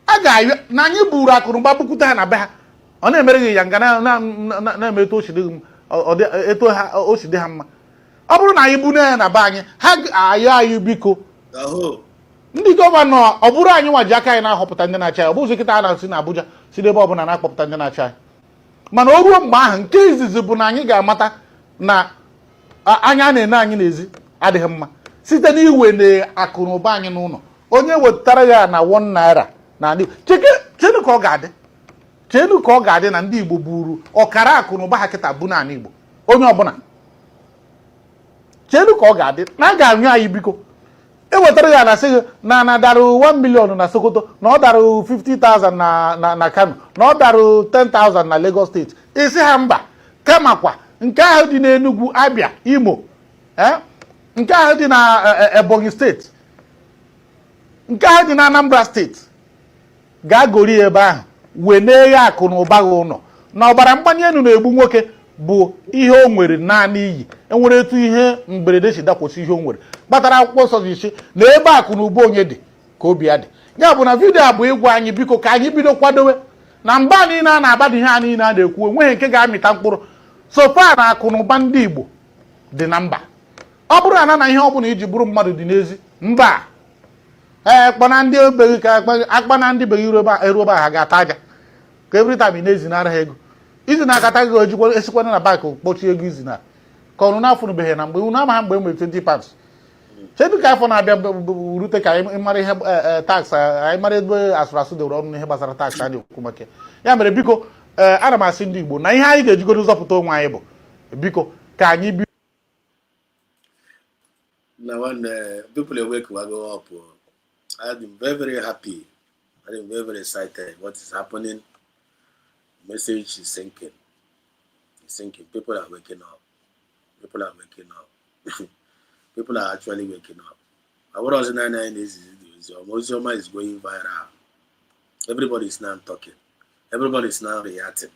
A ga-ayọ na anyị buru akụrụngwa bukwute ha na be ha ọ na-emere gị ya nga na-eme eto o si dị ha mma. Ọ bụrụ na anyị bune ya na be anyị ha ga-ayọ anyị biko ndị gọvanọ ọ bụrụ anyị nwa ji aka anyị na-ahọpụta ndị na-achị anyị. Ọ bụzi kịta a na-asị na Abuja si n'ebe ọbụla na-akpọpụta ndị na-achị anyị. Mana o ruo mgbe ahụ nke izizi bụ na anyị ga-amata na anya na-ene anyị n'ezi adịghị mma site n'iwe na akụ na ụba anyị n'ụlọ. Onye wetara ya na 1 naira na ndị chenu ka ọ ga-adị na ndị Igbo buru ọkara akụ na ụba ha kịta bụ n'ala Igbo. Onye ọbụla chenu ka ọ ga-adị na a ga-anyụ anyị biko. Ewetara ya na sị na darụ 1 million na Sokoto na ọ darụ 50,000 na Kano na ọ darụ 10,000 na Lagos steeti. Isi ha mba kamakwa nke ahụ dị n'Enugu, Abia, Imo, nke ahụ dị na Ebonyi steeti, nke ahụ dị na Anambra steeti ga-agori ebe ahụ wee na-eghe akụ na ụba gị ụlọ. Na ọbara mgbanye elu na-egbu nwoke bụ ihe o nwere naanị iyi. Enwere etu ihe mberede si dakwụsị ihe o nwere kpatara akwụkwọ nsọ ji isi na ebe akụ na ụba onye dị ka obi ya dị. Ya bụ na vidiyo a bụ ịgwa anyị biko ka anyị bido kwadowe na mba niile a na-aba dị ihe a niile a na-ekwu enweghị nke ga-amịta mkpụrụ. So far na akụ na ụba ndị Igbo dị na mba. Ọ bụrụ na ihe ọ bụla iji bụrụ mmadụ dị n'ezi mba kpana ndị obeghị ka akpana ndị beghị eruoba ha ga-ata aja ka every time ị na-ezinara ha ego. Izi na-akata gị ojikwa esikwana na bank kpochie ego izi na ka ọnụ na-afụnụbeghị na mgbe unu amaha mgbe enwere 20 pounds. Chedu ka afọ na-abịa rute ka anyị mara ihe tax anyị mara ebe asụrụ dewere ọnụ n'ihe gbasara tax anyị okwu maka ya mere biko ana m asị ndị Igbo na ihe anyị ga-ejigoro zọpụta onwe anyị bụ biko ka anyị bi. Now when people awake will go up, I've been very, very happy. I've been very, very excited. What is happening? Message is sinking. It's sinking. People are waking up. People are waking up. People are actually waking up. What was 99 is Mozoma is going viral. Everybody is now talking. Everybody is now reacting.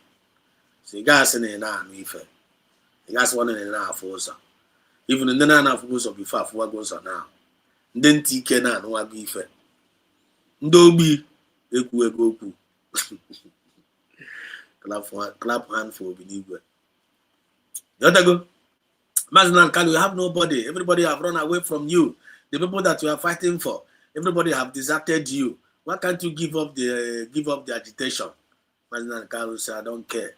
So you guys in now ife. You guys want in now force. Even in the nine of goes up before what goes on now. Then TK na no wa ife. Ndobi eku. Clap hand for Benigwe. The other go. Mazinan Kalu, you have nobody. Everybody have run away from you. The people that you are fighting for, everybody have deserted you. Why can't you give up the agitation? Mazinan Kalu said, I don't care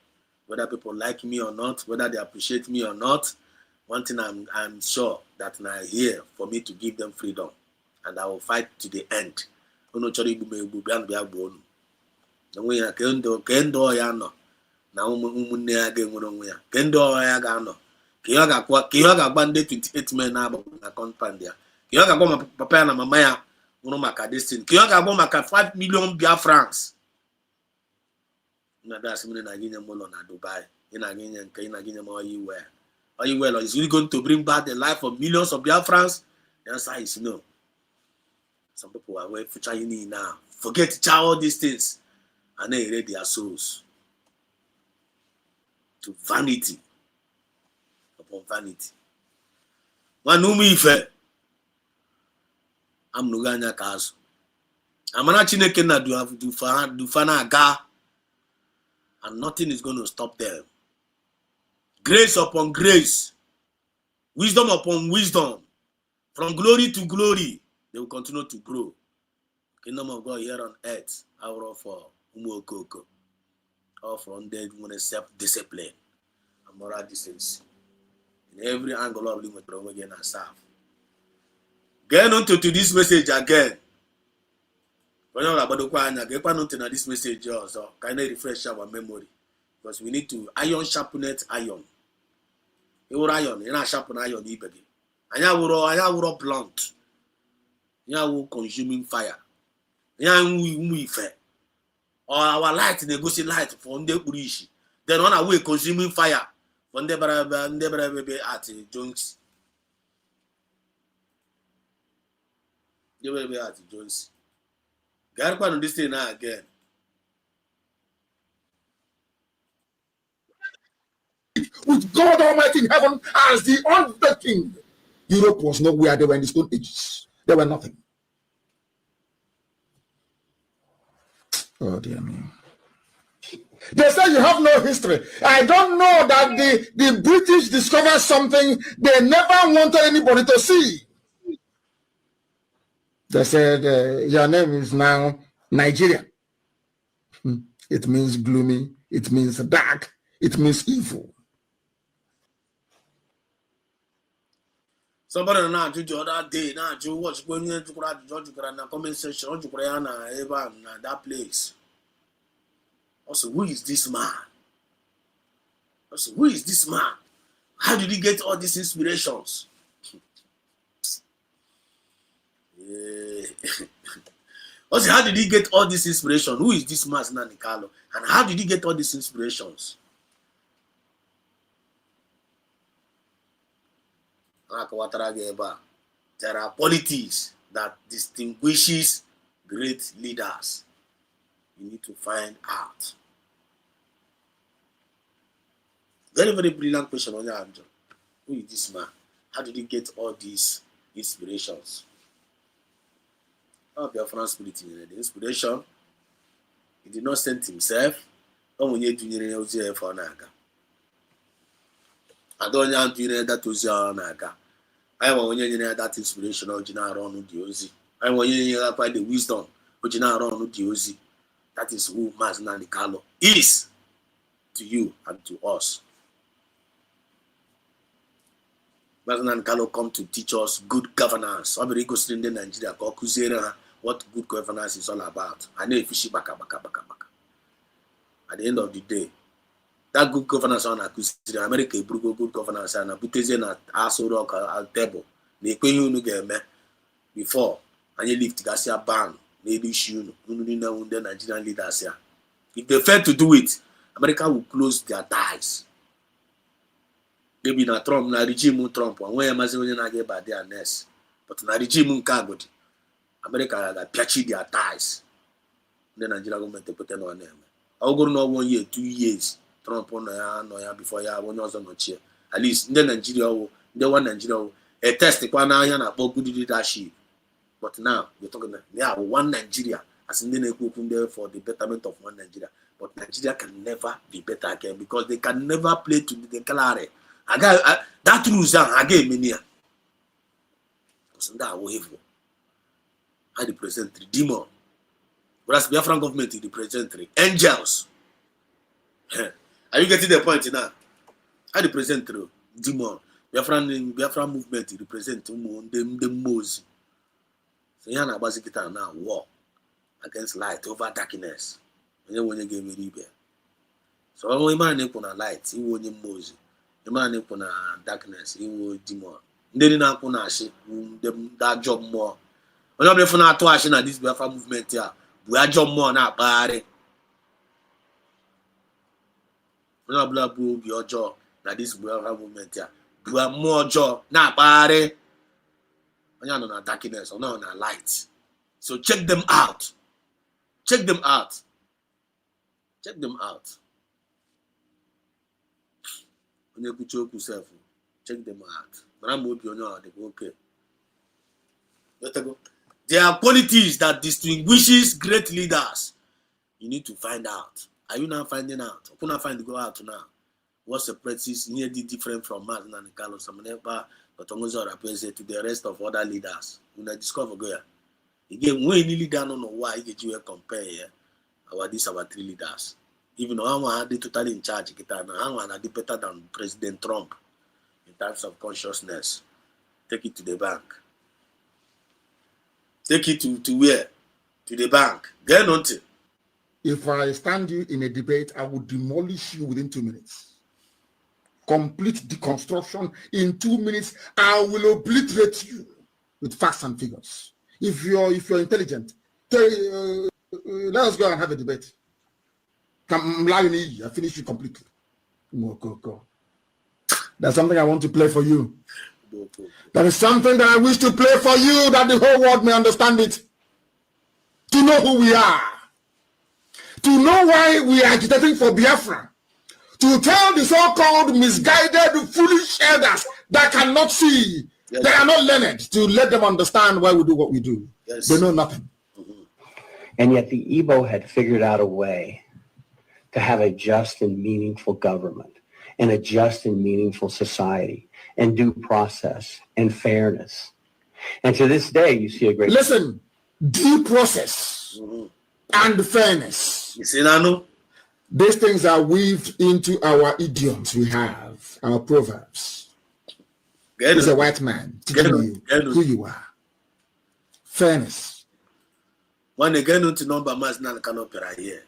whether people like me or not, whether they appreciate me or not. One thing I'm sure that now here for me to give them freedom, and I will fight to the end. Ono chori igbu bian bia gbo onu. Onwe ya kendo ya no. Na ụmụnne ya ga-enwere onwe ya. Kendo ya ga no. Ka ya ga-agba ndị 28 men na agba na compound ya. Ka ya ga-agba ma papa ya na mama ya nwụrụ maka destin. Ka ya ga-agba maka 5 million Biafrans. Na das mine na ginye molo na Dubai. Ina ginye nke ina ginye ma Oyiwell is really going to bring back the life of millions of Biafrans? The answer is no. Some people are well future you need now. Forget all these things. And they read their souls to vanity upon vanity. Manumi ife. I'm no ganya kazu. Amana Chineke na do fana aga. And nothing is going to stop them. Grace upon grace, wisdom upon wisdom, from glory to glory, they will continue to grow. Kingdom of God here on earth, our for Umuokoko, all from them when self-discipline and moral decency. In every angle of living with again and serve. Get on to this message again. When you're about to get on to this message also, kind of refresh our memory. Because we need to iron sharpened iron. Iron, you know, sharpen iron ibegi. Anya wuro blunt. Anya will consuming fire. Anya we fair. Or our light negotiate light for nde kurishi. Then on our way consuming fire for nde bara at Jones. You will be at Jones. Get on this thing now again. With God Almighty in heaven as the underking. Europe was nowhere. They were in the Stone Ages. They were nothing. Oh dear me. They say you have no history. I don't know that the British discovered something they never wanted anybody to see. They said, your name is now Nigeria. It means gloomy. It means dark. It means evil. Somebody now do the other day, now do what's going on to na comment section, to that place. Also, who is this man? Also, who is this man? How did he get all these inspirations? Also, how did he get all this inspiration? Who is this man, Nani Carlo? And how did he get all these inspirations? There are qualities that distinguishes great leaders. You need to find out. Very, very brilliant question on your hand. Who is this man? How did he get all these inspirations? Oh, Biafra spirit in the inspiration. He did not send himself. When you do for Naga. I don't want to that was your Naga. I want you that inspiration of Jina Ron Diozi. I want you to apply the wisdom of Jina Ron Diozi. That is who Maznani Carlo is to you and to us. Maznani Carlo come to teach us good governance. I'm going to in Nigeria. What good governance is all about. I know if you baka. At the end of the day, that good governance on a America good governance and a Buteze na Aso Rock al table. They pay you before and you lift Garcia ban, maybe you the Nigerian leaders here. If they fail to do it, America will close their ties. Maybe na Trump, na regime Trump, and when Amazon na get by their nest. But na regime Kagoti. America that patchy their ties. The Nigerian government put on them. I'll go no 1 year, 2 years. Trump on no before ya one was on chair. At least in the Nigeria, the one Nigeria a test the one about good leadership. But now we're talking one Nigeria as in the there for the betterment of one Nigeria. But Nigeria can never be better again because they can never play to the declare. That rules again many. Because that wave. I represent the demon. Whereas the Biafran government represent the angels. Are you getting the point now? I represent the demon. Biafra movement represent the most. So you na basically now war against light over darkness. When you give me so only man na light, he won't Moses. The man na darkness, he will demon. Then na na shi that job more. When you be na to ashi na this Biafra movement here, we are job more na bare. When you blah blah your job na this Biafra movement here, we are more job na bare. When you na darkness or na light. So check them out. Check them out. Check them out. When you put yourself, check them out. But I'm okay. There are qualities that distinguishes great leaders. You need to find out. Are you now finding out? Open up find go out now. What separates here different from Martin and Carlos Samanepa, but almost to the rest of other leaders. When I discover go here. Again, when you leader don't know why you compare here. Our three leaders. Even though I'm totally in charge, I'm better than President Trump in terms of consciousness. Take it to the bank. Take it to where? To the bank. Get on to. If I stand you in a debate, I will demolish you within 2 minutes. Complete deconstruction in 2 minutes. I will obliterate you with facts and figures. If you're intelligent, let us go and have a debate. I finish you completely. Go. That's something I want to play for you. That is something that I wish to play for you, that the whole world may understand it. To know who we are. To know why we are agitating for Biafra. To tell the so-called misguided, foolish elders that cannot see, yes, they are not learned, to let them understand why we do what we do. Yes. They know nothing. And yet the Igbo had figured out a way to have a just and meaningful government and a just and meaningful society and due process and fairness. And to this day, you see a great... Listen, due process and fairness. You see, Nano? These things are weaved into our idioms we have, our proverbs. He's a white man telling you who you are. Fairness. When they get into number, mass nan cannot be right here.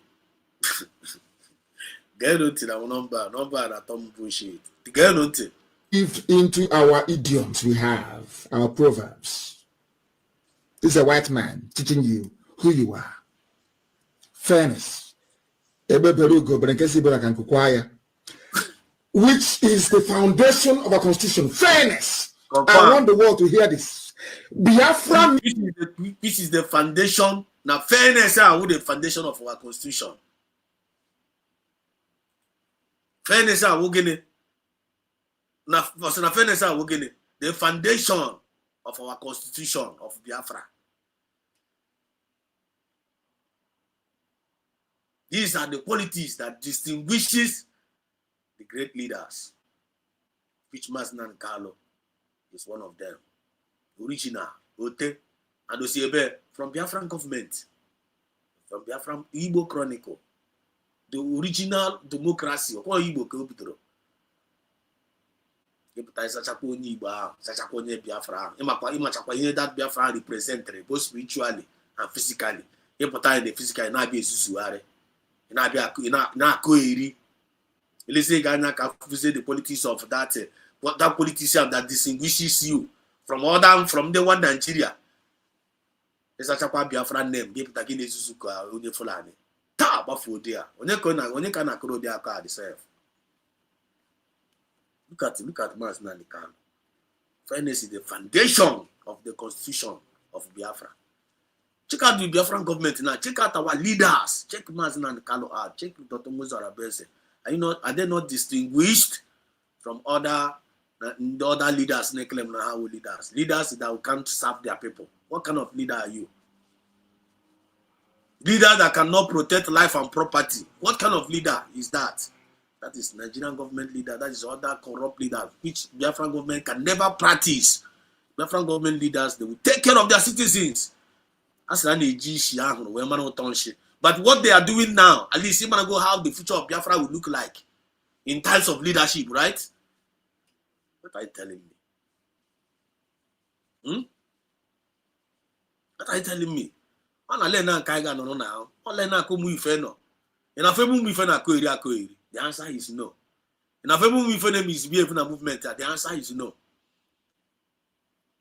Get into the number that Tom bullshit. Get into. Weaved into our idioms we have, our proverbs. This is a white man teaching you who you are. Fairness. Which is the foundation of our constitution. Fairness. I want the world to hear this. Biafra. This is the foundation. Now, fairness is the foundation of our constitution. Fairness is the foundation of our constitution of Biafra. These are the qualities that distinguishes the great leaders. Which Masnan Carlo is one of them. Original, Ote, and Osiebe from Biafran government, from Biafran Igbo Chronicle, the original democracy. What Igbo Kopitro? That Biafra represented both spiritually and physically. The physically not be Susuare. The politics of that that politician that distinguishes you from the one Nigeria. It's such a Biafra name. Get again Suzuka only Fulani. Ta bafo there. Onye can akro their card itself. Look at Mas Nanikan. Fairness is the foundation of the constitution of Biafra. Check out the Biafran government now. Check out our leaders. Check Mazin and Carlo out. Check Dr. Mozart Abese. Are they not distinguished from the other leaders? Leaders that can't serve their people. What kind of leader are you? Leader that cannot protect life and property. What kind of leader is that? That is Nigerian government leader. That is other corrupt leader, which Biafran government can never practice. Biafran government leaders, they will take care of their citizens. But what they are doing now, at least you want to go how the future of Biafra will look like in terms of leadership, right? What are you telling me? What are you telling me? The answer is no. And if you misbehave in a movement, the answer is no.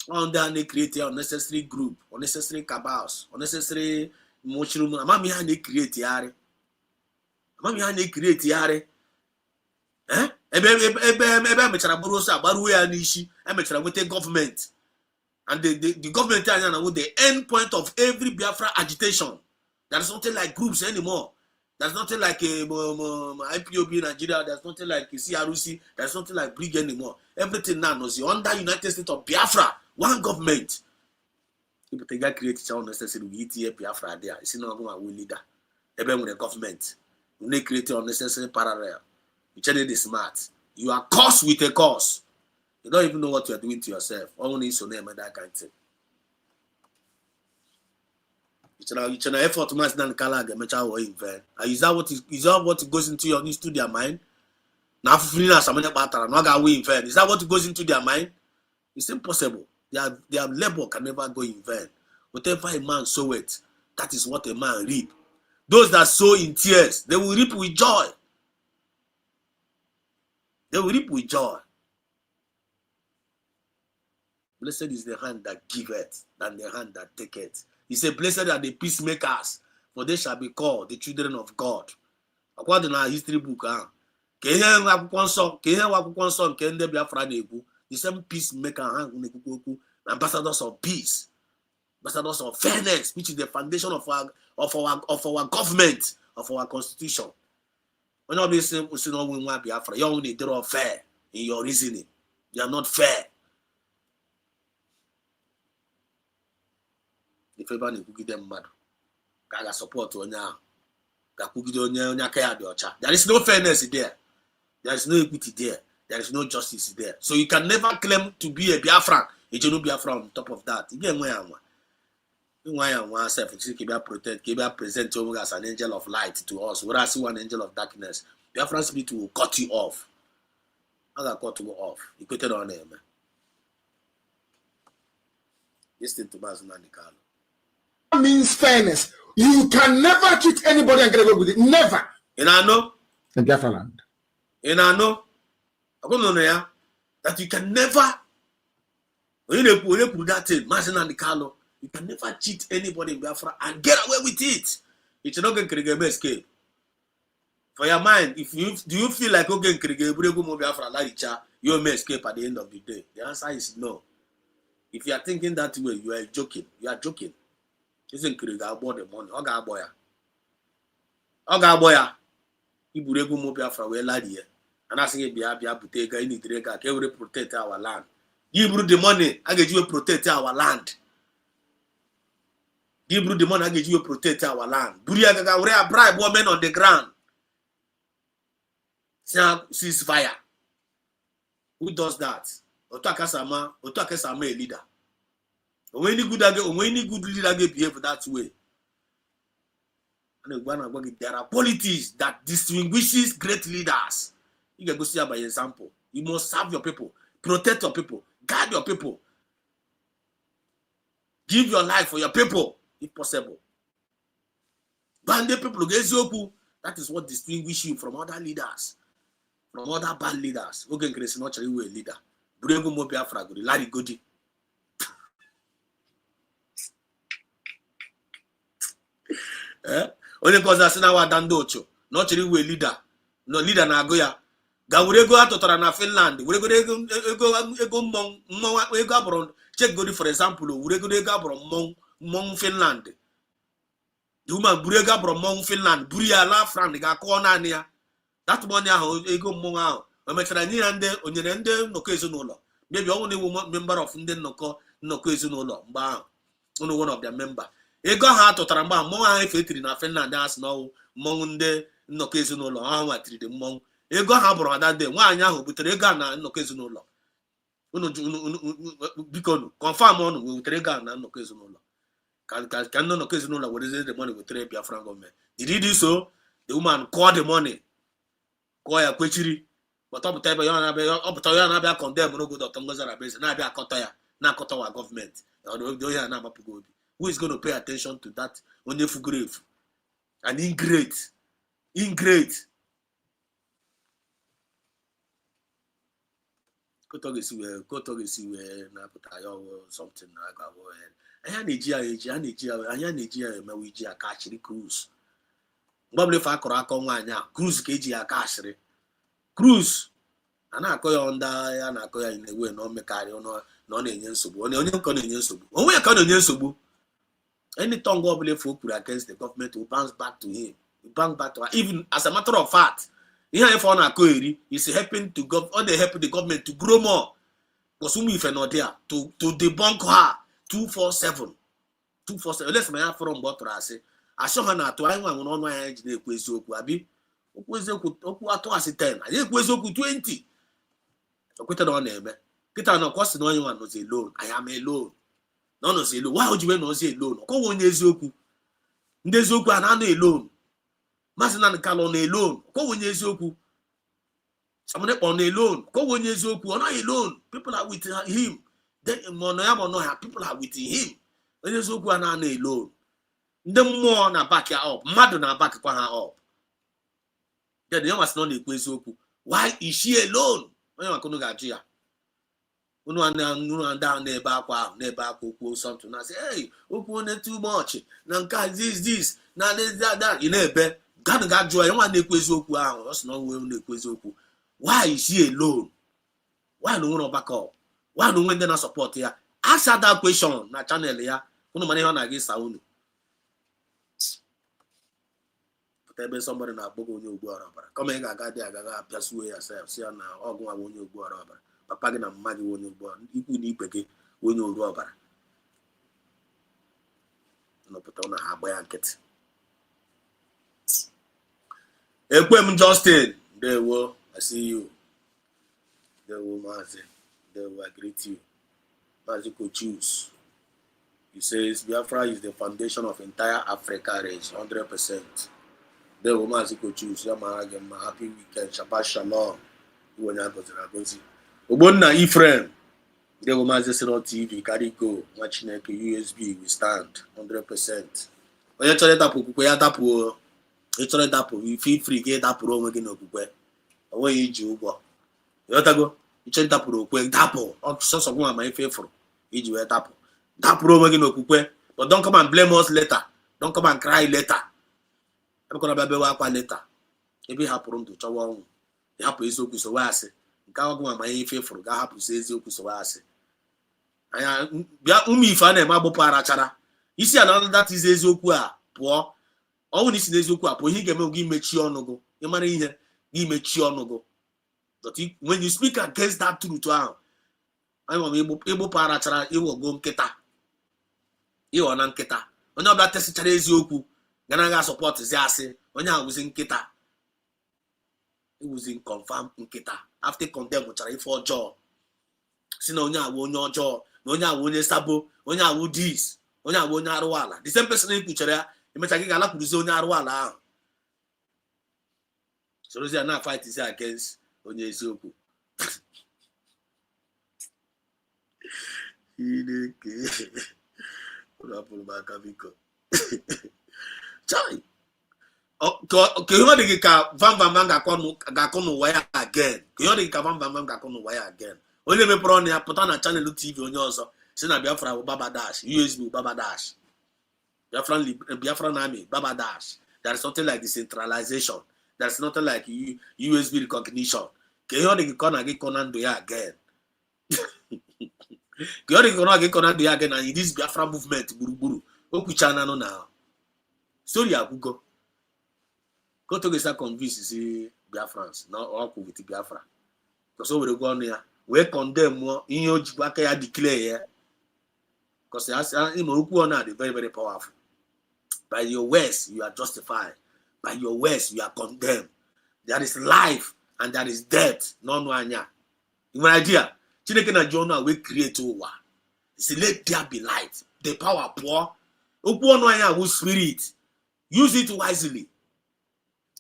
Under they create unnecessary group, unnecessary cabals, unnecessary mushroom. Amami ha they create yare. Amami ha they create yare. Ebe mechara buru so agbaru ya n'ishi, mechara with government. And the government is the end point of every Biafra agitation. There's nothing like groups anymore. There's nothing like IPOB in Nigeria. There's nothing like CRUC. There's nothing like Brig anymore. Everything now is under United States of Biafra. One government. People think that create unnecessary with Biafra there. It's not going to be leader. Even with the government. When they create unnecessary parallel. You tell it is smart. You are cursed with a cause. You don't even know what you are doing to yourself. Only so name that kind of thing. It's an effort to match down the color and make sure you invent. Is that what goes into their mind? Now, is that what goes into their mind? It's impossible. Their labor can never go in vain. Whatever a man sow it, that is what a man reap. Those that sow in tears, they will reap with joy. They will reap with joy. Blessed is the hand that giveth, than the hand that taketh. He said, blessed are the peacemakers, for they shall be called the children of God. According to our history book, the same peacemaker, ambassadors of peace, ambassadors of fairness, which is the foundation of our government, of our constitution. When all these things, you want Biafra, you only draw fair in your reasoning. You are not fair. If ever you give them mad, can support on now. There is no fairness there. There is no equity there. There is no justice there. So you can never claim to be a Biafran. If you know Biafra on top of that, you get why I want self protect, present you as an angel of light to us. Whereas you an angel of darkness, Biafran spirit will cut you off. How that cut you off? You put it on him. Listen to Mazunandikalo. Means fairness. You can never cheat anybody and get away with it. Never. And I know. In Biafra land. And I know. I don't know that you can never. When you put that in, Mazunandikalo, you can never cheat anybody in Biafra and get away with it. It's not going to escape. For your mind, do you feel like okay, you may escape at the end of the day? The answer is no. If you are thinking that way, you are joking. You are joking. Isn't Krieg about the money? Oga boya. Iburegu mo Biafra we ladi. And I say Biafra Butega in Drega, can we protect our land? Give you the money, I get you protect our land. Give you the money, I get you protect our land. Buriaga we are bribe women on the ground. Ceasefire. Who does that? Otakasama a leader. When any good leader behave that way. And there are politics that distinguishes great leaders. You can go see by example. You must serve your people, protect your people, guard your people, give your life for your people, if possible. Band people, that is what distinguishes you from other leaders, from other bad leaders. Okay, Grace, not a leader. Burego mo Biafra go Larry Godi. Only cause I say na wa dando ocho. Not really we leader. No leader na go ya. Ga urego atotara na Finland. Urego ego abron. Check Godi for example. Urego abron mong Finland. The woman burego abron mong Finland. Buria la Frank ga ko na ya. That money ego mong ahụ. Maybe only member of the Noko Ezunola, one of their member. Ego ha to Taramba, Monga Fetri na Finland as no Monde Noko Ezunola, how treat the Mong. Ego Habro that day, one yahu, but Regana and Noko Ezunola. Because confirm on with Regana and Noko Ezunola. Can Noko Ezunola, what is it the money with Trebia Frank government? Did he do so? The woman called the money. Koya Kwechiri. but ọ pụta ebe ya na-abịa condemn n'ogo Dr. Ngozi Arabeze na-abịa akọta ya na-akọta wa gọọmenti onye a na-amapụgo obi. Who is going to pay attention to that onye fugoro efu and ingrate koto ga-esi wee na-apụta ya something na aga anya na-eji ya emewe iji aka achịrị cruise mgbe ọbụla ife akọrọ aka nwaanyị a cruise ka eji ya aka achịrị cruise a na-akọ ya onda ya na-akọ ya na-ewe na omekarị na ọ na-enye nsogbu onye nke ọ na-enye nsogbu onwe ya ka ọ na-enye nsogbu. Any tongue ọbụla efu kwuru against the government will bounce back to him, even as a matter of fact ihe anyị fọ na-akọ eri is helping to help the government to grow more because ụmụ ife nọ there to debunk her 247 olesema ya fọrọ mgbe ọ tụrụ asị ha na-atụ anyị nwa nwere ọnụ anyị ji na-ekwu eziokwu abi okwu atụ asị 10 anyị ekwu eziokwu 20 okweta na ọ na-eme kịta na ọkọ si na onye nwa nọzi alone anyị ama alone na ọ nọzi alone wa o ji wee nọzi alone ọkọwa onye eziokwu ndị eziokwu a na-anọ alone Maazị na Nkalo na alone ọkọwa onye eziokwu Samonekpo na alone ọkọwa onye eziokwu ọ naghị alone people are with him mọnọ ya mọnọ ha people are with him onye eziokwu a na-anọ alone ndị mmụọ na back ya up mmadụ na back kwa ha up then ya masị na ọ na-ekwu eziokwu why is she alone onye maka unu ga-ajụ ya unu ndị na-ebe akwa okwu something na say hey okwu onye too much na nke this na that ị na-ebe ga jụọ ya nwa na-ekwu eziokwu ahụ ọ sị na onwe na-ekwu eziokwu why is she alone why no nwere backup why no ndị na support ya ask that question na channel ya unu mara ihe ọ na-aga ịsa unu ebe somebody na-akpọgo onye ogbu ọbara kama ị ga-aga dị agaghị apịasuo ya si ya na ọgụ nwa onye ogbu ọbara papa gị na mma gị onye ogbu ikwu na ikpe gị onye oru ọbara nọpụta na ha agba ya nkịtị. Ekwe m Justin ndewo, I see you. Ndewo Maazị, ndewo, I greet you. Maazị Kochus, he says Biafra is the foundation of entire Africa race 100%. Ndewo Maazị Kochus, ya mara gị mma, happy weekend, Shabbat Shalom. Iwe onye agọziri agọzi. Ogbonna Ephraim, ndewo Maazị Siro TV, carry go, nwa Chineke USB, we stand 100%. Onye chọrọ ịdapụ okwukwe ya dapụ, ịchọrọ ịdapụ feel free ka ịdapụrụ onwe gị n'okwukwe, onweghị iji ụgwọ. Ịghọtago, ịchọrọ ịdapụrụ okwukwe dapụ, ọsọsọ gwa ma ife ịfụrụ iji wee dapụrụ onwe gị n'okwukwe. But don't come and blame us later, don't come and cry later. Ebekọrọ bịa bewe akwa later, ebe ị hapụrụ ndụ chọwa ọnwụ, ịhapụ eziokwu sowe asị, nke ahụ gwa ma ife ịfụrụ ga-ahapụzi eziokwu sowe asị. Anya bịa ụmụ ife a na-eme agbụpụ arachara isi ala that is eziokwu a pụọ. Ọnwụ na isi n'eziokwu a pụọ, ihe ga-eme gị mechie ọnụ gị, ịmara ihe gị mechie ọnụ gị. But when you speak against that truth ahụ, anyị ma ịgbụpụ arachara ịghọgo nkịta, ịghọ na nkịta. Onye ọbịa tesichara eziokwu gana ga sọpọtụzi asị, onye ahụ wụzi nkịta, iwuzi confirm nkịta after condemn chara ife ọjọọ, si na onye awụ onye ọjọọ, na onye awụ onye sabo, onye awụ dis, onye awụ onye arụala. The same person ikpuchere ya emecha gị ga-alapụrụzi onye arụala ahụ, sorozi ya na fight is against onye eziokwu. Rapụrụ m aka biko. Chai, ka ihe ọ dị gị ka Van ga-akụ n'ụwa ya again, ka ihe ọ dị gị ka Van ga-akụ n'ụwa ya again. Onye mepere ọnụ ya pụta na chanel TV onye ọzọ si na Biafra bụ Baba Dash, USB bụ Baba Dash, Biafran Army Baba Dash. There is something like decentralization, there is nothing like USB recognition. Ka ihe ọ dị gị ka ọ na gị kọ na ndụ ya again. Ka ihe ọ dị gị ka ọ na gị kọ na ndụ ya again na this Biafra movement gburugburu o kwuchana nụ na story agwụgo. Koto gesa convince si Biafrans na ọkwụ with Biafra, because o were go ọnụ ya wee condemn ihe o jikwa aka ya declare ya, because ịma okwu ọ na-adị very very powerful. By your words you are justified, by your words you are condemned. There is life and there is death n'ọnụ anya. You have an idea? Chineke na ji ọnụ a wee create ụwa, say let there be light, the power pour. Okwu ọnụ anya wụ spirit, use it wisely.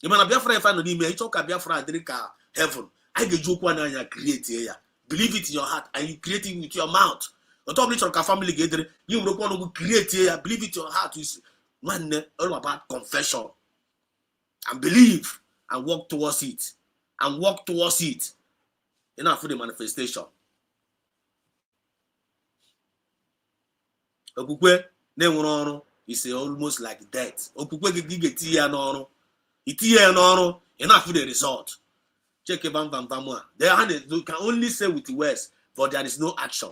You man Biafra if I know n'ime ịchọ ka Biafra dịrị ka heaven, I get joke one and create here. Believe it in your heart and you create it with your mouth. On top of your family gathering, you don't want to create here. Believe it in your heart. Is one all about confession and believe and work towards it and work towards it. Enough for the manifestation. Okukwe na-enwere ọrụ is almost like death. Okukwe gị ga-eti ya n'ọrụ. Itinye ya n'ọrụ, enough for the result. Check it, bam. They can only say with the words, but there is no action.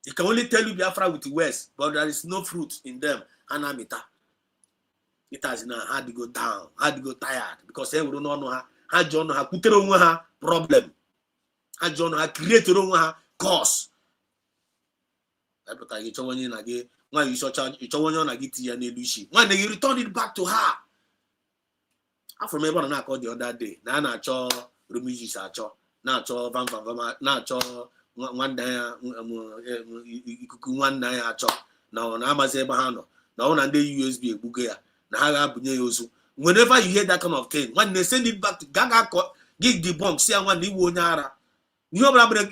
They can only tell you Biafra with the words, but there is no fruit in them. Anamita. It has now had to go down, had to go tired because they don't know how. Had John ha put her problem. Had John ha create her cause. But you show one again. Why you show one again to your Nelushi? When they return it back to her. I remember when I called the other day. Now I saw Rumiji Sacho. Now I saw Van. Now I saw one day. One day I saw. Now on Amazon Bahano. Now on the USB Bugaya. Now whenever you hear that kind of thing, when they send it back to Gaga, give the bomb. See one new Wonyara. You know what I'm going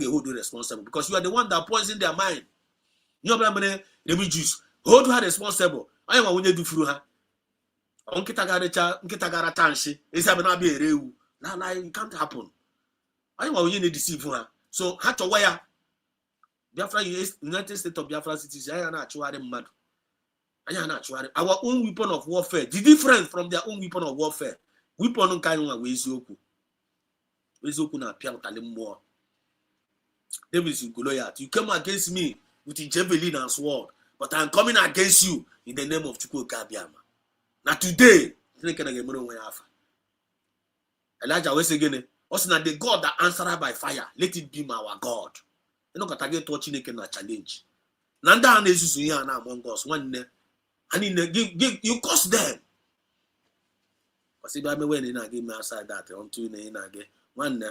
to hold you responsible because you are the one that poison their mind. You know what I'm Jews hold her responsible. I am when you do through her. Nkitagara tanshi is having a be real. Now, it can't happen. I am when you need to deceive her. So, how to wire Biafra, United States of Biafra cities, I am actually mad. I am actually our own weapon of warfare, the difference from their own weapon of warfare. Weapon on kind of ways yoku. Wezoku na piang talim more. David is Goliath. You come against me with a javelin and sword, but I am coming against you in the name of Chukwu Kabiama. Now today, Elijah was again. Also, now the God that answered by fire, let it be our God. You know, got to get touching a challenge. Nanda and Jesus here now among us. One day, and in the you cost them. But see, by me when I give me outside that on 2 again. One day,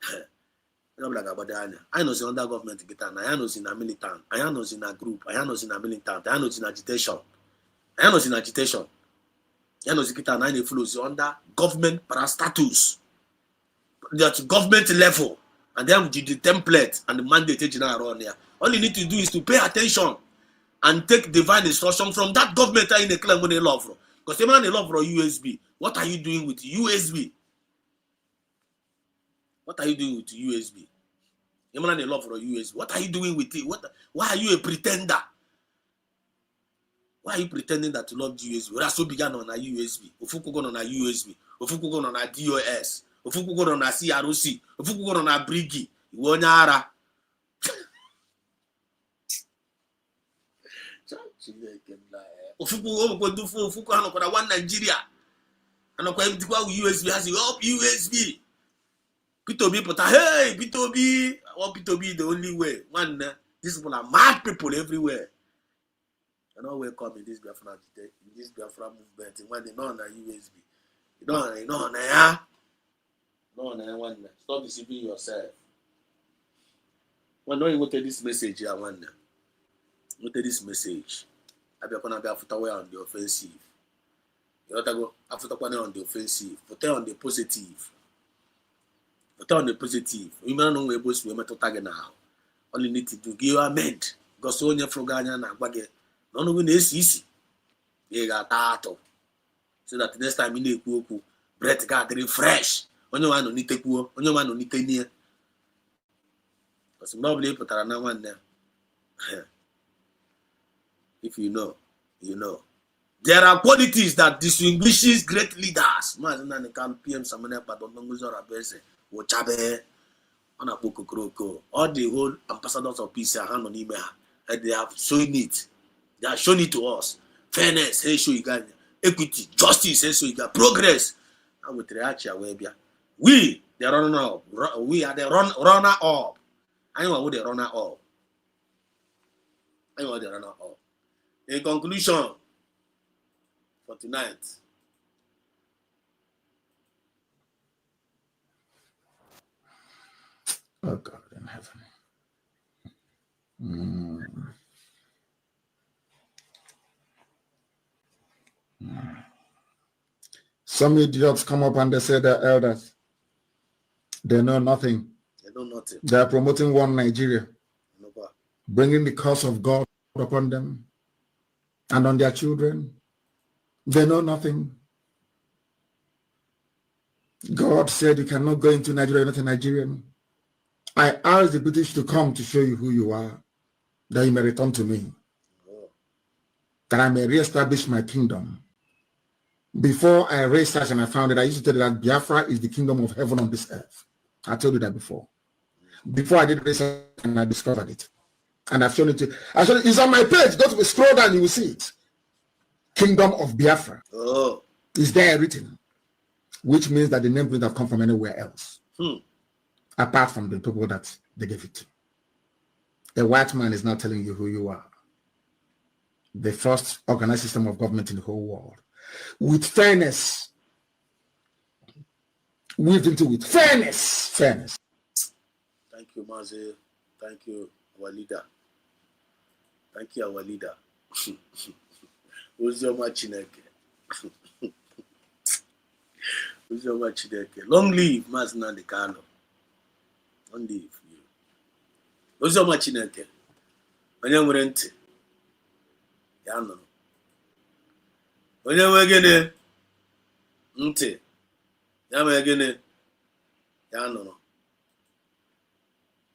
I know the under government get on. I know in a militant. I know in a group. I know in a militant. I know in agitation. I know in agitation. I know the 9 flows under government parastatus. That's government level. And then with the template and the mandate around here. All you need to do is to pay attention and take divine instruction from that government in the claim when they love for. Because they man they love for USB. What are you doing with USB? What are you doing with USB? You man they love for USB. What are you doing with it? Why are you a pretender? Why are you pretending that you love USB? We are so began on a USB. Ofuku go on a USB. Ofuku go on a DOS. Ofuku go on a CROC. Ofuku go on a Brigi. Iwonyara. Ofuku go do for Ofuku hano kwa one Nigeria. Hano kwa USB has up USB. P2B put hey P2B. Or P2B the only way. One these people are mad people everywhere. You know welcome in this Biafra movement. When they know on a USB, you know on a one. Stop deceiving yourself. When you go to this message here, one go to this message. I be gonna be after on the offensive. You know to go after on the offensive. Put on the positive. Put on the positive. You may know where both we are to target now. All you need to do give amend. Because so you from Ghana na gbage. No no is easy. You got that. So that next time you need to breath got refresh. Onye wa no nite kuo, onye wa no nite nie. Because nobody putara na one there. If you know, you know. There are qualities that distinguishes great leaders. Mazina ne kan PM samane pa don nguzora bese. Wo chabe. Ona boko kroko. All the whole ambassadors of peace are hand on ime ha. And they have shown it. They have shown it to us. Fairness, hey show you guys. Equity, justice, hey show you guys. Progress. And with reaction we be. We, the runner up. We are the runner up. I know who the runner up. I know the runner up. In conclusion for tonight. Oh God in heaven. Some idiots come up and they say they're elders. They know nothing. They know nothing. They are promoting one Nigeria, bringing the curse of God upon them and on their children. They know nothing. God said you cannot go into Nigeria, you're not a Nigerian. I asked the British to come to show you who you are, that you may return to me, that I may reestablish my kingdom. Before I researched and I found it, I used to tell you that Biafra is the kingdom of heaven on this earth. I told you that before. Before I did research and I discovered it. And I've shown it to you. Actually, it's on my page. Go to scroll down, you will see it. Kingdom of Biafra. Oh. Is there written. Which means that the name couldn't have come from anywhere else. Apart from the people that they gave it to. A white man is not telling you who you are. The first organized system of government in the whole world. With fairness. Weaved into it. Fairness. Fairness. Thank you, Mazi. Thank you, our leader. Thank you, our leader. Who's your machineke? Who's your machineke? Long live Mazna de Kano. Long live you. Who's your machineke? When you're renting. Yano. When you're getting Nte. Yama getting Yano.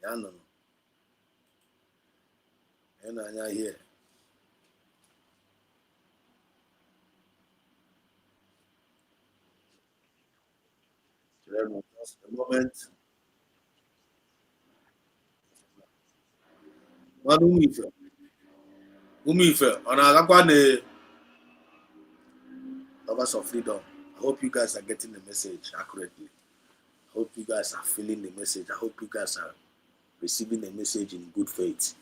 Yano. And I'm here. Just a moment. What do we feel? On our lovers of freedom. I hope you guys are getting the message accurately. I hope you guys are feeling the message. I hope you guys are receiving the message in good faith.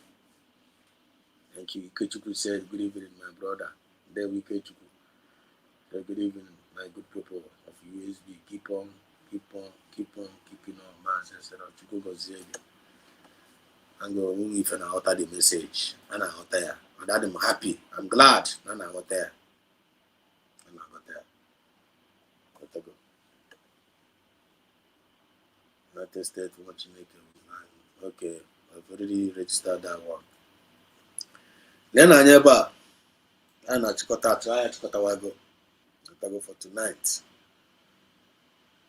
Thank you. Ikechuku said, good evening, my brother. There we Ikechuku. Good evening, my good people of USB. Keep on keeping on, man. Said, Chuku Gozie. And go if I utter the message. And I utter. And that I'm happy. I'm glad. And I utter. And I utter. Let go. United States watching it. Okay, I've already registered that one. Then I never. I not go for tonight.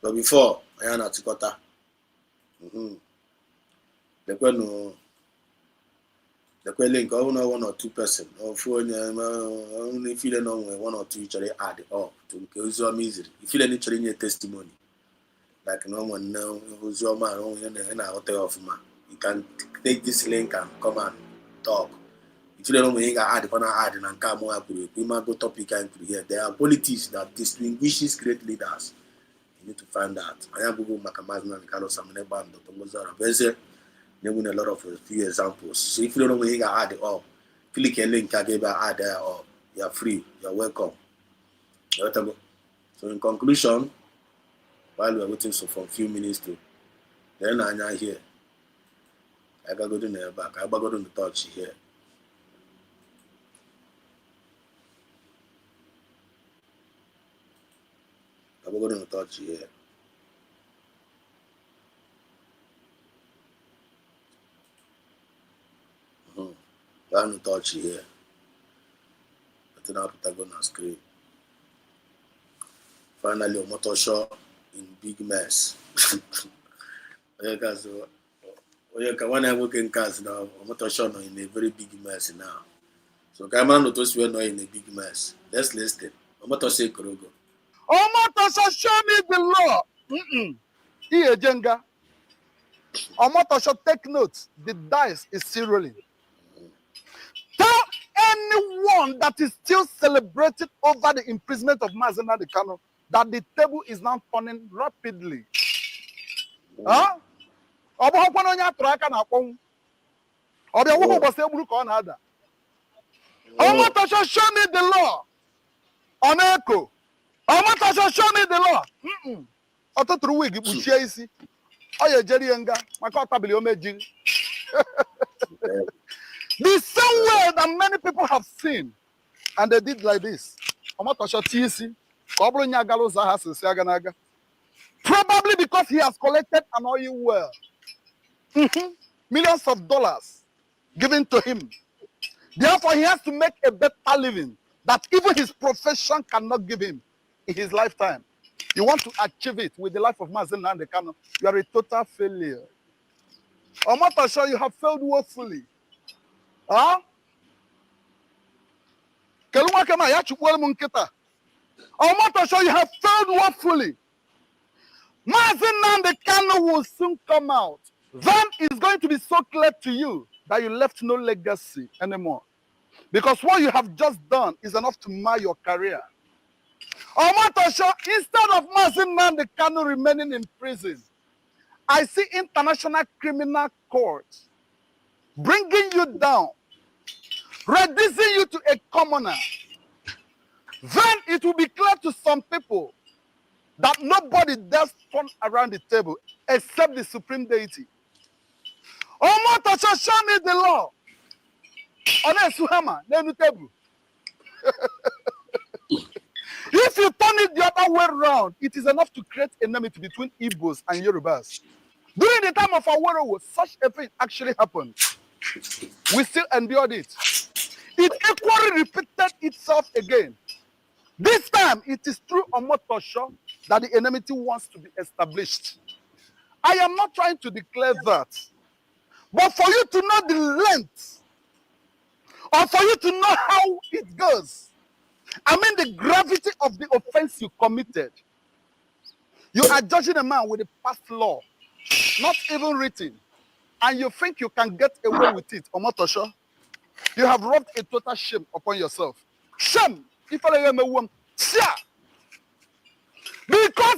But before I not Chikota. The link only 1 or 2 person or only feeling on 1 or 2 usually add up to cause your misery. If you any in your testimony, like no one now who's your man in a hotel of man. You can take this link and come and talk. If you don't know you add and come more up with we might go topic and here. There are politics that distinguishes great leaders. You need to find out. I am Google Makamazna and Carlos Samaneba and Dr. Mozart Beze. They win a lot of a few examples. So if you don't know you add it up, click a link I gave add there up. You're free, you're welcome. So in conclusion, while we're waiting for a few minutes to then I'm here. I gotta go to the back. I gotta go to the touch here. I gotta go to the touch here. I'm going to touch here. I think I'll put that on the screen. Finally, a motor show in big mess. When I work in cars now, a motor show in a very big mess now. So, camera notice we're not in a big mess. Let's listen. A motor say Krogo. Show me the law. Here, Jenga. Take notes. The dice is still rolling. Tell anyone that is still celebrating over the imprisonment of Mazina the Kano that the table is now turning rapidly. Huh? Show me the law. On echo. Show me the law. The same way that many people have seen, and they did like this. Probably because he has collected an oil well. Millions of dollars given to him. Therefore, he has to make a better living that even his profession cannot give him in his lifetime. You want to achieve it with the life of Mazen Nnamdi Kanu, you are a total failure. Omotasho, you have failed woefully. Huh? Omotasho, you have failed woefully. Mazen Nnamdi Kanu will soon come out. Then it's going to be so clear to you that you left no legacy anymore. Because what you have just done is enough to mar your career. Omotasho, instead of Mazen Nnamdi Kanu remaining in prison, I see international criminal courts bringing you down, reducing you to a commoner. Then it will be clear to some people that nobody dares turn around the table except the supreme deity. Omotasho, show me the law. Onesuhama, nenu table. If you turn it the other way around, it is enough to create enmity between Igbos and Yorubas. During the time of Awolowo, such a thing actually happened. We still endured it. It equally repeated itself again. This time, it is through Omotasho that the enmity wants to be established. I am not trying to declare that. But for you to know the length, or for you to know how it goes, I mean the gravity of the offense you committed. You are judging a man with a past law, not even written, and you think you can get away with it, Omotasho. You have rubbed a total shame upon yourself. Shame! Because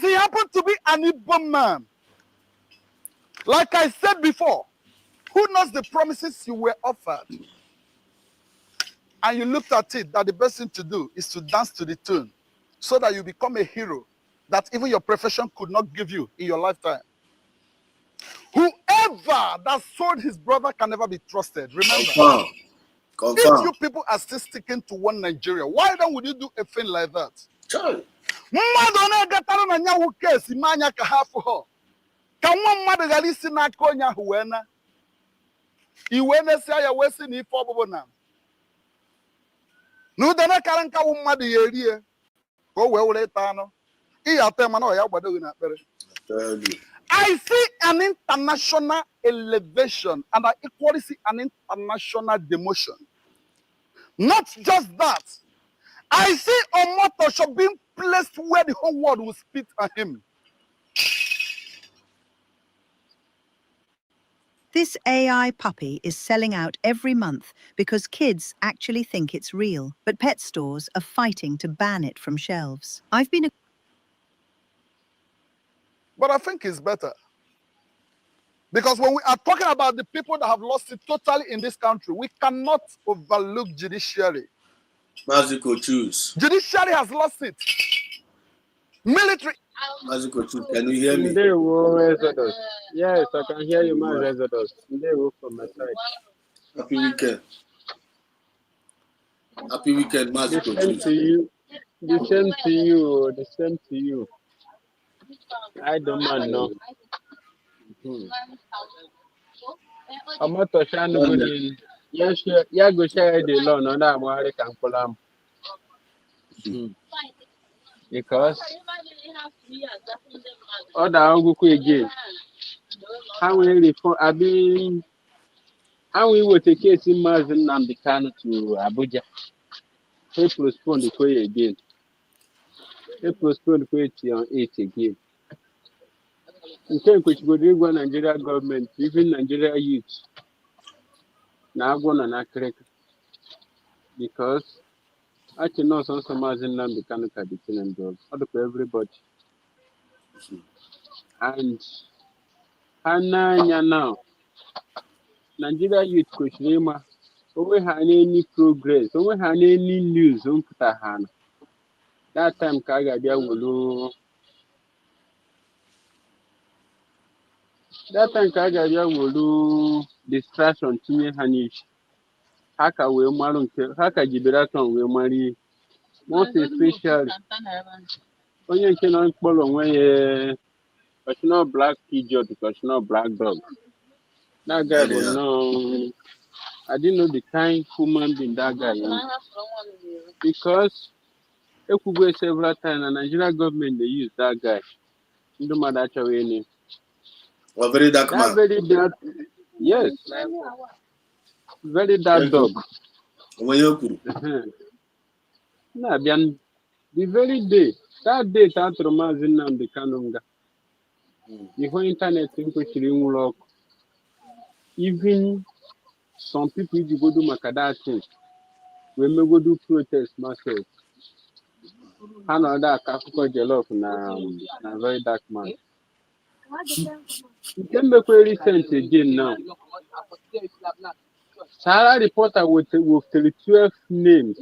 he happened to be an Igbo man. Like I said before, who knows the promises you were offered? And you looked at it that the best thing to do is to dance to the tune so that you become a hero that even your profession could not give you in your lifetime. Whoever that sold his brother can never be trusted. Remember, if you people are still sticking to one Nigeria, why then would you do a thing like that? Can one mother listen na konya huena? Iwene say ya wesi ni for bobo na. No dana karanka wo mmadụ ya erie ko we wure tano. I atema na ya gbado na akpere. I see an international elevation and I equally see an international demotion. Not just that. I see Omotasho being placed where the whole world will spit at him. This AI puppy is selling out every month because kids actually think it's real, but pet stores are fighting to ban it from shelves. But I think it's better. Because when we are talking about the people that have lost it totally in this country, we cannot overlook judiciary. Maziko, choose. Judiciary has lost it. Military. Maziko, choose. Can you hear me? Yes, I can hear you, my residents. They will from my side. Happy weekend. Happy weekend, Maziko, the same to you. The same to you. The same to you. I don't know. Omotasho nobody. Yes, yeah, go share the law. No, that I'm can pull because other Anguku again. How will reform? How we will take case in Mazen Nnamdi Kanu to Abuja? He postponed the way again. He postponed the way on 8 again. In terms which would go Nigeria government, even Nigeria youth. Now go on a crack because I can know some Mazen Nnamdi Kanu can be killing drugs. Other for everybody. And now. Nigeria youth Kushima, we had any progress, we had any news on Putahana. That time Kagabia will distraction to me Hanish. Haka we marry, Haka Giberaton will marry most especially onye nke nọ mkpọrọ onwe ya personal black idiot, personal black dog. That guy will know. I didn't know the kind human being that guy is. Because Ekugwe several times, and Nigerian government they use that guy. No matter actually any. A very dark That man. very dark, yes, very dark dog. When you could. Nah, the very day, that day that Romazin and the Kanunga. The whole internet thing work. Even some people you go do Makadachi, when we go do protest marches. Another Kafuko Jollof na very dark man. You can make very recent again now. Sarah reporter with 12 names,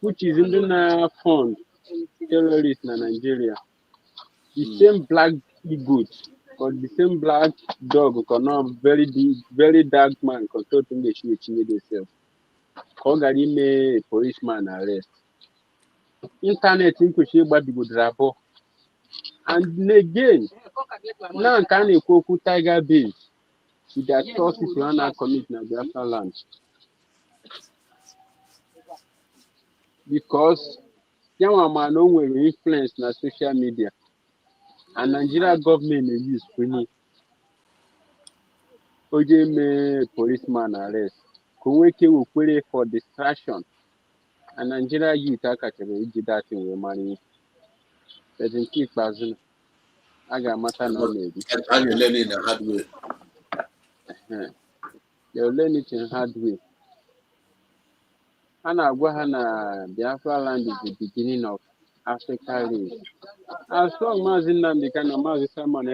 which is in the fund terrorists in Nigeria. The same black eagle or the same black dog cannot very dark man consulting the shoe themselves. Kogari may a policeman arrest. Internet in Kushi Babibu Drabo. And again, now can a Koku Tiger base with their sources to honor commit in Biafra land. Because young man will influence na social media. And Nigeria government is used to me policeman arrest. Kuweke will query for distraction. And Nigeria youth are catching that in the money. There's in keep bazin. I got matter now maybe. And you learn in a hard way. They'll learn it in hard way. Hana Guahana, Biafra land is the beginning of Africa race. As long as in them, they can amass someone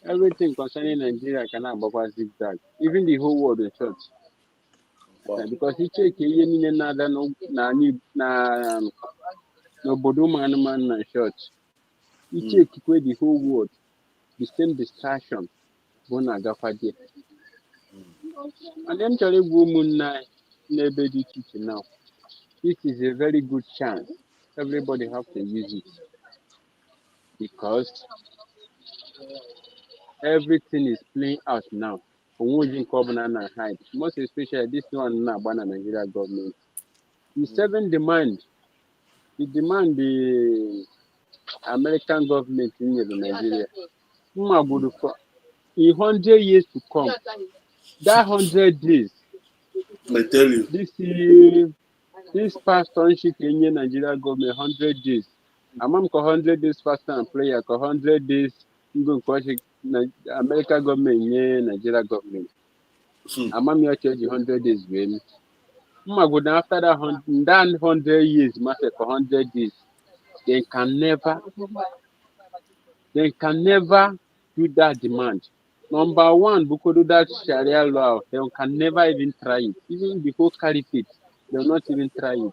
everything concerning Nigeria can have a zigzag. Even the whole world in church. Because he check any another no Bodo man church. He check where the whole world, the same distraction. Bona Gafadi. And then Charlie woman nobody teaching now. This is a very good chance. Everybody have to use it. Because everything is playing out now. And hide. Most especially this one now by the Nigeria government. The seven demand. They demand the American government in Nigeria. In 100 years to come, that 100 days, I tell you. This pastorship in Nigeria government 100 days. Among 100 days fast and prayer, 100 days American government in Nigeria government. Among your church 100 days when after that 100 years, master for 100 days, they can never do that demand. Number one, because do that Sharia law, they can never even try it. Even before caliphate, they will not even try it.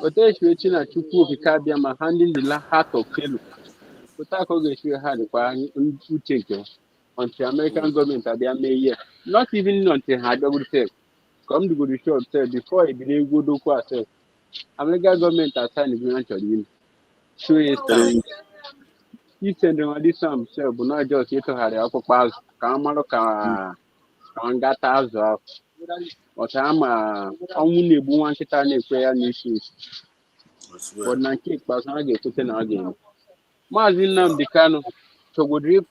But they should handing the heart of Pharaoh. But I had until American government are there may not even until I double check. Come to go to shop said before I believe go do say American government are signing agreement on him. Show a stamp. He send them this some self, but not just yet to have the upper pass. Come on, got us off. But I'm only one kitchen prayer issues. But na keep pass na get put in again. Mazin nam the cano to go drip.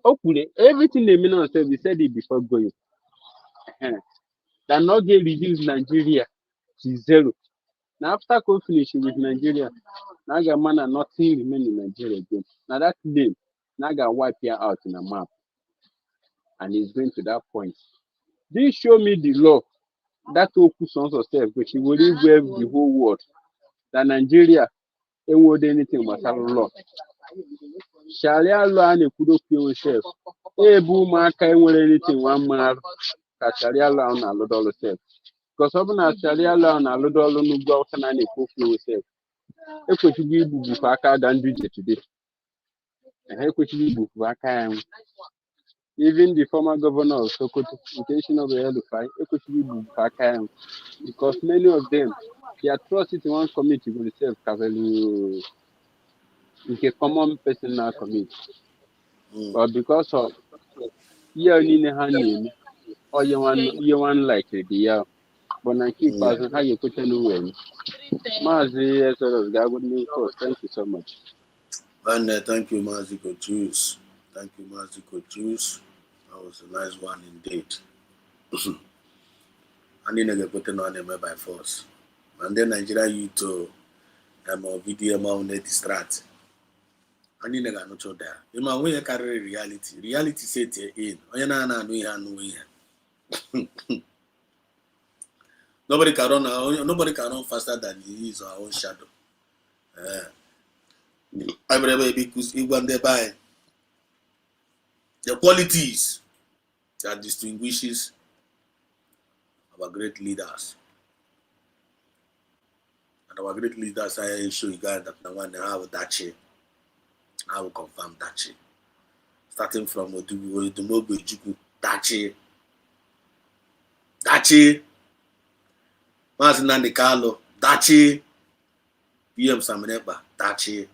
Okay, everything they mean on say we said it before going. That not get reduce Nigeria to zero. Now after go finish with Nigeria, now get man and nothing remain in Nigeria again. Now that name, now get wipe here out in a map. And it's going to that point. This show me the law that Oku sons of self, which will live the whole world. That Nigeria ain't worth anything but law. Sharia law and a kudo kill self. Boom, I can't wear anything one man. Sharia law and a lot of self. Because often Sharia law and a lot of no go and a cook yourself. A could be Bufaka than do today. And how could you be Bufaka? Even the former governor of Sokoto, intentional Elufai, because many of them, the atrocity one committee will serve Kavelu, a common personal committee. But because of name, or you want like the year, but I keep passing how you put anywhere. Mazi, God would mean first. Thank you so much. And thank you, Maziko Juice. Thank you, Maziko Juice. That was a nice one indeed. And then I put on him by force. And then Nigeria youth video on the distract. And then I got no choice there. You know, when you carry reality, reality set in. Nobody can run faster than he is our own shadow. I remember because he went there by the qualities that distinguishes our great leaders. And our great leaders, I show you guys that now one have that. I will confirm that. Starting from Odumogo Ejukwu, Dachi. Mazi Nnamdi Kanu, Dachi. PM Saminekpa, Dachi.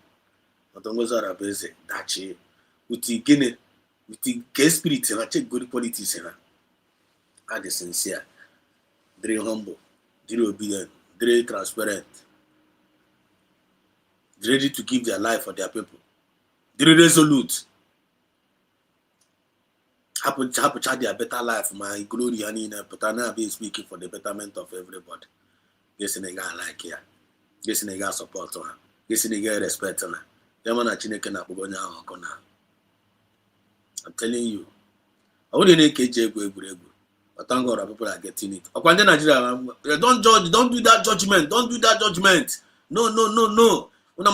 Otongozo Arabeze, Dachi. With the gay spirit, and I check good qualities in her. Are they sincere? Very humble, very obedient, very transparent, ready to give their life for their people. Very resolute. Happy to their better life, my glory, and but I now be speaking for the betterment of everybody. Yes, and I like here. Yes, and I support her. Yes, and I respect her. I'm telling you, I wouldn't make KJ. But thank God people are getting it. Don't judge, don't do that judgment. Don't do that judgment. No. And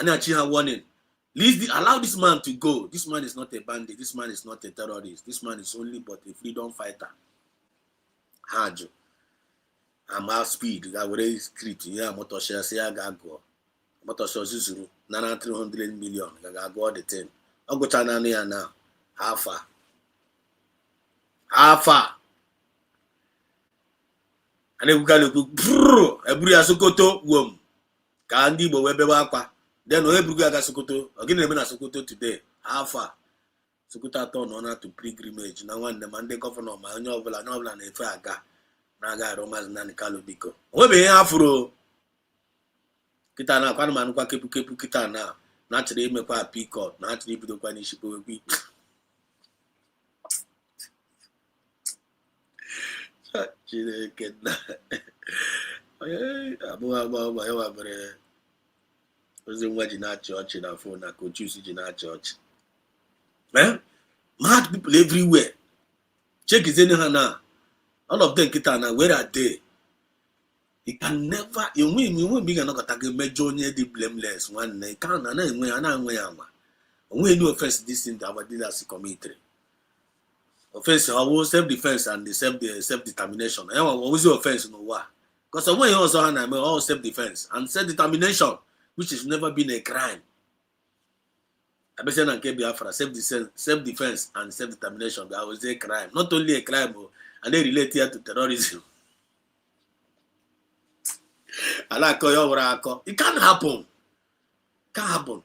I a warning. Allow this man to go. This man is not a bandit. This man is not a terrorist. This man is only but a freedom fighter. Hajo. I'm out speed. I will raise script. Yeah, motor share say I got go. Motor share zero. 300 million. I got go all the thing. I'll go China now. How far? And then we got to go. Every Sokoto wom. Kandi bo webe wakwa. Then we ga Sokoto. Again, we na Sokoto today. How far? Sokoto turn honor to pilgrimage. Now one the Monday governor ma onye obula na efe aga. Na aga Romas Nnamdi Kanu biko. We be afro. Kita na kwa manu kwa kepu kita na. Na chiri imekwa apiko. Na chiri bido kwa nishipo webi. Chineke na. Abu mere. Ozi nwa ji na-achị ọchị na phone na Coach ji na-achị ọchị. Mad people everywhere. Check his ha now. All of them kita na where are they? You can never you won't be gonna got a major onye the blameless one. You can't na enwe ama. Onwe any offense this thing that our leaders commit. Offense self-defense and the self-determination. I always offense no wa. Because when you also have all self-defense and self-determination, which has never been a crime. I bet you can Biafra self-defense and self-determination. That was a crime. Not only a crime, and they relate here to terrorism. It can't happen. Can't happen.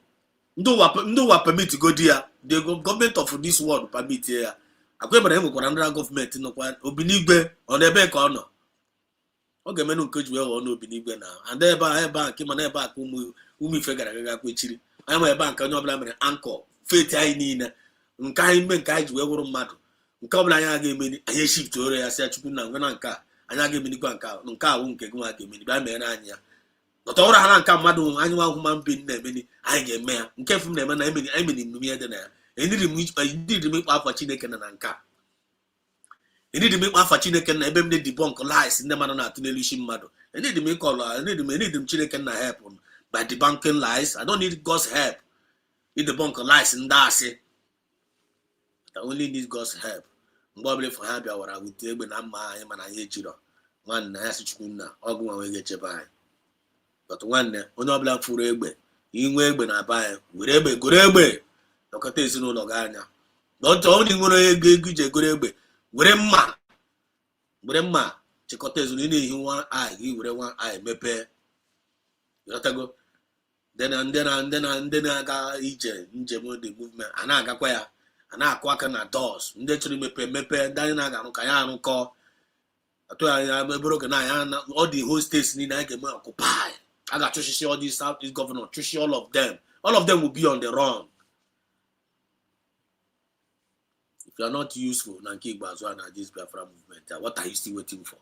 No permit to go there. The government of this world permit here. I go by government no kwa Obinigbe on ebe ka ono. Oge menu coach we on Obinigbe now. And there eba ki mana eba ku umi fegara ga kwechiri. Ayi mo eba nka onye obla mere anchor faith ayi niile. Nka ime nka ji we wuru mmadu. Nka obla anya ga emeni anya shift ore ya sia chukwu na ngana nka anya ga emeni kwa nka awu nke gwa ga emeni ba mere anya. Nọtọ ọrụ ha na nka mmadụ anyị nwa ahụ ma mbe na emeni anyị ga-eme ya. Nke fu na eme na emeni nnumi ede na ya. Enidi m ikpa afa Chineke na nka. Enidi m ikpa afa Chineke na ebe m debunk lies ndị mmadụ na-atụ n'elu isi mmadụ. Enidi m Chineke na help by debunking lies. I don't need God's help. In debunk lies ndị asị. I only need God's help. Mgbe ọbụla for ha bịawara wute egbe na mma anyị mana anyị ejiro. Nwanne ya si Chukwu nna ọgụ nwa wee ga-echebe anyị. But nwanne onye ọbụla furu egbe inwe egbe na aba anyị were egbe goro egbe ọkọta ezinụlọ gị anya ọ dị nwere ego iji egoro egbe were mma chịkọta ezinụlọ na-ehi nwa eye gị were nwa eye mepee ịghọtago ndị na-aga ije njem the movement a na-agakwa ya a na-akụ aka na doors ndị chọrọ imepe ndị anyị na-aga arụ ka ya arụkọ atụ ya ebere oge na anya all the whole states niile anyị ga-eme occupy a ga-achụshishi all these South East governor chụshi all of them will be on the run. If you are not useful na nke Igboazụ na this Biafra movement, what are you still waiting for?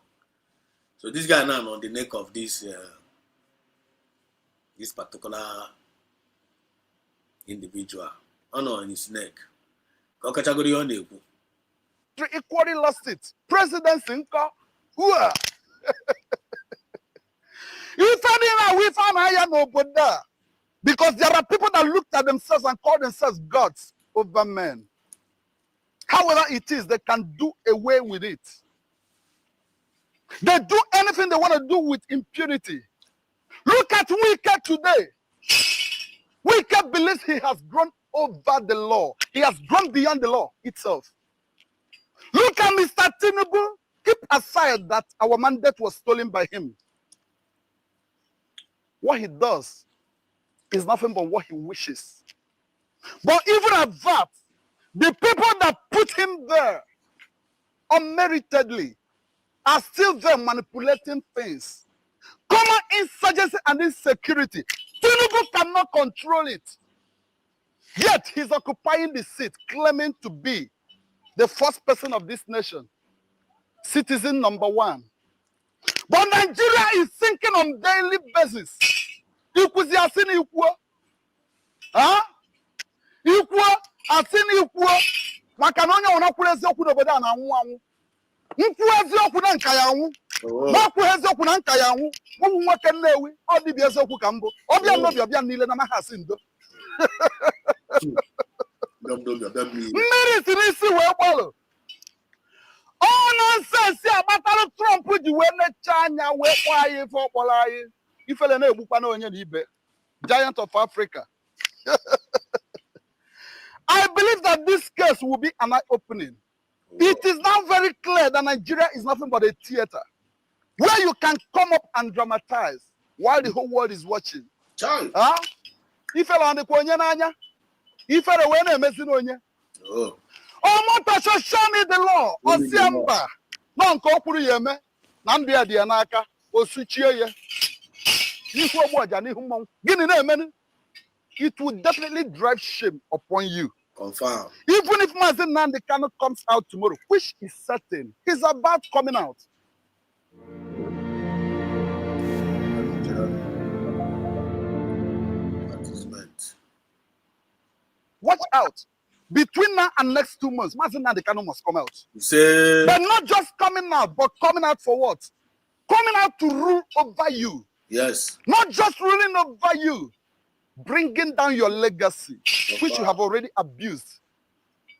So this guy now on the neck of this particular individual, on his neck. Equally lost it. President Sinka, who are you found we found I no Buddha because there are people that looked at themselves and call themselves gods over men. However it is, they can do away with it. They do anything they want to do with impunity. Look at Wike today. Wike believes he has grown over the law. He has grown beyond the law itself. Look at Mr. Tinubu. Keep aside that our mandate was stolen by him. What he does is nothing but what he wishes. But even at that, the people that put him there unmeritedly are still there manipulating things. Common insurgency and insecurity. Tinubu cannot control it. Yet he's occupying the seat, claiming to be the first person of this nation. Citizen number one. But Nigeria is sinking on daily basis. Ikuzi asini ikwo. Huh? Ikwo asini ikwo. Makanonya onakule eziokwu n'obodo a na anwụ anwụ. Nkwu eziokwu na nka ya anwụ. Makwu eziokwu na nka ya anwụ. Ụmụ nwoke Nnewi, ọ dịbịa eziokwu ka mbụ. Ọbịa n'obi ọbịa niile na mahasi ndo. Mmiri si n'isi wee gbalụ. Ọ nọnsensị agbatara Trump ji wee necha anya wee kpọọ anyị ife ọkpọrọ anyị. Ifele na-egbukwa na onye na ibe. Giant of Africa. I believe that this case will be an eye-opening. It is now very clear that Nigeria is nothing but a theater where you can come up and dramatize while the whole world is watching. Huh? Ifele on the kwenye n'anya. Ifele we na-emezi n'onye. Omoto show me the law. Osiamba. No nke okwuru ya eme. Na ndụ ya dị ya n'aka. Osuchie ya. N'ihu ogbu aja n'ihu mmanwụ. Gịnị na-emeni? It will definitely drive shame upon you. Confirm. Even if Mazi Nnamdi Kanu comes out tomorrow, which is certain, he's about coming out. Watch out. Between now and next 2 months, Mazi Nnamdi Kanu must come out. But not just coming out, but coming out for what? Coming out to rule over you. Yes. Not just ruling over you, bringing down your legacy, which you have already abused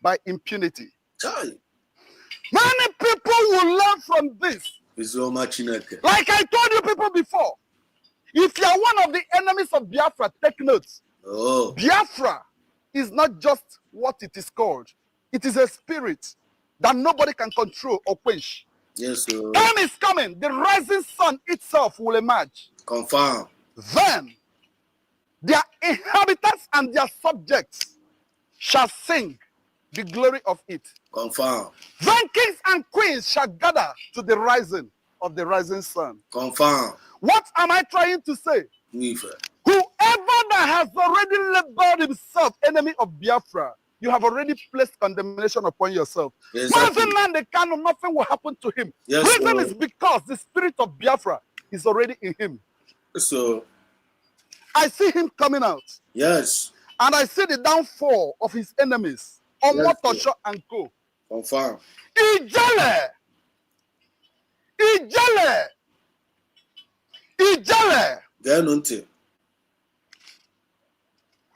by impunity. Many people will learn from this. Like I told you people before, if you are one of the enemies of Biafra, take notes. Biafra is not just what it is called. It is a spirit that nobody can control or quench. Yes, sir. Time is coming. The rising sun itself will emerge. Confirm. Then their inhabitants and their subjects shall sing the glory of it. Confirm. Then kings and queens shall gather to the rising of the rising sun. Confirm. What am I trying to say? Whoever that has already labeled himself enemy of Biafra, you have already placed condemnation upon yourself. Exactly. Nothing will happen to him. Yes, reason is because the spirit of Biafra is already in him. So I see him coming out. Yes. And I see the downfall of his enemies. Omotosho and Co. Confirm. Ijele. Ganunti.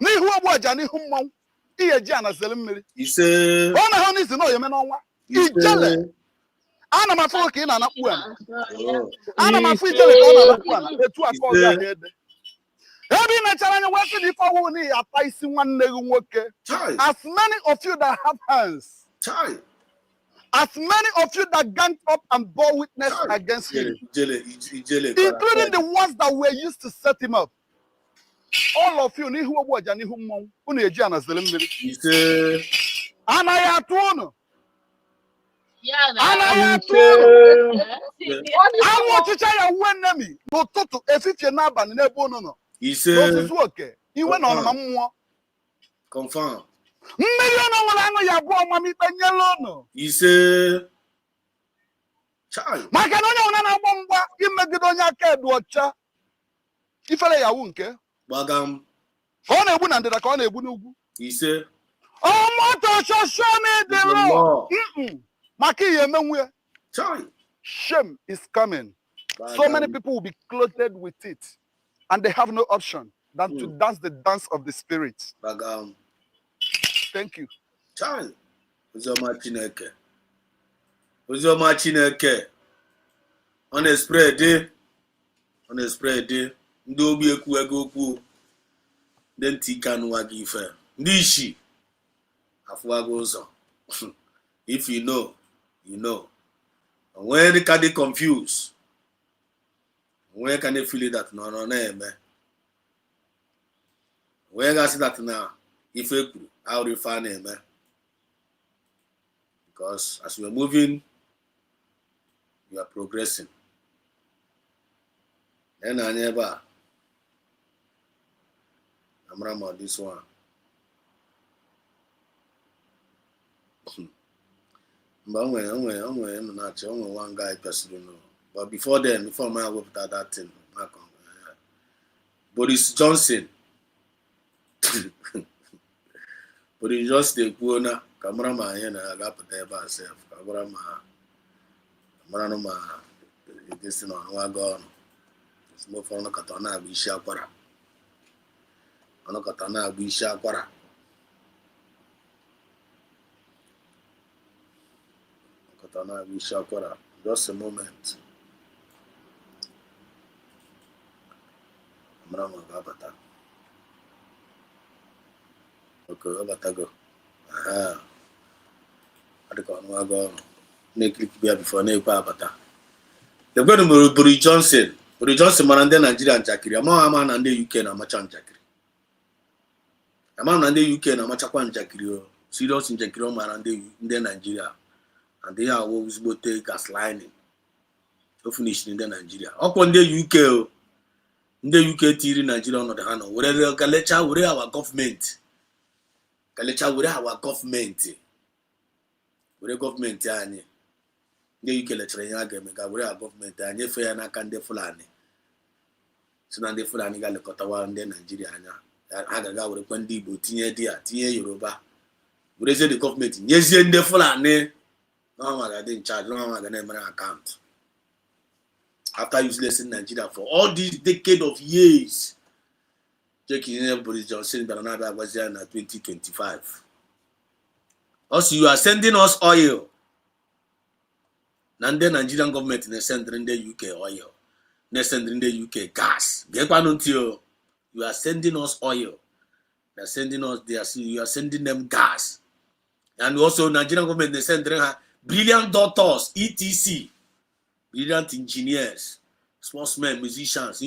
N'ihu ogbu aja n'ihu mmanwụ. Ihe ji anazele mmiri. Ise. Ọ na-ahụ n'isi na oyeme n'ọnwa. Ijele. Ana m afọ ka ị na-anakpu ana. Ana m afọ ijele ka ọ na-anakpu ana. Etu aka ọ ga-ede. As many of you that have hands, as many of you that ganged up and bore witness against him, including the ones that were used to set him up, all of you, confirm. Bagam. He said, shame is coming. So many people will be clothed with it, and they have no option than to dance the dance of the spirit. Bagam. Thank you. Child. Uzoma Chineke. Uzoma Chineke. On a spread day. On a spread day. Ndo bi eku ego ku. Den tika no wagi ife. Ndishi. Afuago uzo. If you know, you know. And when can they confuse? When can they feel it that no, man? When I see that now, if I'll refine it, man. Because as you are moving, you are progressing. Then I never. I'm on this one. But I'm not only one guy person, you know. But before then, before my work that thing, Boris Johnson. Boris Johnson, the cameraman here, I got to tell myself. Cameraman, this thing on one gun. It's more for no katana, be shakwara. No katana, be shakwara. Katana, be shakwara. Just a moment. Cameraman, gabata. Okay, gabata go. Aha. I don't know what go. Make click here before ne pa bata. The go to Boris Johnson. Boris Johnson man and Nigeria and Jakiri. Ama and the UK na macha Jakiri. Ama and the UK na macha kwa Jakiri. Serious in Jakiri man and the Nigeria. And they are always both take gas lining. To finish in the Nigeria. Upon the UK. In the UK theory Nigeria on the hand. Whatever lecture with our government. Lecture with our government. With the government yani. The UK lecture yaga mega with our government and if you na kan de fulani. So na de fulani ga lekota wa ndị Nigeria anya. Agaga with kwandi Igbo tinye Yoruba. We say the government nyezie ndị fulani. No one ga in charge, no one ga na emere account. After useless in Nigeria for all these decade of years. Checking Boris Johnson but another was here in 2025. Also, you are sending us oil. And the Nigerian government is sending the UK oil. They're sending the UK gas. You are sending us oil. They're sending us you are sending them gas. And also Nigerian government is sending her brilliant doctors, etc. Brilliant engineers, sportsmen, musicians,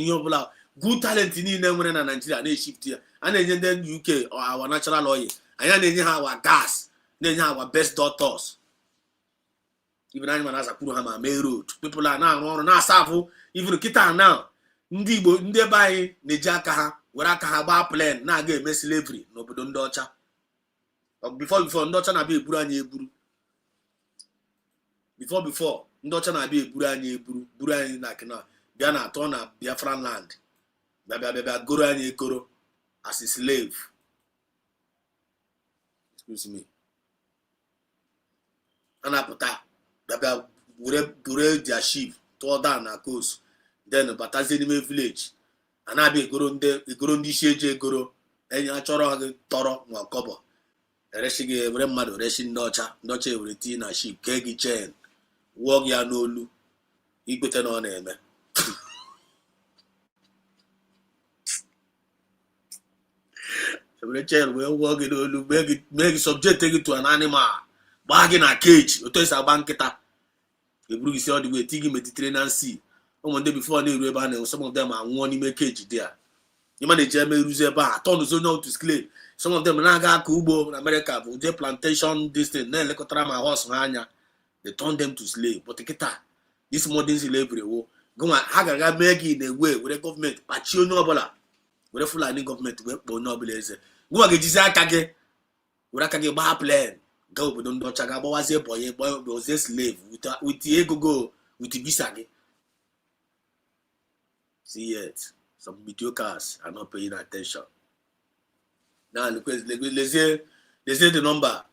good talent in Nigeria, they shift here. And then UK or our natural oil. And then our gas. Then our best doctors. Even anyone has a Kuruhama May Road. People are now Safu, even Kita now. Ndibo, Ndebai, Nejaka, Waraka Haba plan, now get slavery, no Budon Docha. Before Ndocha na be Buranye Buru. Before Ndocha na be Buranye Buranye Nakina, Biana Tona, Biafra land. Baba Goranye Koro as a slave. Excuse me. Anapota. Baba Bure their sheep, tore down a coast. Then Batazini village. And I be Gurundi Sheje Guru, and Yachoro Toro Wakobo. Reshige Remado, Reshin Docha, Noche Retina sheep, Kegi chain, Wog Yanolu, Equaton on him. Every child will work it, make it subject it to an animal. Bag in a cage, or test a banketa. The blue is all the way, taking Mediterranean Sea. One day before they were some of them are one in a cage there. You manage to use a bar, turn the zone to slave. Some of them Naga, Kubo, America, their plantation distance, then Lecotrama horse hanya. They turn them to slave. But this modern slavery, go on, Hagaga make it in a way with the government, but you know about with the Fulani government, but no blaze. Go again, Jizakage, Urakage bar plan. Go, but don't Chagabo was a boy was a slave with the ego go with the Bisagi. See it. Some mediocres are not paying attention. Now, they say the number.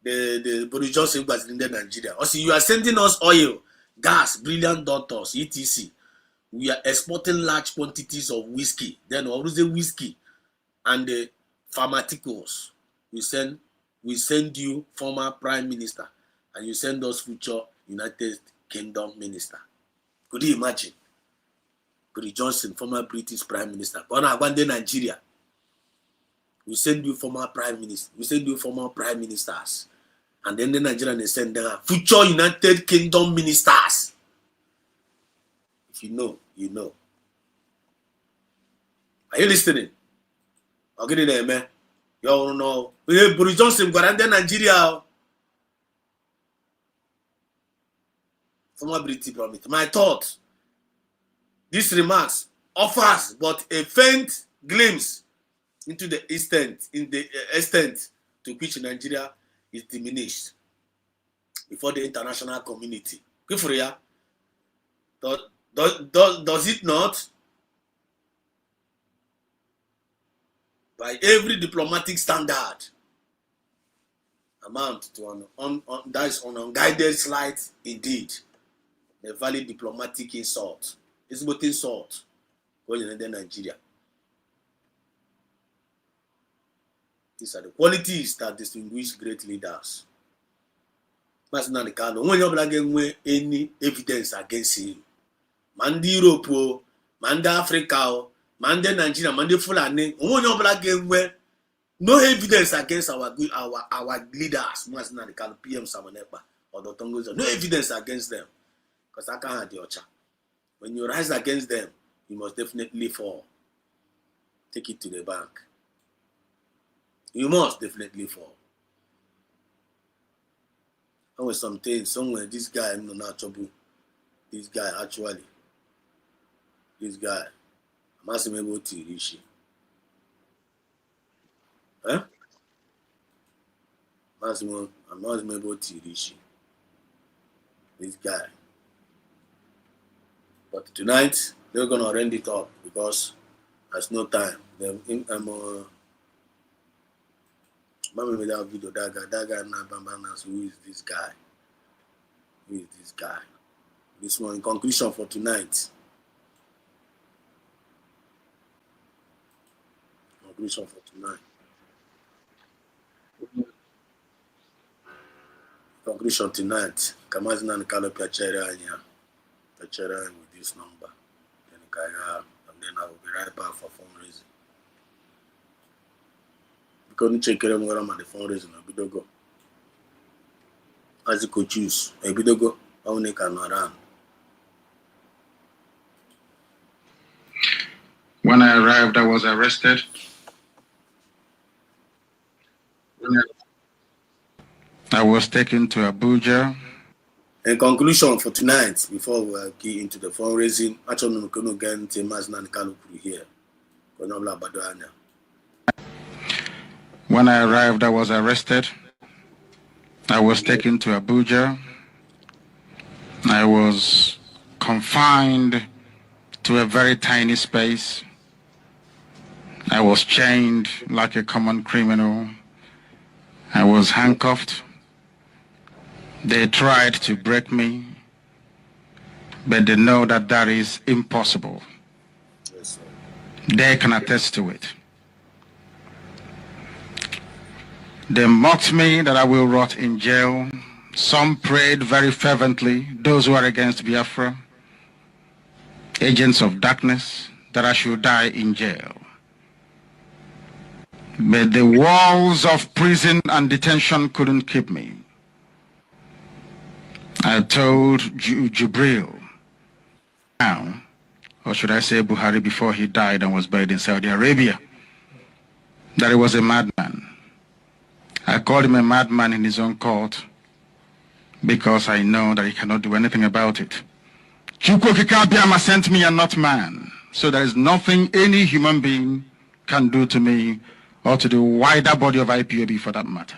The Boris Johnson was in Nigeria. Also, you are sending us oil, gas, brilliant doctors, etc. We are exporting large quantities of whiskey. Then what is the whiskey and the pharmaceuticals? We send you former prime minister, and you send us future United Kingdom minister. Could you imagine? Boris Johnson, former British prime minister, gonna abandon Nigeria. We send you former prime minister. We send you former prime ministers, and then the Nigerians send them future United Kingdom ministers. If you know, you know. Are you listening? I'll get in there, man. You all know. Boris Johnson got under Nigeria. Former British prime minister. My thought. This remarks offers but a faint glimpse into the extent to which Nigeria is diminished before the international community. Does it not? By every diplomatic standard, amount to that is an unguided slight indeed, a valid diplomatic insult. It's both insult going in Nigeria. These are the qualities that distinguish great leaders. That's not the kind of when you're black any evidence against him. Mandi Europe, Mandi Africa, Mandi Nigeria, Mandi Fulani, when you're black no evidence against our leaders. That's not the kind of PM Samanepa or the Tongos. No evidence against them. Because I can't have the ocha. When you rise against them, you must definitely fall. Take it to the bank. You must definitely fall. And with some things, somewhere, this guy, I'm not trouble. This guy, actually, I'm asking him about Rishi. Huh? I'm asking him about Rishi. This guy. But tonight, they're going to rend it up because there's no time. Remember that video, that guy, who is this guy? Who is this guy? This one, in conclusion for tonight. Conclusion for tonight. Conclusion tonight. Kamazina and Kalo Piacere with this number. Then I will be right back for fundraising. Couldn't check it out on the fundraising. I be go. As you could choose, I be go. I only can run. When I arrived, I was arrested. I was taken to Abuja. In conclusion for tonight, before we get into the fundraising, actually, we can get into Maznan Kalupuri here. When I arrived, I was arrested. I was taken to Abuja. I was confined to a very tiny space. I was chained like a common criminal. I was handcuffed. They tried to break me, but they know that that is impossible. Yes, They can attest to it. They mocked me that I will rot in jail. Some prayed very fervently, those who are against Biafra, agents of darkness, that I should die in jail. But the walls of prison and detention couldn't keep me. I told Jubril, now, or should I say Buhari before he died and was buried in Saudi Arabia, that he was a madman. I called him a madman in his own court because I know that he cannot do anything about it. Chukwokikabiama sent me and not man, so there is nothing any human being can do to me or to the wider body of IPOB for that matter.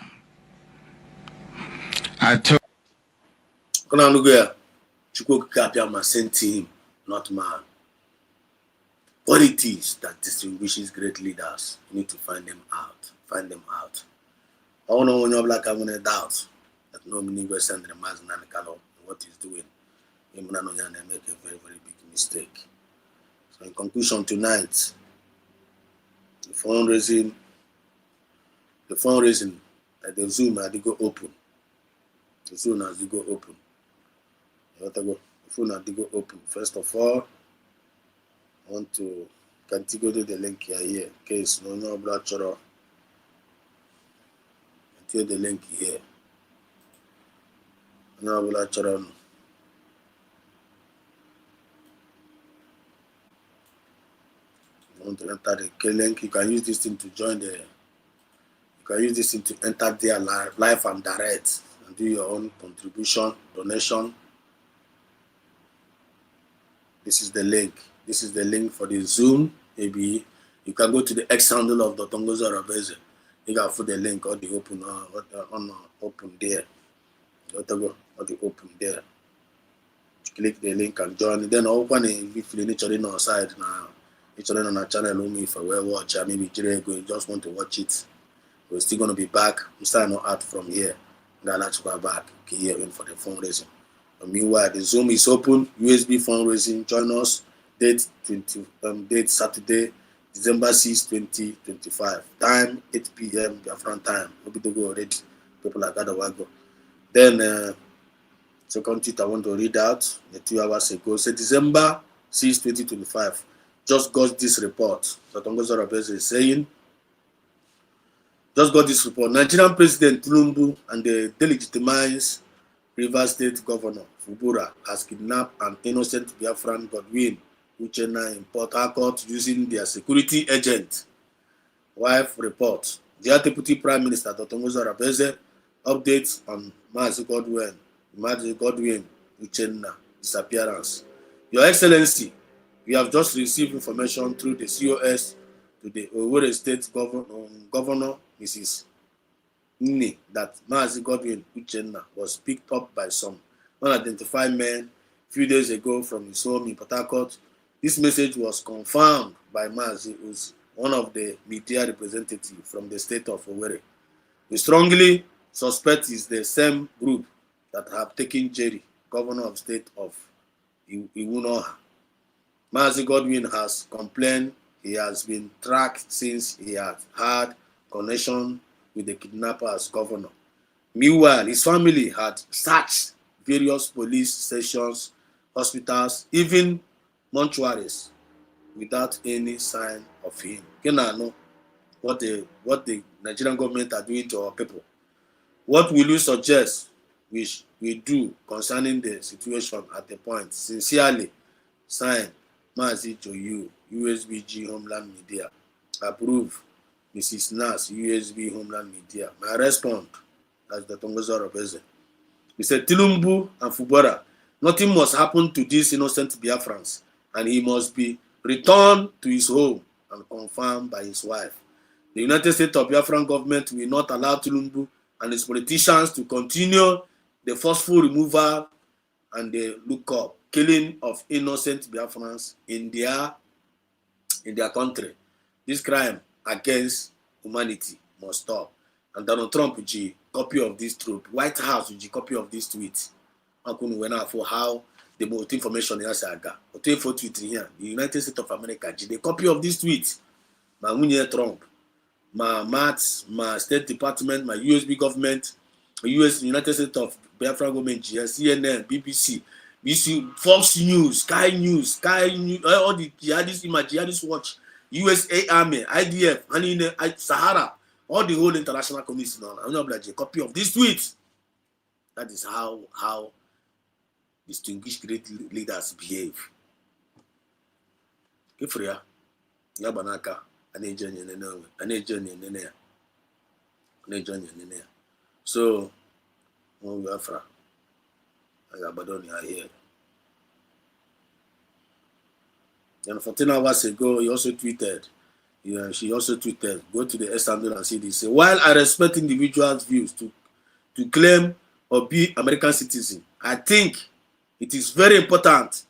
I told Chukwokikabiama sent him, not man. What it is that distinguishes great leaders, you need to find them out. Find them out. I don't know when you're black, I'm going to doubt that no meaning will send the man and what he's doing. He may make a very, very big mistake. So in conclusion tonight, the fundraising at the Zoom had to go open. The Zoom has to go open. The phone had to go open. First of all, I want to continue the link here in case no blood choro. Continue the link here. No blood choro. Want to enter the link, you can use this thing to join the. You can use this thing to enter their live and direct and do your own contribution, donation. This is the link. This is the link for the Zoom. Maybe you can go to the X handle of Dr. Ngozi Arabeze. You can put the link or the open open there. Or the open there. Click the link and join. Then open it if you need on our side now. It's on our channel only if I will watch. Maybe you just want to watch it. We're still going to be back. We start no out from here. Then I'll let you go back here in for the fundraising. Meanwhile, the Zoom is open. USB fundraising. Join us. Date Saturday, December 6, 2025. Time 8 p.m. Biafran time. We'll be to go already. People are gathered to go. Then second tweet I want to read out 2 hours ago. Say December 6, 2025. Just got this report. Dr. Ngozi Arabeze is saying, just got this report. Nigerian President Tinubu and the delegitimized Rivers State Governor Fubura has kidnapped an innocent Biafran Godwin Uchenna in Port Harcourt using their security agent. Wife report. Dear Deputy Prime Minister Dr. Ngozi Arabeze, updates on Mazi Godwin Uchenna disappearance. Your Excellency, we have just received information through the COS to the Owerri State Governor, Mrs. Nni, that Mazi Godwin Uchenna was picked up by some unidentified men a few days ago from his home in Port Harcourt. This message was confirmed by Mazi, who's one of the media representatives from the state of Owerri. We strongly suspect it's the same group that have taken Jerry, governor of state of Iwunoha. Mazi Godwin has complained he has been tracked since he had connection with the kidnapper as governor. Meanwhile, his family had searched various police stations, hospitals, even mortuaries, without any sign of him. Can I know what the Nigerian government are doing to our people? What will you suggest we do concerning the situation at the point? Sincerely, signed, Mazi Joyu, USBG Homeland Media. Approve, Mrs. Nas, USB Homeland Media. My response, as the Ngozi Arabeze. Mr. Tinubu and Fubara, nothing must happen to these innocent Biafrans, and he must be returned to his home and confirmed by his wife. The United States of Biafran government will not allow Tinubu and his politicians to continue the forceful removal and the lookup, killing of innocent Biafrans in their country. This crime against humanity must stop. And Donald Trump, G, copy of this truth. White House, G, copy of this tweet. For how the most information is aga. For tweet here. The United States of America, G, the copy of this tweet. My Trump, my MATS, my State Department, my USB government, United States of Biafra government, G, CNN, BBC, BC, Fox News, Sky News, all the jihadists, jihadists watch. USA Army, IDF, and Sahara, all the whole international community now. I'm not like a copy of this tweet. That is how distinguished great leaders behave. Kifria, Yabanaka, so, Biafra, Abadonia here. Then 14 hours ago, he also tweeted. She also tweeted, go to the Istanbul and see this. Say, while I respect individuals' views to claim or be American citizen, I think it is very important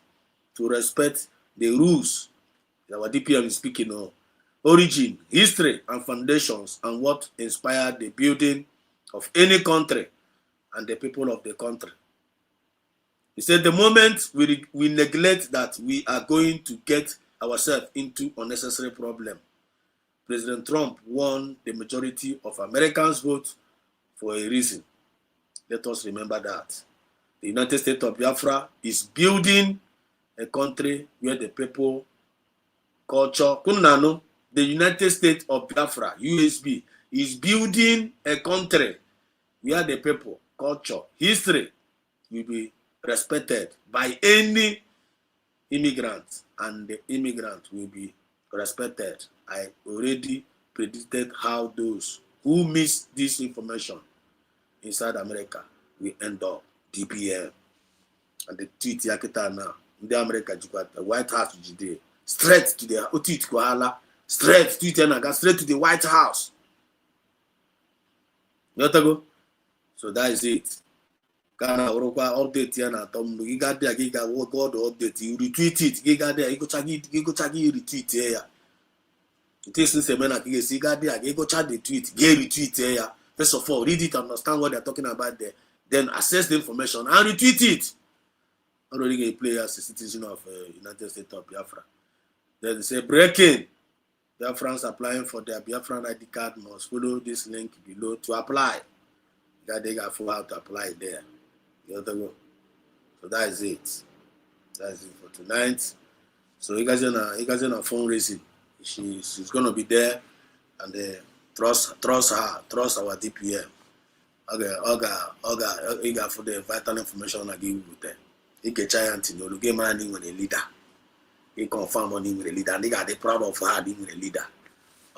to respect the rules that our DPM is speaking of, origin, history, and foundations, and what inspired the building of any country and the people of the country. He said, the moment we neglect that, we are going to get ourselves into unnecessary problem. President Trump won the majority of Americans' vote for a reason. Let us remember that. The United States of Biafra is building a country where the people, culture, Kunano, the United States of Biafra, USB, is building a country where the people, culture, history will be respected by any immigrant, and the immigrant will be respected. I already predicted how those who miss this information inside America will end up DPM. And the tweet yakita now, in the America, the White House today, straight to the straight to the White House. You know what I go? So that is it. Kana Oroka update here na Tom. You got there, you got what God update. You retweet it. You got there, you go check you retweet here. It is the same like you got there, you go check the tweet, get retweet here. First of all, read it, understand what they're talking about there. Then access the information and retweet it. Already get play as a citizen of United States of Biafra. Then they say breaking. Biafrans applying for their Biafran ID card must follow this link below to apply. That they got full out to apply there. So that is it. That is it for tonight. So you guys in a fundraising. She's gonna be there, and trust her, trust our DPM. Okay, you got for the vital information I give you with them. He get giant in your game running with a leader. He confirm on him with a leader, and they got the proud of her being a leader.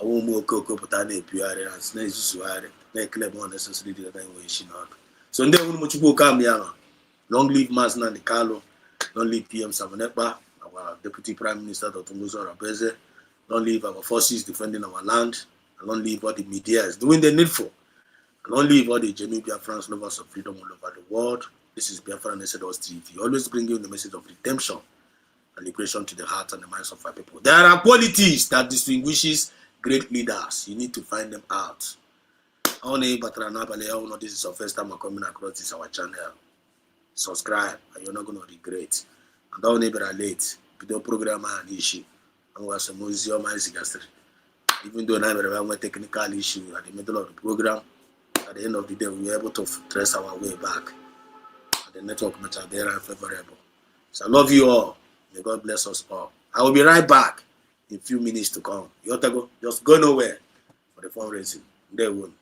I won't more cocoa put on a pure and snails to add it. Clever unnecessary way she not. So then much book come here. Long live Masna Nicalo, long live PM Savanepa, our Deputy Prime Minister Dr. Muzo Rabeze, long live our forces defending our land, and long live all the media is doing the needful, and long live all the genuine Biafrans lovers of freedom all over the world. This is Biafra Nesedos TV, always bringing you the message of redemption and liberation to the heart and the minds of our people. There are qualities that distinguishes great leaders. You need to find them out. This is your first time coming across this our channel. Subscribe and you're not going to regret. And don't ever late. Video program and issue. And was a museum even though I have a technical issue at the middle of the program, at the end of the day we were able to trace our way back. And the network much there and favorable. So I love you all. May God bless us all. I will be right back in a few minutes to come. You have to go, just go nowhere for the fundraising. There will.